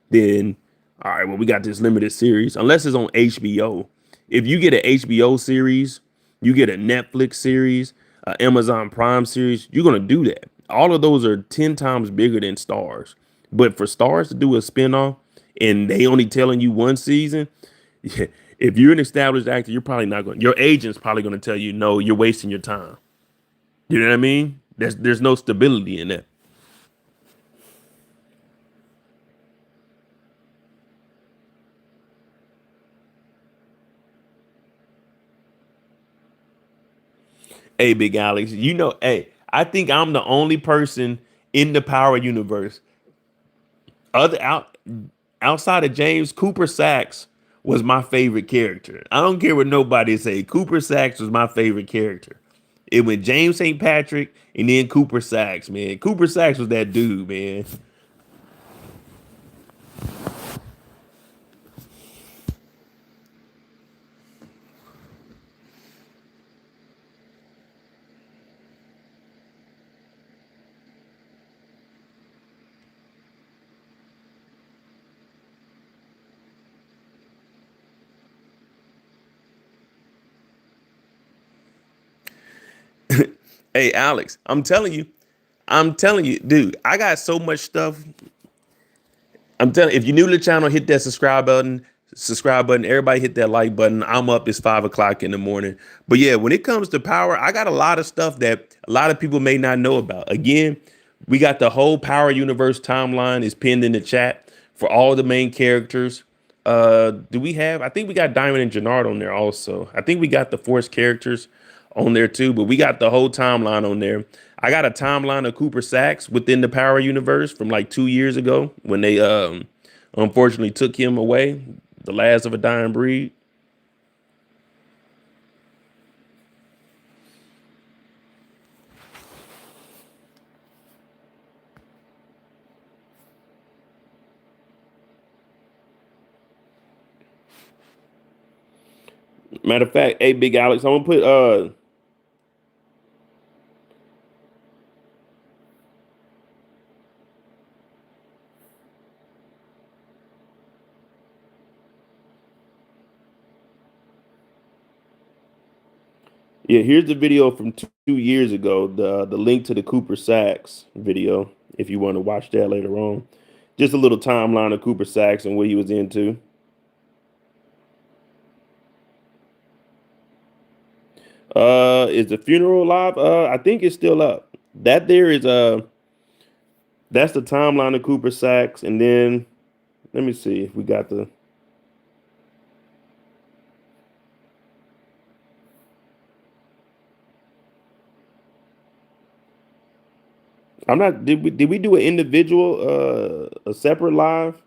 Then, all right, well, we got this limited series, unless it's on HBO. If you get an HBO series, you get a Netflix series, Amazon Prime series, you're going to do that. All of those are 10 times bigger than Stars. But for Stars to do a spinoff and they only telling you 1 season, if you're an established actor, you're probably not going. Your agent's probably going to tell you, no, you're wasting your time. You know what I mean? There's no stability in that. Hey, Big Alex, hey, I think I'm the only person in the Power universe, other outside of James. Cooper Sacks was my favorite character. I don't care what nobody say. Cooper Sacks was my favorite character. It went James St. Patrick and then Cooper Sacks, man. Cooper Sacks was that dude, man. Hey, Alex, I'm telling you, dude, I got so much stuff. I'm telling you, if you're new to the channel, hit that subscribe button. subscribe button. Everybody hit that like button. I'm up. It's 5 o'clock in the morning. But yeah, when it comes to Power, I got a lot of stuff that a lot of people may not know about. Again, we got the whole Power Universe timeline is pinned in the chat for all the main characters. Do we have? I think we got Diamond and Jenard on there also. I think we got the Force characters on there too, but we got the whole timeline on there. I got a timeline of Cooper Sacks within the Power Universe from like 2 years ago when they unfortunately took him away, the last of a dying breed. Matter of fact, hey Big Alex, I'm gonna put yeah, here's the video from 2 years ago, the link to the Cooper Sacks video, if you want to watch that later on. Just a little timeline of Cooper Sacks and what he was into. Is the funeral live? I think it's still up. That there is that's the timeline of Cooper Sacks, and then let me see if we got the. I'm not. Did we do an individual a separate live?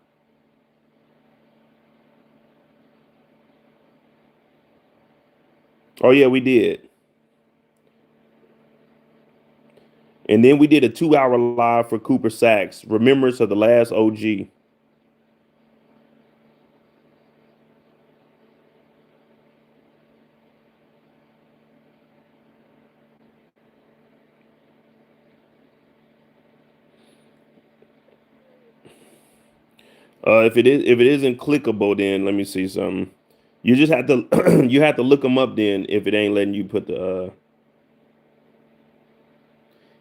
Oh yeah, we did. And then we did a 2 hour live for Cooper Sacks, Remembrance of the Last OG. If it isn't clickable, then let me see something. You just have to you have to look them up then if it ain't letting you put the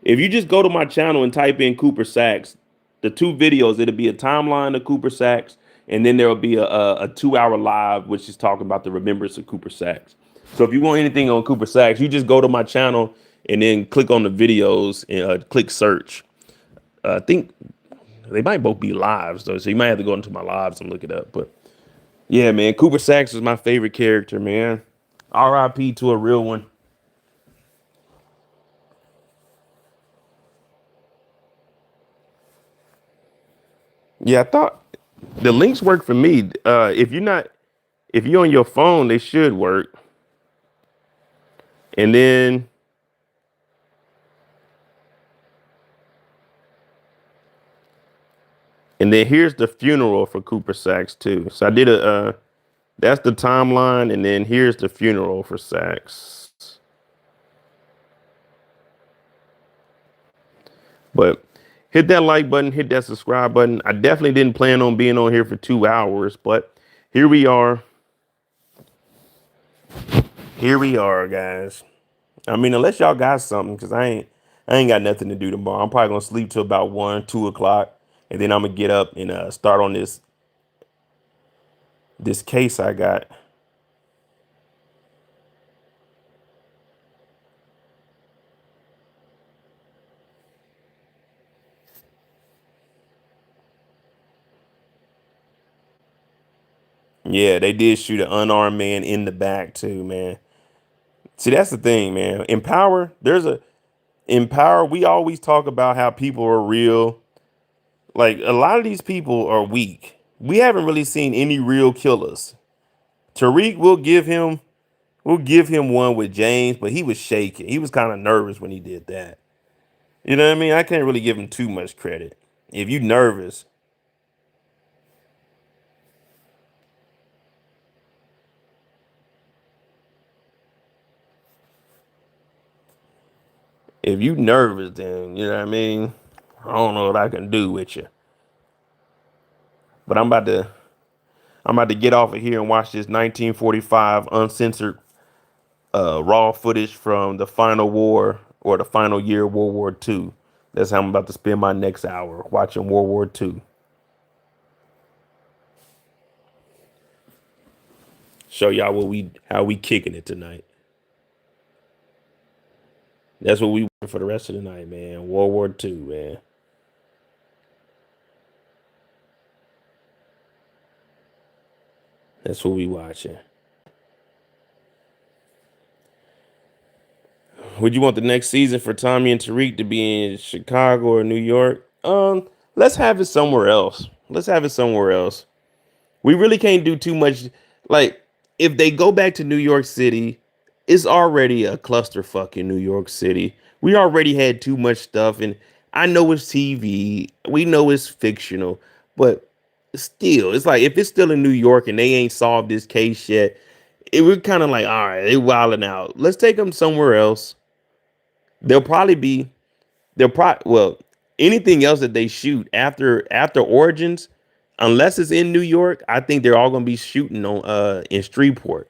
if you just go to my channel and type in Cooper Sacks, the two videos, it'll be a timeline of Cooper Sacks, and then there'll be a 2 hour live, which is talking about the remembrance of Cooper Sacks. So if you want anything on Cooper Sacks, you just go to my channel and then click on the videos and click search. I think they might both be lives though, so you might have to go into my lives and look it up. But yeah, man, Cooper Sacks is my favorite character, man. R.I.P. to a real one. Yeah, I thought the links work for me. If you're on your phone, they should work. And then here's the funeral for Cooper Sacks too. So I did a that's the timeline, and then here's the funeral for Sacks. But hit that like button, hit that subscribe button. I definitely didn't plan on being on here for 2 hours, but here we are. Here we are, guys. I mean, unless y'all got something, because I ain't got nothing to do tomorrow. I'm probably gonna sleep till about 1, 2 o'clock, and then I'm gonna get up and start on this case I got. Yeah, they did shoot an unarmed man in the back too, man. See, that's the thing, man. In Power, we always talk about how people are real. Like a lot of these people are weak. We haven't really seen any real killers. Tariq will give him one with James, but he was shaking. He was kind of nervous when he did that. You know what I mean? I can't really give him too much credit. If you nervous, if you nervous, then you know what I mean. I don't know what I can do with you. But I'm about to get off of here and watch this 1945 uncensored raw footage from the final war or the final year of World War II. That's how I'm about to spend my next hour watching World War II. Show y'all what we how we kicking it tonight. That's what we want for the rest of the night, man. World War II, man. That's what we watching. Would you want the next season for Tommy and Tariq to be in Chicago or New York? Let's have it somewhere else. Let's have it somewhere else. We really can't do too much. Like, if they go back to New York City, it's already a clusterfuck in New York City. We already had too much stuff, and I know it's TV. We know it's fictional, but still, it's like if it's still in New York and they ain't solved this case yet, we're kind of like, all right, they wilding out. Let's take them somewhere else. They'll probably be they'll probably well anything else that they shoot after Origins, unless it's in New York, I think they're all gonna be shooting on in Streetport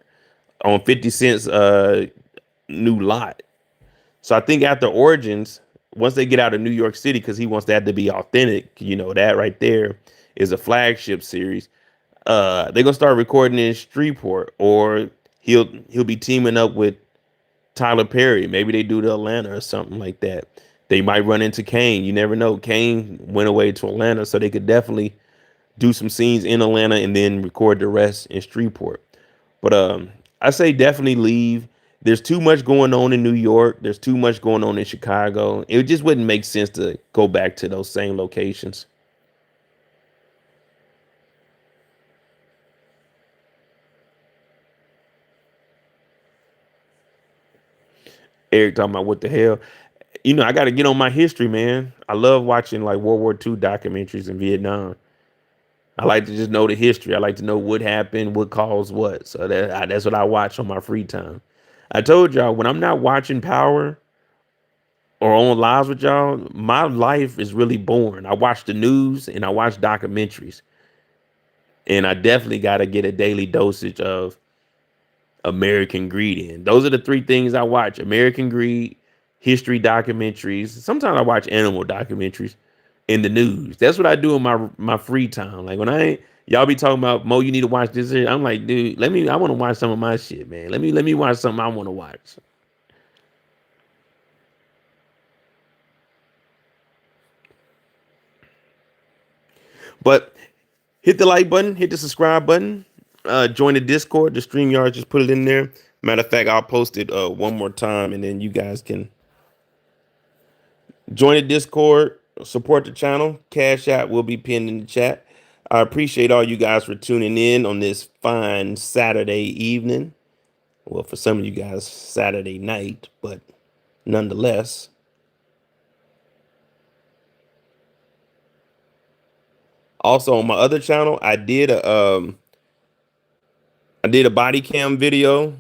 on 50 Cent's new lot. So I think after Origins, once they get out of New York City, because he wants that to be authentic, that right there is a flagship series. They're gonna start recording in Streetport, or he'll be teaming up with Tyler Perry. Maybe they do to Atlanta or something like that. They might run into Kane. You never know. Kane went away to Atlanta, so they could definitely do some scenes in Atlanta and then record the rest in Streetport. But I say definitely leave. There's too much going on in New York. There's too much going on in Chicago. It just wouldn't make sense to go back to those same locations. Eric talking about what the hell. I got to get on my history, man. I love watching like World War II documentaries in Vietnam. I like to just know the history. I like to know what happened, what caused what. So that's what I watch on my free time. I told y'all when I'm not watching Power or on lives with y'all, my life is really boring. I watch the news and I watch documentaries, and I definitely got to get a daily dosage of American Greed in. Those are the three things I watch: American Greed, history documentaries. Sometimes I watch animal documentaries in the news. That's what I do in my free time. Like when I ain't y'all be talking about Mo, you need to watch this. I'm like, dude, I want to watch some of my shit, man. Let me watch something I want to watch. But hit the like button, hit the subscribe button, join the Discord, the StreamYard, just put it in there. Matter of fact, I'll post it one more time, and then you guys can join the Discord, support the channel. Cash App will be pinned in the chat. I appreciate all you guys for tuning in on this fine Saturday evening. Well, for some of you guys, Saturday night, but nonetheless. Also, on my other channel, I did a body cam video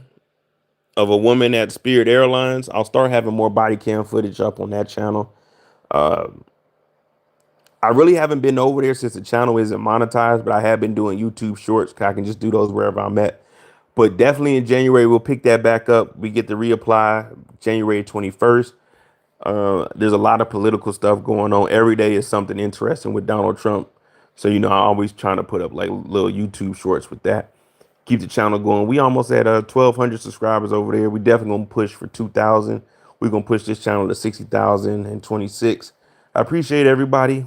of a woman at Spirit Airlines. I'll start having more body cam footage up on that channel. Uh, I really haven't been over there since the channel isn't monetized, but I have been doing YouTube shorts. I can just do those wherever I'm at. But definitely in January, we'll pick that back up. We get to reapply January 21st. There's a lot of political stuff going on. Every day is something interesting with Donald Trump. So, I'm always trying to put up like little YouTube shorts with that. Keep the channel going. We almost at 1,200 subscribers over there. We definitely gonna push for 2,000. We're gonna push this channel to 60,000 and 26. I appreciate everybody.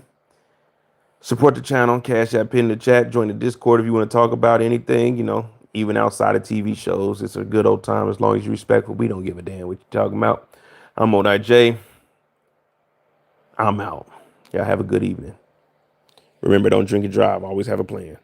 Support the channel. Cash App pin in the chat. Join the Discord if you want to talk about anything. Even outside of TV shows. It's a good old time as long as you respect what we don't give a damn what you're talking about. I'm ODJ. I'm out. Y'all have a good evening. Remember, don't drink and drive. Always have a plan.